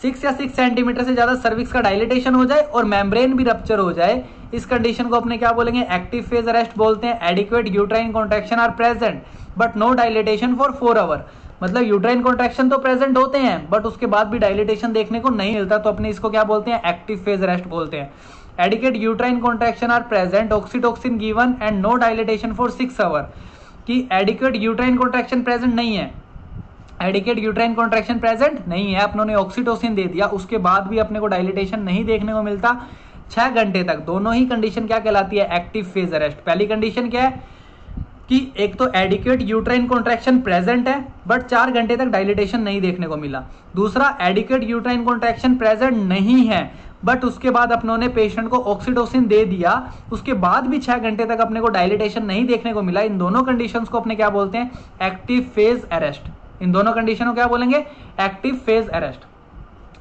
6 या 6 सेंटीमीटर से ज्यादा सर्विक्स का डायलेटेशन हो जाए और मेम्ब्रेन भी रप्चर हो जाए, इस कंडीशन को अपने क्या बोलेंगे, एक्टिव फेज अरेस्ट बोलते हैं। Adequate uterine contraction are present but no dilatation for 4 hour, मतलब यूट्राइन कॉन्ट्रैक्शन तो प्रेजेंट होते हैं बट उसके बाद भी डायलेटेशन देखने को नहीं मिलता, तो अपने इसको क्या बोलते हैं, एक्टिव फेज अरेस्ट बोलते हैं। Adequate uterine contraction are present, oxytocin given and no dilatation for 6 hour, कि एडिक्वेट यूट्राइन कॉन्ट्रैक्शन प्रेजेंट नहीं है, एडिक्वेट यूट्राइन कॉन्ट्रैक्शन प्रेजेंट नहीं है, अपनों ने ऑक्सीटोसिन दे दिया, उसके बाद भी अपने को डायलेटेशन नहीं देखने को मिलता 6 घंटे तक, दोनों ही कंडीशन क्या कहलाती है, एक्टिव फेज अरेस्ट। पहली कंडीशन क्या है कि एक तो एडिक्वेट यूट्राइन कॉन्ट्रैक्शन प्रेजेंट है बट 4 घंटे तक डायलेटेशन नहीं देखने को मिला। दूसरा, एडिक्वेट यूट्राइन कॉन्ट्रैक्शन प्रेजेंट नहीं है बट उसके बाद अपनों ने पेशेंट को ऑक्सीटोसिन दे दिया, उसके बाद भी 6 घंटे तक अपने को डायलेटेशन नहीं देखने को मिला। इन दोनों कंडीशंस को अपने क्या बोलते हैं, एक्टिव फेज अरेस्ट। इन दोनों कंडीशन को क्या बोलेंगे, एक्टिव फेज अरेस्ट।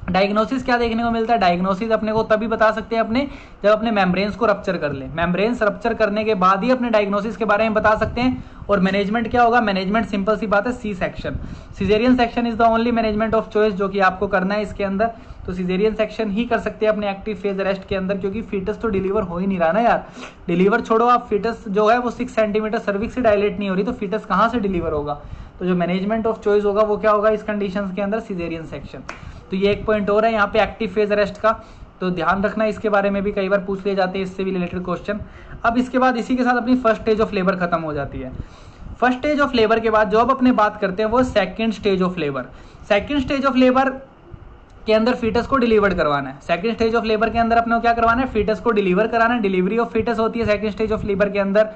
डायग्नोसिस क्या देखने को मिलता है, डायग्नोसिस अपने को तभी बता सकते हैं अपने जब अपने मेम्ब्रेन्स को रप्चर कर ले, मेम्ब्रेन्स रप्चर करने के बाद ही अपने डायग्नोसिस के बारे में बता सकते हैं। और मैनेजमेंट क्या होगा, मैनेजमेंट सिंपल सी बात है, C section, caesarean section is the only management of choice जो कि आपको करना है इसके अंदर, तो सिजेरियन सेक्शन ही कर सकते हैं अपने एक्टिव फेज अरेस्ट के अंदर, क्योंकि फीटस तो डिलीवर हो ही नहीं रहा ना यार, डिलीवर छोड़ो आप, फीटस जो है वो 6 सेंटीमीटर सर्विक्स से डायलेट नहीं हो रही तो फीटस कहाँ से डिलीवर होगा, तो जो मैनेजमेंट ऑफ चॉइस होगा वो क्या होगा इस कंडीशंस के अंदर, सिजेरियन सेक्शन। तो ये एक पॉइंट और है यहाँ पे एक्टिव फेज अरेस्ट का, तो ध्यान रखना इसके बारे में भी कई बार पूछ लिए जाते हैं इससे भी रिलेटेड क्वेश्चन। अब इसके बाद इसी के साथ अपनी फर्स्ट स्टेज ऑफ लेबर खत्म हो जाती है। फर्स्ट स्टेज ऑफ लेबर के बाद जो अब अपने बात करते हैं वो second stage of labour. Second stage of labour के अंदर फीटस को डिलीवर करवाना है। सेकंड स्टेज ऑफ लेबर के अंदर अपने को क्या करवाना है, फीटस को डिलीवर कराना है। डिलीवरी ऑफ फीटस होती है सेकंड स्टेज ऑफ लेबर के अंदर।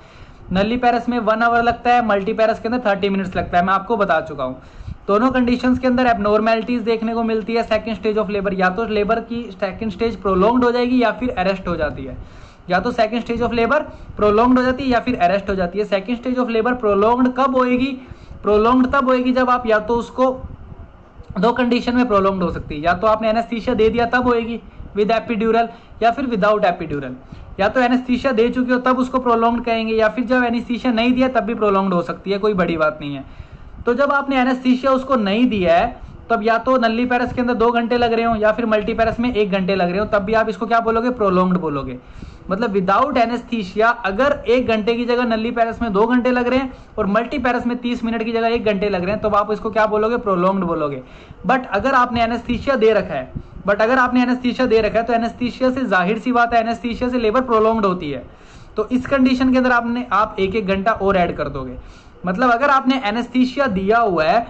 नली पैरस में 1 आवर लगता है, मल्टी पैरस के अंदर 30 मिनट्स लगता है, मैं आपको बता चुका हूँ। दोनों कंडीशंस के अंदर एबनॉर्मैलिटीज देखने को मिलती है सेकंड स्टेज ऑफ लेबर, या तो लेबर की सेकंड स्टेज प्रोलॉन्ग्ड हो जाएगी या फिर अरेस्ट हो जाती है, या तो second stage of labour prolonged हो जाती है या फिर अरेस्ट हो जाती है। Second stage of labour prolonged कब होएगी, प्रोलॉन्ग्ड तब होएगी जब आप या तो उसको 2 कंडीशन में प्रोलॉन्ग्ड हो सकती है, या तो आपने एनेस्थीसिया दे दिया तब होएगी विद एपिड्यूरल या फिर विदाउट एपिड्यूरल, या तो एनेस्थीसिया दे चुके हो तब उसको प्रोलॉन्ग्ड कहेंगे, या फिर जब एनेस्थीसिया नहीं दिया तब भी प्रोलॉन्ग्ड हो सकती है, कोई बड़ी बात नहीं है। तो जब आपने एनेस्थीसिया उसको नहीं दिया है तब या तो नली पैरस के अंदर 2 घंटे लग रहे हो या फिर मल्टी पैरस में 1 घंटे लग रहे हो, तब भी आप इसको क्या बोलोगे, प्रोलॉन्ग्ड बोलोगे। मतलब विदाउट एनेस्थीसिया अगर 1 घंटे की जगह नली पैरस में 2 घंटे लग रहे हैं और मल्टी पैरस में 30 मिनट की जगह 1 घंटे लग रहे हैं, तो आप इसको क्या बोलोगे, प्रोलॉन्ग्ड बोलोगे। बट अगर आपने एनेस्थीसिया दे रखा है, तो एनेस्थीसिया से जाहिर सी बात है एनेस्थीसिया से लेबर प्रोलॉन्ग्ड होती है, तो इस कंडीशन के अंदर आप 1-1 घंटा और ऐड कर दोगे। मतलब अगर आपने एनेस्थीसिया दिया हुआ है,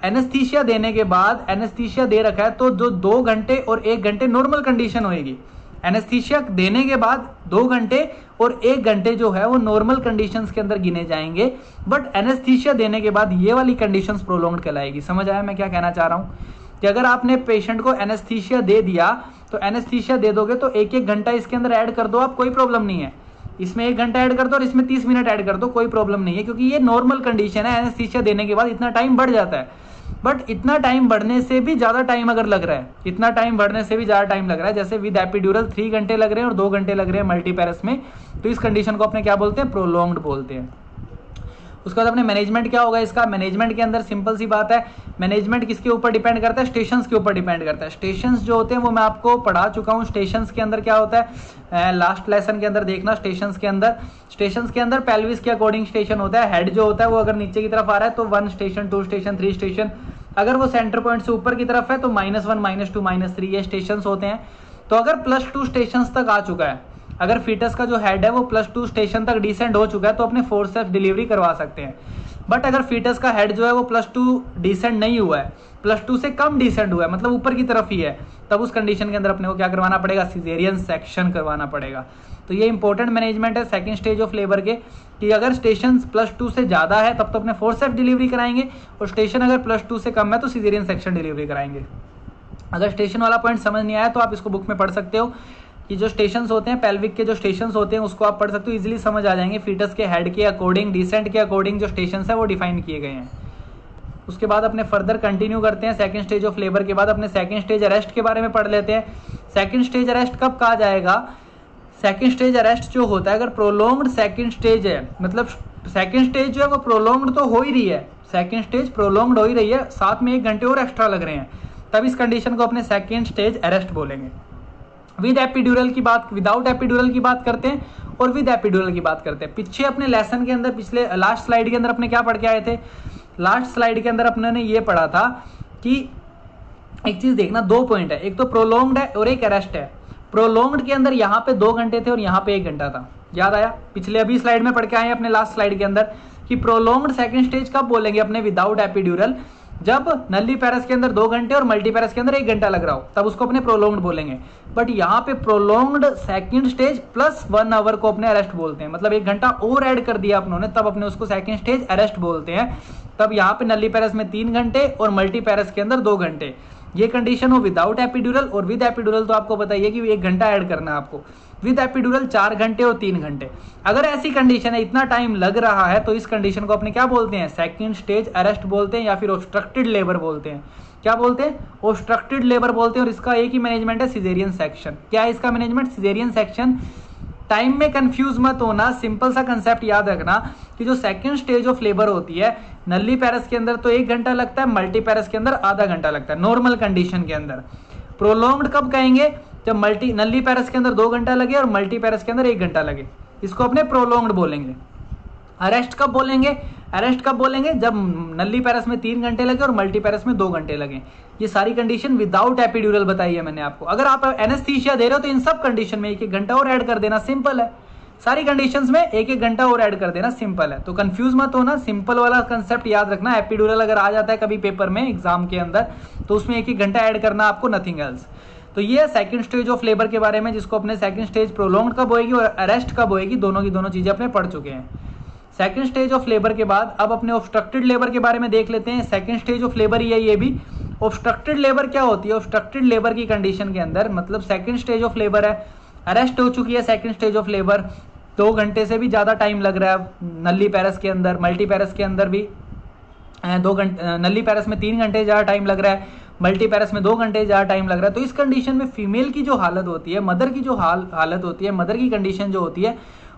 एनेस्थीसिया देने के बाद एनेस्थीसिया दे रखा है, तो जो 2 घंटे और 1 घंटे नॉर्मल कंडीशन होएगी। एनेस्थीसिया देने के बाद 2 घंटे और 1 घंटे जो है वो नॉर्मल कंडीशंस के अंदर गिने जाएंगे, बट एनेस्थीसिया देने के बाद ये वाली कंडीशंस प्रोलॉन्ग्ड कहलाएगी। समझ आया मैं क्या कहना चाह रहा हूँ, कि अगर आपने पेशेंट को एनेस्थीसिया दे दिया तो एनेस्थीसिया दे दोगे तो 1-1 घंटा इसके अंदर ऐड कर दो आप, कोई प्रॉब्लम नहीं है। इसमें 1 घंटा ऐड कर दो और इसमें 30 मिनट ऐड कर दो, कोई प्रॉब्लम नहीं है, क्योंकि ये नॉर्मल कंडीशन है। एनेस्थीसिया देने के बाद इतना टाइम बढ़ जाता है, बट इतना टाइम बढ़ने से भी ज्यादा टाइम अगर लग रहा है, इतना टाइम बढ़ने से भी ज्यादा टाइम लग रहा है, जैसे विद एपिड्यूरल 3 घंटे लग रहे हैं और 2 घंटे लग रहे हैं मल्टी पैरस में, तो इस कंडीशन को अपने क्या बोलते हैं, प्रोलॉन्ग्ड बोलते हैं। उसके बाद अपने मैनेजमेंट क्या होगा इसका, मैनेजमेंट के अंदर सिंपल सी बात है, मैनेजमेंट किसके ऊपर डिपेंड करता है, स्टेशंस के ऊपर डिपेंड करता है। स्टेशंस जो होते हैं वो मैं आपको पढ़ा चुका हूँ। स्टेशंस के अंदर क्या होता है, लास्ट लेसन के अंदर देखना, स्टेशंस के अंदर पेल्विस के अकॉर्डिंग स्टेशन होता है। हेड जो होता है वो अगर नीचे की तरफ आ रहा है तो 1 स्टेशन, 2 स्टेशन, 3 स्टेशन, अगर वो सेंटर पॉइंट से ऊपर की तरफ है तो -1, -2, -3 ये स्टेशन होते हैं। तो अगर +2 स्टेशन तक आ चुका है, अगर फीटस का जो हेड है वो +2 स्टेशन तक डिसेंड हो चुका है तो अपने फोर्सेप्स डिलीवरी करवा सकते हैं। बट अगर फीटस का हेड जो है वो +2 डिसेंड नहीं हुआ है, +2 से कम डिसेंड हुआ है, मतलब ऊपर की तरफ ही है, तब उस कंडीशन के अंदर अपने को क्या करवाना पड़ेगा, सिजेरियन सेक्शन करवाना पड़ेगा। तो ये इंपॉर्टेंट मैनेजमेंट है सेकंड स्टेज ऑफ लेबर के, कि अगर स्टेशन +2 से ज़्यादा है तब तो अपने फोर्सेप्स डिलीवरी कराएंगे, और स्टेशन अगर +2 से कम है तो सिजेरियन सेक्शन डिलीवरी कराएंगे। अगर स्टेशन वाला पॉइंट समझ नहीं आया तो आप इसको बुक में पढ़ सकते हो, कि जो स्टेशंस होते हैं पेल्विक के जो स्टेशंस होते हैं उसको आप पढ़ सकते हो, इजीली समझ आ जाएंगे। फीटस के हेड के अकॉर्डिंग, डिसेंट के अकॉर्डिंग जो स्टेशंस है वो डिफाइन किए गए हैं। उसके बाद अपने फर्दर कंटिन्यू करते हैं सेकंड स्टेज ऑफ लेबर के बाद अपने सेकंड स्टेज अरेस्ट के बारे में पढ़ लेते हैं। सेकंड स्टेज अरेस्ट कब कहा जाएगा, सेकंड स्टेज अरेस्ट जो होता है अगर प्रोलॉन्ग्ड सेकंड स्टेज है, मतलब सेकंड स्टेज जो है वो प्रोलॉन्ग्ड तो हो ही रही है, सेकंड स्टेज प्रोलॉन्ग्ड हो ही रही है, साथ में 1 घंटे और एक्स्ट्रा लग रहे हैं, तब इस कंडीशन को अपने सेकंड स्टेज अरेस्ट बोलेंगे। विद एपिड्यूरल की बात, विदाउट एपिड्यूरल की बात करते हैं और विद एपिड्यूरल की बात करते हैं। पीछे अपने लेसन के अंदर, पिछले लास्ट स्लाइड के अंदर अपने क्या पढ़ के आए थे, लास्ट स्लाइड के अंदर अपने ने ये पढ़ा था कि एक चीज देखना, 2 पॉइंट है, एक तो प्रोलॉन्ग्ड है और एक अरेस्ट है। प्रोलॉन्ग्ड के अंदर यहाँ पे 2 घंटे थे और यहाँ पे 1 घंटा था, याद आया, पिछले अभी स्लाइड में पढ़ के आए अपने लास्ट स्लाइड के अंदर, कि प्रोलॉन्ग्ड सेकंड स्टेज कब बोलेंगे अपने विदाउट एपिड्यूरल, जब नली पैरस के अंदर 2 घंटे और मल्टी पैरस के अंदर 1 घंटा लग रहा हो, तब उसको अपने प्रोलॉन्ग्ड बोलेंगे। बट यहाँ पे प्रोलॉन्ग्ड सेकंड स्टेज +1 आवर को अपने अरेस्ट बोलते हैं, मतलब 1 घंटा और ऐड कर दिया अपनों ने, तब अपने उसको सेकंड स्टेज अरेस्ट बोलते हैं। तब यहाँ पे नली पैरस में 3 घंटे और मल्टी पैरस के अंदर 2 घंटे, ये कंडीशन हो विदाउट एपिड्यूरल। और विद एपिड्यूरल तो आपको बताइए कि 1 घंटा ऐड करना है आपको, विद एपिड्यूरल 4 घंटे और 3 घंटे। अगर ऐसी कंडीशन है, इतना टाइम लग रहा है, तो इस कंडीशन को अपने क्या बोलते हैं, सेकंड स्टेज अरेस्ट बोलते हैं, या फिर ऑब्स्ट्रक्टेड लेबर बोलते हैं। क्या बोलते हैं, ऑब्स्ट्रक्टेड लेबर बोलते हैं। और इसका एक ही मैनेजमेंट है, सिजेरियन सेक्शन। क्या है इसका मैनेजमेंट, सिजेरियन सेक्शन। टाइम में कंफ्यूज मत होना, सिंपल सा कंसेप्ट याद रखना कि जो सेकंड स्टेज ऑफ लेबर होती है, नली पैरस के अंदर तो 1 घंटा लगता है, मल्टी पैरस के अंदर आधा घंटा लगता है नॉर्मल कंडीशन के अंदर। प्रोलॉन्ग्ड कब कहेंगे, जब नली पैरस के अंदर 2 घंटा लगे और मल्टी पैरस के अंदर 1 घंटा लगे, इसको अपने प्रोलॉन्ग्ड बोलेंगे। अरेस्ट कब बोलेंगे, अरेस्ट कब बोलेंगे, जब नली पैरस में 3 घंटे लगे और मल्टी पैरस में 2 घंटे लगे। ये सारी कंडीशन विदाउट एपिड्यूरल बताई है मैंने आपको। अगर आप एनेस्थीसिया दे रहे हो तो इन सब कंडीशन में 1-1 घंटा और ऐड कर देना, सिंपल है। सारी कंडीशंस में 1-1 घंटा और ऐड कर देना, सिंपल है। तो कंफ्यूज मत होना, सिंपल वाला कंसेप्ट याद रखना। एपिड्यूरल अगर आ जाता है कभी पेपर में एग्जाम के अंदर, तो उसमें 1-1 घंटा ऐड करना आपको, नथिंग एल्स। तो ये सेकंड स्टेज ऑफ लेबर के बारे में, जिसको अपने सेकंड स्टेज प्रोलॉन्ग्ड कब होएगी और अरेस्ट कब होएगी, दोनों की दोनों चीजें अपने पढ़ चुके हैं। सेकंड स्टेज ऑफ लेबर के बाद अब अपने ऑब्स्ट्रक्टेड लेबर के बारे में देख लेते हैं। सेकंड स्टेज ऑफ लेबर ही है ये भी। ऑब्स्ट्रक्टेड लेबर क्या होती है, ऑब्स्ट्रक्टेड लेबर की कंडीशन के अंदर, मतलब सेकंड स्टेज ऑफ लेबर है, अरेस्ट हो चुकी है सेकंड स्टेज ऑफ लेबर, 2 घंटे से भी ज्यादा टाइम लग रहा है नली पैरस के अंदर, मल्टी पैरस के अंदर भी 2 घंटे, नली पैरस में 3 घंटे ज्यादा टाइम लग रहा है, मल्टी पैरस में 2 घंटे ज्यादा टाइम लग रहा है। तो इस कंडीशन में फीमेल की जो हालत होती है, मदर की जो हालत होती है, मदर की कंडीशन जो होती है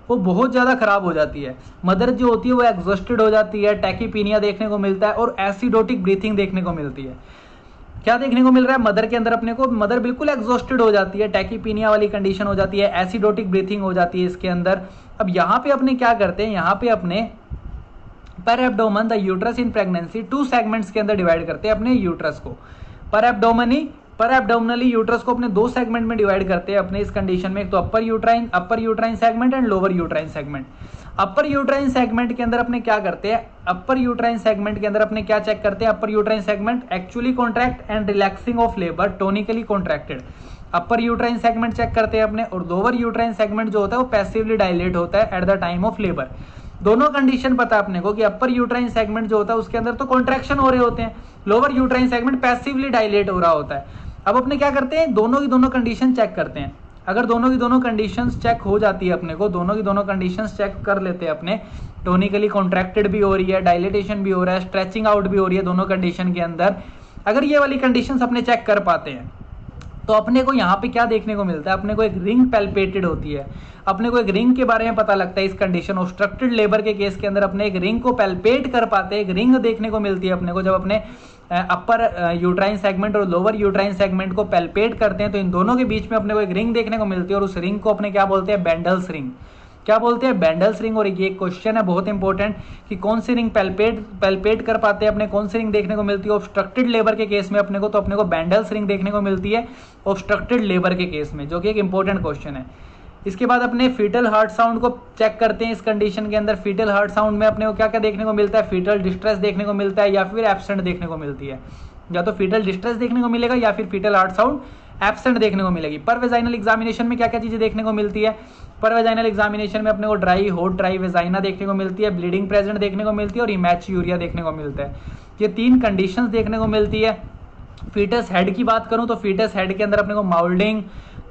वो बहुत ज़्यादा खराब हो जाती है। मदर जो होती है वो एग्जॉस्टेड हो जाती है, टैकीपीनिया देखने को मिलता है और एसिडोटिक ब्रीथिंग देखने को मिलती है। क्या देखने को मिल रहा है मदर के अंदर अपने को, मदर बिल्कुल एग्जॉस्टेड हो जाती है, टैकीपीनिया वाली कंडीशन हो जाती है, एसिडोटिक ब्रीथिंग हो जाती है इसके अंदर। अब यहाँ पे अपने क्या करते हैं, यहाँ पे अपने पर abdomen the uterus in pregnancy 2 segments के अंदर डिवाइड करते हैं अपने यूट्रस को। पर एब्डोमिनली यूट्रस को अपने 2 सेगमेंट में डिवाइड करते हैं अपने इस कंडीशन में, एक तो upper uterine segment and lower uterine segment. Upper uterine segment के अंदर अपने क्या करते हैं, अपर यूट्राइन सेगमेंट के अंदर अपने क्या चेक करते हैं, upper uterine segment actually contract and relaxing of labour, tonically contracted. Upper uterine segment check करते हैं अपने, और लोअर यूट्राइन सेगमेंट जो होता है वो पैसिवली डायलेट होता है at the time of labour. दोनों कंडीशन पता है अपने को कि अपर यूट्राइन सेगमेंट जो होता है उसके अंदर तो कॉन्ट्रैक्शन हो रहे होते हैं, lower uterine segment passively dilate हो रहा होता है। अब अपने क्या करते हैं, दोनों की दोनों कंडीशन चेक करते हैं। अगर दोनों की दोनों कंडीशंस चेक हो जाती है अपने को, दोनों की दोनों कंडीशंस चेक कर लेते हैं अपने, टोनिकली कॉन्ट्रैक्टेड भी हो रही है, डायलेटेशन भी हो रहा है, स्ट्रेचिंग आउट भी हो रही है दोनों कंडीशन के अंदर, अगर ये वाली कंडीशंस अपने चेक कर पाते हैं तो अपने को यहाँ पे क्या देखने को मिलता है, अपने को एक रिंग पैल्पेटेड होती है, अपने को एक रिंग के बारे में पता लगता है। इस कंडीशन ऑब्स्ट्रक्टेड लेबर के केस के अंदर अपने एक रिंग को पैल्पेट कर पाते हैं, एक रिंग देखने को मिलती है अपने को। जब अपने अपर यूट्राइन सेगमेंट और लोअर यूट्राइन सेगमेंट को पैल्पेट करते हैं तो इन दोनों के बीच में अपने को एक रिंग देखने को मिलती है, और उस रिंग को अपने क्या बोलते हैं, बेंडल्स रिंग। क्या बोलते हैं, बेंडल्स रिंग। और ये क्वेश्चन है बहुत इंपॉर्टेंट कि कौन सी रिंग पैल्पेट कर पाते हैं अपने, कौन सी रिंग देखने को मिलती है ऑब्स्ट्रक्टेड लेबर के केस में अपने को, तो अपने को बेंडल्स रिंग देखने को मिलती है ऑब्स्ट्रक्टेड लेबर के केस में, जो कि एक इंपॉर्टेंट क्वेश्चन है। इसके बाद अपने फीटल हार्ट साउंड को चेक करते हैं। इस कंडीशन के अंदर फीटल हार्ट साउंड में अपने को क्या क्या देखने को मिलता है, फीटल डिस्ट्रेस देखने को मिलता है या फिर एब्सेंट देखने को मिलती है। या तो फीटल डिस्ट्रेस देखने को मिलेगा या फिर फीटल हार्ट साउंड एब्सेंट देखने को मिलेगी। पर वेजाइनल एग्जामिनेशन में क्या क्या चीजें देखने को मिलती है, पर वेजाइनल एग्जामिनेशन में अपने को ड्राई हॉट ड्राई वेजाइना देखने को मिलती है, ब्लीडिंग प्रेजेंट देखने को मिलती है और इमैच्यूरिया देखने को मिलता है। ये 3 कंडीशंस देखने को मिलती है। फीटस हेड की बात करूं तो फीटस हेड के अंदर अपने को माउल्डिंग,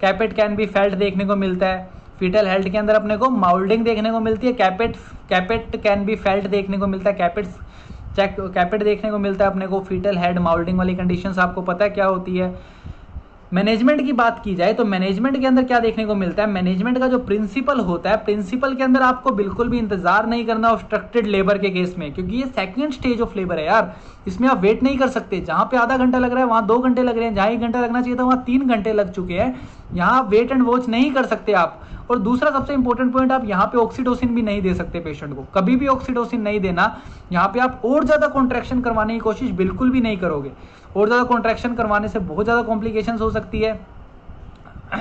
कैपेट कैन बी फेल्ट देखने को मिलता है। फीटल हेड के अंदर अपने को माउल्डिंग देखने को मिलती है, कैपेट कैन बी फेल्ट देखने को मिलता है, कैपेट देखने को मिलता है अपने को। फीटल हेड माउल्डिंग वाली कंडीशंस आपको पता है क्या होती है। मैनेजमेंट की बात की जाए तो मैनेजमेंट के अंदर क्या देखने को मिलता है, मैनेजमेंट का जो प्रिंसिपल होता है, प्रिंसिपल के अंदर आपको बिल्कुल भी इंतजार नहीं करना ऑब्स्ट्रक्टेड लेबर के केस में, क्योंकि ये सेकंड स्टेज ऑफ लेबर है यार। इसमें आप वेट नहीं कर सकते। जहां पे आधा घंटा लग रहा है वहां 2 घंटे लग रहे हैं, जहां 1 घंटा लगना चाहिए था वहां 3 घंटे लग चुके हैं। यहाँ आप वेट एंड वॉच नहीं कर सकते आप। और दूसरा सबसे इंपॉर्टेंट पॉइंट, आप यहाँ पे ऑक्सीटोसिन भी नहीं दे सकते पेशेंट को, कभी भी ऑक्सीटोसिन नहीं देना। यहाँ पे आप और ज्यादा कॉन्ट्रैक्शन करवाने की कोशिश बिल्कुल भी नहीं करोगे। और ज्यादा कॉन्ट्रैक्शन करवाने से बहुत ज्यादा कॉम्प्लिकेशंस हो सकती है।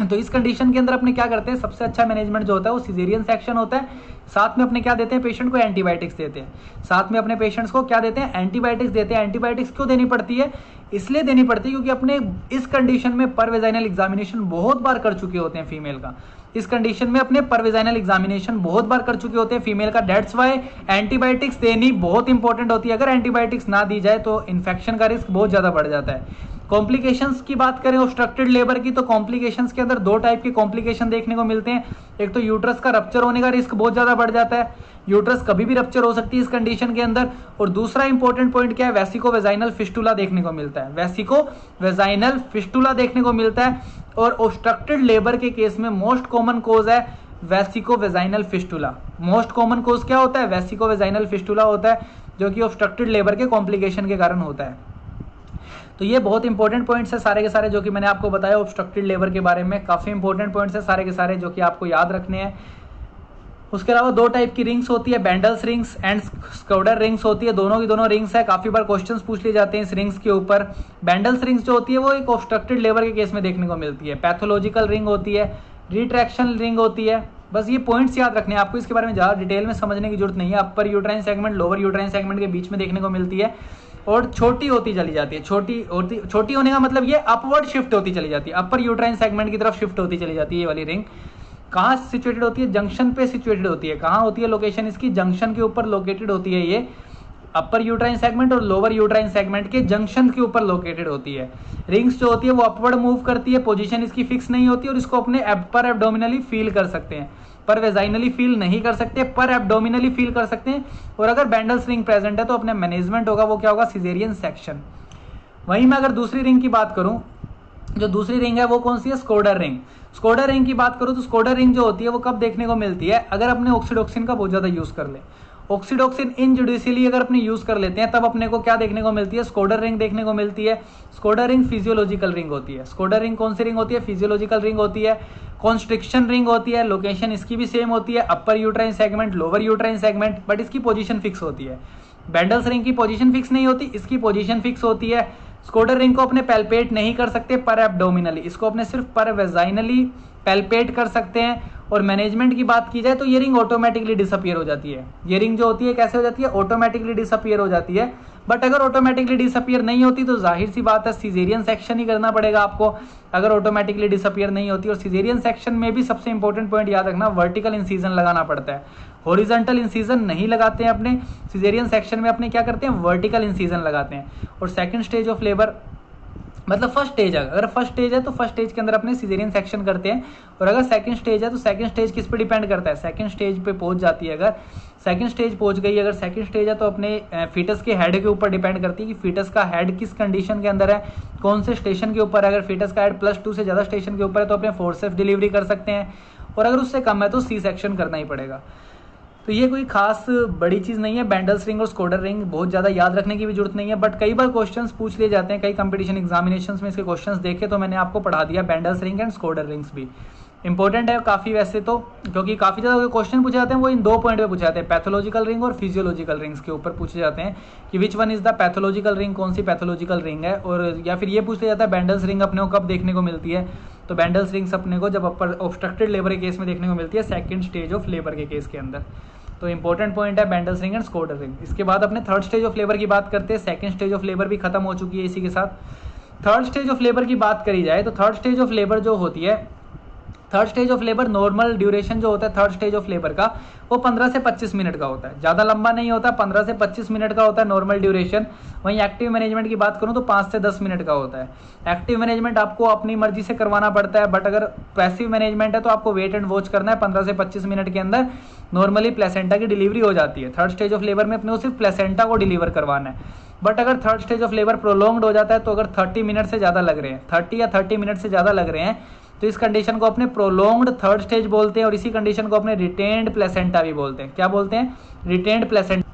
तो इस कंडीशन के अंदर अपने क्या करते हैं, सबसे अच्छा मैनेजमेंट जो होता है वो सिजेरियन सेक्शन होता है। साथ में अपने क्या देते हैं, पेशेंट को एंटीबायोटिक्स देते हैं। साथ में अपने पेशेंट्स को क्या देते हैं, एंटीबायोटिक्स देते हैं। एंटीबायोटिक्स क्यों देनी पड़ती है, इसलिए देनी पड़ती है क्योंकि अपने इस कंडीशन में पर वेजाइनल एग्जामिनेशन बहुत बार कर चुके होते हैं फीमेल का। इस कंडीशन में अपने पर वेजाइनल एग्जामिनेशन बहुत बार कर चुके होते हैं फीमेल का। दैट्स व्हाई एंटीबायोटिक्स देनी बहुत इंपॉर्टेंट होती है। अगर एंटीबायोटिक्स ना दी जाए तो इन्फेक्शन का रिस्क बहुत ज्यादा बढ़ जाता है। कॉम्प्लिकेशंस की बात करें ऑब्स्ट्रक्टेड लेबर की, तो कॉम्प्लिकेशंस के अंदर 2 टाइप के कॉम्प्लिकेशन देखने को मिलते हैं। एक तो यूट्रस का रप्चर होने का रिस्क बहुत ज्यादा बढ़ जाता है, यूट्रस कभी भी रप्चर हो सकती है इस कंडीशन के अंदर। और दूसरा इंपॉर्टेंट पॉइंट क्या है, वेसिको वेजाइनल फिस्टुला देखने को मिलता है। वेसिको वेजाइनल फिस्टुला देखने को मिलता है। और ऑब्स्ट्रक्टेड लेबर के केस में मोस्ट कॉमन कोज है vesico vaginal fistula. Most common cause क्या होता है, वेसिको वेजाइनल फिस्टुला होता है, जो कि ऑब्स्ट्रक्टेड लेबर के कॉम्प्लिकेशन के कारण होता है। तो ये बहुत इंपॉर्टेंट पॉइंट्स है सारे के सारे जो कि मैंने आपको बताया ऑब्स्ट्रक्टेड लेबर के बारे में। काफी इंपॉर्टेंट पॉइंट्स है सारे के सारे जो कि आपको याद रखने हैं। उसके अलावा 2 टाइप की रिंग्स होती है, बेंडल्स रिंग्स एंड स्कौडर रिंग्स होती है। दोनों की दोनों रिंग्स है। काफी बार क्वेश्चंस पूछ लिए जाते हैं इस रिंग्स के ऊपर। बेंडल्स रिंग्स जो होती है वो एक ऑब्स्ट्रक्टेड लेबर के केस में देखने को मिलती है। पैथोलॉजिकल रिंग होती है, रिट्रैक्शन रिंग होती है। बस ये पॉइंट्स याद रखने हैं आपको, इसके बारे में ज्यादा डिटेल में समझने की जरूरत नहीं है। Upper uterine segment lower uterine segment के बीच में देखने को मिलती है और छोटी होती चली जाती है। छोटी होने का मतलब ये अपवर्ड शिफ्ट होती चली जाती है, अपर यूट्राइन सेगमेंट की तरफ शिफ्ट होती चली जाती है। ये वाली रिंग कहाँ सिचुएटेड होती है, जंक्शन पे सिचुएटेड होती है। कहाँ होती है लोकेशन इसकी, जंक्शन के ऊपर लोकेटेड होती है। ये अपर यूट्राइन सेगमेंट और लोअर यूट्राइन सेगमेंट के जंक्शन के ऊपर लोकेटेड होती है। रिंग्स जो होती है वो अपवर्ड मूव करती है, पोजीशन इसकी फिक्स नहीं होती और इसको अपने पर एब्डोमिनली फील कर सकते हैं। पर वेजाइनली फील नहीं कर सकते, पर एब्डोमिनली फील कर सकते हैं। और अगर बेंडल्स रिंग प्रेजेंट है तो अपने मैनेजमेंट होगा वो क्या होगा, सिजेरियन सेक्शन। वहीं मैं अगर दूसरी रिंग की बात करूं, जो दूसरी रिंग है वो कौन सी है, स्कौडर रिंग। स्कौडर रिंग की बात करूं तो स्कौडर रिंग जो होती है वो कब देखने को मिलती है, अगर अपने ऑक्सीडोक्सिन का बहुत ज्यादा यूज कर ले। ऑक्सीडोक्सिन इनजुडिशियली अगर अपने यूज कर लेते हैं तब अपने को क्या देखने को मिलती है, स्कौडर रिंग देखने को मिलती है। स्कौडर रिंग फिजियोलॉजिकल रिंग होती है। स्कौडर रिंग कौन सी रिंग होती है, फिजियोलॉजिकल रिंग होती है। कॉन्स्ट्रिक्शन रिंग होती है, लोकेशन इसकी भी सेम होती है, upper uterine segment lower uterine segment, but इसकी पोजीशन फिक्स होती है। बेंडल्स रिंग की पोजीशन फिक्स नहीं होती, इसकी पोजीशन फिक्स होती है। स्कौडर रिंग को अपने पैल्पेट नहीं कर सकते पर एब्डोमिनली, इसको अपने सिर्फ पर वेजाइनली पैल्पेट कर सकते हैं। और मैनेजमेंट की बात की जाए तो ये रिंग ऑटोमेटिकली डिसअपियर हो जाती है। ये रिंग जो होती है कैसे हो जाती है, ऑटोमेटिकली डिसअपियर हो जाती है। बट अगर ऑटोमेटिकली डिसअपियर नहीं होती तो जाहिर सी बात है सिजेरियन सेक्शन ही करना पड़ेगा आपको, अगर ऑटोमेटिकली डिसअपियर नहीं होती। और सिजेरियन सेक्शन में भी सबसे इंपॉर्टेंट पॉइंट याद रखना, वर्टिकल इंसीजन लगाना पड़ता है। हॉरिजॉन्टल इंसीजन नहीं लगाते हैं अपने सिजेरियन सेक्शन में, अपने क्या करते हैं, वर्टिकल इंसीजन लगाते हैं। और सेकंड स्टेज ऑफ लेबर मतलब फर्स्ट स्टेज है, अगर फर्स्ट स्टेज है तो फर्स्ट स्टेज के अंदर अपने सिजेरियन सेक्शन करते हैं। और अगर सेकंड स्टेज है तो सेकंड स्टेज किस पे डिपेंड करता है, सेकंड स्टेज पे पहुंच जाती है। अगर सेकंड स्टेज पहुंच गई, अगर सेकंड स्टेज है तो अपने फीटस के हेड के ऊपर डिपेंड करती है कि फीटस का हेड किस कंडीशन के अंदर है, कौन से स्टेशन के ऊपर है। अगर फीटस का हेड +2 से ज्यादा स्टेशन के ऊपर है तो अपने फोर्सेप्स डिलीवरी कर सकते हैं, और अगर उससे कम है तो सी सेक्शन करना ही पड़ेगा। तो ये कोई खास बड़ी चीज़ नहीं है। बेंडल्स रिंग और स्कौडर रिंग बहुत ज़्यादा याद रखने की भी जरूरत नहीं है, बट कई बार क्वेश्चंस पूछ लिए जाते हैं, कई कंपटीशन एग्जामिनेशंस में इसके क्वेश्चंस देखे तो मैंने आपको पढ़ा दिया बेंडल्स रिंग एंड स्कौडर रिंग्स भी। इंपॉर्टेंट है काफ़ी वैसे तो, क्योंकि काफ़ी ज़्यादा क्वेश्चन पूछे जाते हैं वो इन 2 पॉइंट पे पूछे जाते हैं, पैथोलॉजिकल रिंग और फिजियोलॉजिकल रिंग्स के ऊपर पूछे जाते हैं कि which one is the pathological ring, कौन सी पैथोलॉजिकल रिंग है। और या फिर ये पूछ लिया जाता है बेंडल्स रिंग अपने को कब देखने को मिलती है, तो बेंडल्स रिंग्स अपने को जब अपर ऑब्स्ट्रक्टेड लेबर के केस में देखने को मिलती है, सेकेंड स्टेज ऑफ लेबर के केस के अंदर। तो इंपॉर्टेंट पॉइंट है बेंडल्स रिंग एंड स्कोडर रिंग। इसके बाद अपने थर्ड स्टेज ऑफ लेबर की बात करते हैं। सेकेंड स्टेज ऑफ लेबर भी खत्म हो चुकी है इसी के साथ। थर्ड स्टेज ऑफ लेबर की बात करी जाए तो थर्ड स्टेज ऑफ लेबर जो होती है, third stage of labour normal duration जो होता है थर्ड स्टेज ऑफ लेबर का वो 15 से 25 मिनट का होता है, ज़्यादा लंबा नहीं होता, 15 से 25 मिनट का होता है नॉर्मल ड्यूरेशन। वहीं एक्टिव मैनेजमेंट की बात करूँ तो 5 से 10 मिनट का होता है। एक्टिव मैनेजमेंट आपको अपनी मर्जी से करवाना पड़ता है, बट अगर पैसिव मैनेजमेंट है तो आपको वेट एंड वॉच करना है। 15 से 25 मिनट के अंदर नॉर्मली प्लेसेंटा की डिलीवरी हो जाती है। थर्ड स्टेज ऑफ लेबर में अपने को सिर्फ प्लेसेंटा को डिलीवर करवाना है। बट अगर third stage of labour prolonged हो जाता है, तो अगर 30 मिनट से ज़्यादा लग रहे हैं, 30 या 30 मिनट से ज़्यादा लग रहे हैं, तो इस कंडीशन को अपने प्रोलॉन्ग्ड थर्ड स्टेज बोलते हैं। और इसी कंडीशन को अपने रिटेन्ड प्लेसेंटा भी बोलते हैं। क्या बोलते हैं? Retained placenta.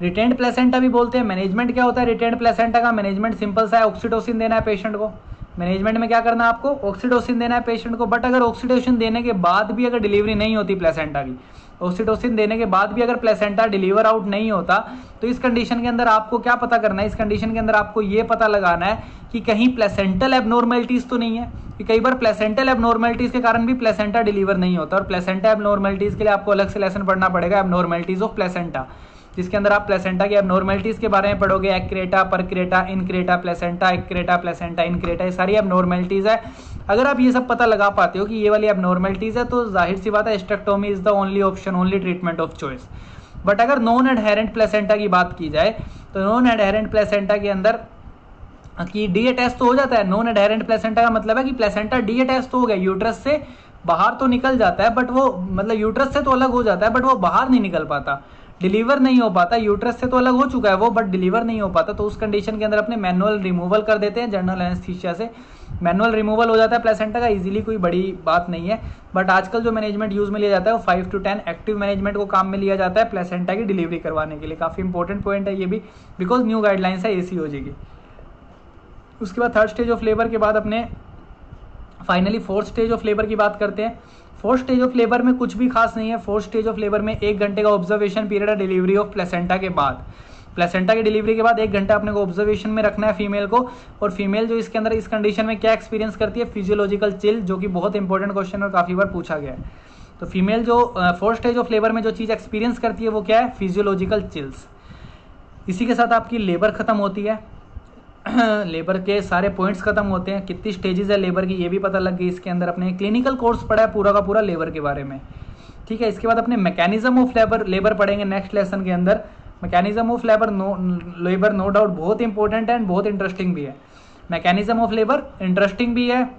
रिटेन्ड प्लेसेंटा भी बोलते हैं। मैनेजमेंट क्या होता है रिटेन्ड प्लेसेंटा का? मैनेजमेंट सिंपल सा है, ऑक्सीटोसिन देना है पेशेंट को। मैनेजमेंट में क्या करना है आपको? ऑक्सीटोसिन देना है पेशेंट को। बट अगर ऑक्सीटोसिन देने के बाद भी अगर डिलीवरी नहीं होती प्लेसेंटा की, ऑक्सीटोसिन देने के बाद भी अगर प्लेसेंटा डिलीवर आउट नहीं होता, तो इस कंडीशन के अंदर आपको क्या पता करना है? इस कंडीशन के अंदर आपको ये पता लगाना है कि कहीं प्लेसेंटल एबनॉर्मलिटीज तो नहीं है। कि कई बार प्लेसेंटल एबनॉर्मलिटीज के कारण भी प्लेसेंटा डिलीवर नहीं होता, और प्लेसेंटा एबनॉर्मलिटीज के लिए आपको अलग से लेसन पढ़ना पड़ेगा, एबनॉर्मलिटीज ऑफ प्लेसेंटा, जिसके अंदर आप प्लेसेंटा की एबनॉर्मलिटीज के बारे में पढ़ोगे। एक्रेटा, परक्रेटा, इनक्रेटा, प्लेसेंटा, एक्रेटा, प्लेसेंटा, इनक्रेटा, ये सारी एबनॉर्मलिटीज है। अगर आप ये सब पता लगा पाते हो कि ये वाली एबनॉर्मलिटीज है, तो जाहिर सी बात है hysterectomy is the only option, only treatment of choice. But अगर नॉन एडहेरेंट प्लेसेंटा की बात की जाए, तो नॉन एडहेरेंट प्लेसेंटा के अंदर कि डी अटैच तो हो जाता है। नॉन एडहेरेंट प्लेसेंटा का मतलब है कि प्लेसेंटा डी अटैच तो हो गया, यूट्रस से बाहर तो निकल जाता है, बट वो मतलब यूट्रस से तो अलग हो जाता है, बट वो बाहर नहीं निकल पाता, डिलीवर नहीं हो पाता। यूट्रस से तो अलग हो चुका है वो, बट डिलीवर नहीं हो पाता। तो उस कंडीशन के अंदर अपने मैनुअल रिमूवल कर देते हैं, जनरल एनेस्थीसिया से मैनुअल रिमूवल हो जाता है प्लेसेंटा का। इजीली कोई बड़ी बात नहीं है। बट आजकल जो मैनेजमेंट यूज में लिया जाता है वो 5 to 10 एक्टिव मैनेजमेंट को काम में लिया जाता है प्लेसेंटा की डिलीवरी करवाने के लिए। काफ़ी इंपॉर्टेंट पॉइंट है ये भी, बिकॉज न्यू गाइडलाइंस है ACOG की। उसके बाद थर्ड स्टेज ऑफ लेबर के बाद अपने finally fourth stage of labour की बात करते हैं। फोर्थ स्टेज ऑफ लेबर में कुछ भी खास नहीं है। फोर्थ स्टेज ऑफ लेबर में 1 घंटे का ऑब्जर्वेशन पीरियड है डिलीवरी ऑफ प्लेसेंटा के बाद। प्लेसेंटा की डिलीवरी के बाद 1 घंटा अपने को ऑब्जर्वेशन में रखना है फीमेल को। और फीमेल जो इसके अंदर इस कंडीशन में क्या एक्सपीरियंस करती है? फिजियोलॉजिकल चिल, जो कि बहुत इंपॉर्टेंट क्वेश्चन और काफ़ी बार पूछा गया है। तो फीमेल जो फोर्थ स्टेज ऑफ लेबर में जो चीज़ एक्सपीरियंस करती है वो क्या है? Physiological chills. इसी के साथ आपकी लेबर खत्म होती है। लेबर के सारे पॉइंट्स खत्म होते हैं। कितनी स्टेजेस है लेबर की ये भी पता लग गई। इसके अंदर अपने क्लिनिकल कोर्स पढ़ा है पूरा का पूरा लेबर के बारे में, ठीक है। इसके बाद अपने मैकेनिज्म ऑफ लेबर पढ़ेंगे नेक्स्ट लेसन के अंदर। Mechanism of labour no doubt बहुत इंपॉर्टेंट है एंड बहुत इंटरेस्टिंग भी है। मैकेनिज्म ऑफ लेबर इंटरेस्टिंग भी है,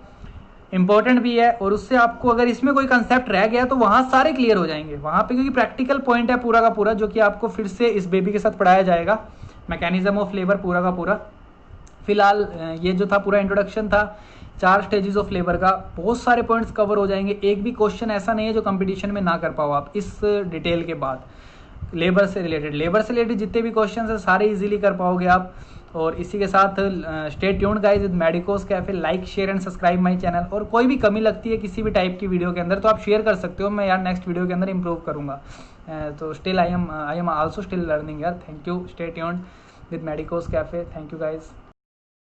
इंपॉर्टेंट भी है, और उससे आपको अगर इसमें कोई कंसेप्ट रह गया तो वहाँ सारे क्लियर हो जाएंगे वहाँ पे, क्योंकि प्रैक्टिकल पॉइंट है पूरा का पूरा, जो कि आपको फिर से इस बेबी के साथ पढ़ाया जाएगा। मैकेनिज्म ऑफ लेबर पूरा का पूरा। फिलहाल ये जो था पूरा इंट्रोडक्शन था 4 स्टेजेस ऑफ लेबर का। बहुत सारे पॉइंट्स कवर हो जाएंगे। एक भी क्वेश्चन ऐसा नहीं है जो कंपटीशन में ना कर पाओ आप इस डिटेल के बाद। लेबर से रिलेटेड जितने भी क्वेश्चन है सारे इजीली कर पाओगे आप। और इसी के साथ stay tuned guys with medicos cafe. Like, share and subscribe my channel. और कोई भी कमी लगती है किसी भी टाइप की वीडियो के अंदर तो आप शेयर कर सकते हो, मैं यार नेक्स्ट वीडियो के अंदर इंप्रूव करूँगा। तो still I am also still learning यार। Thank you, stay tuned with Medicos Cafe. Thank you guys.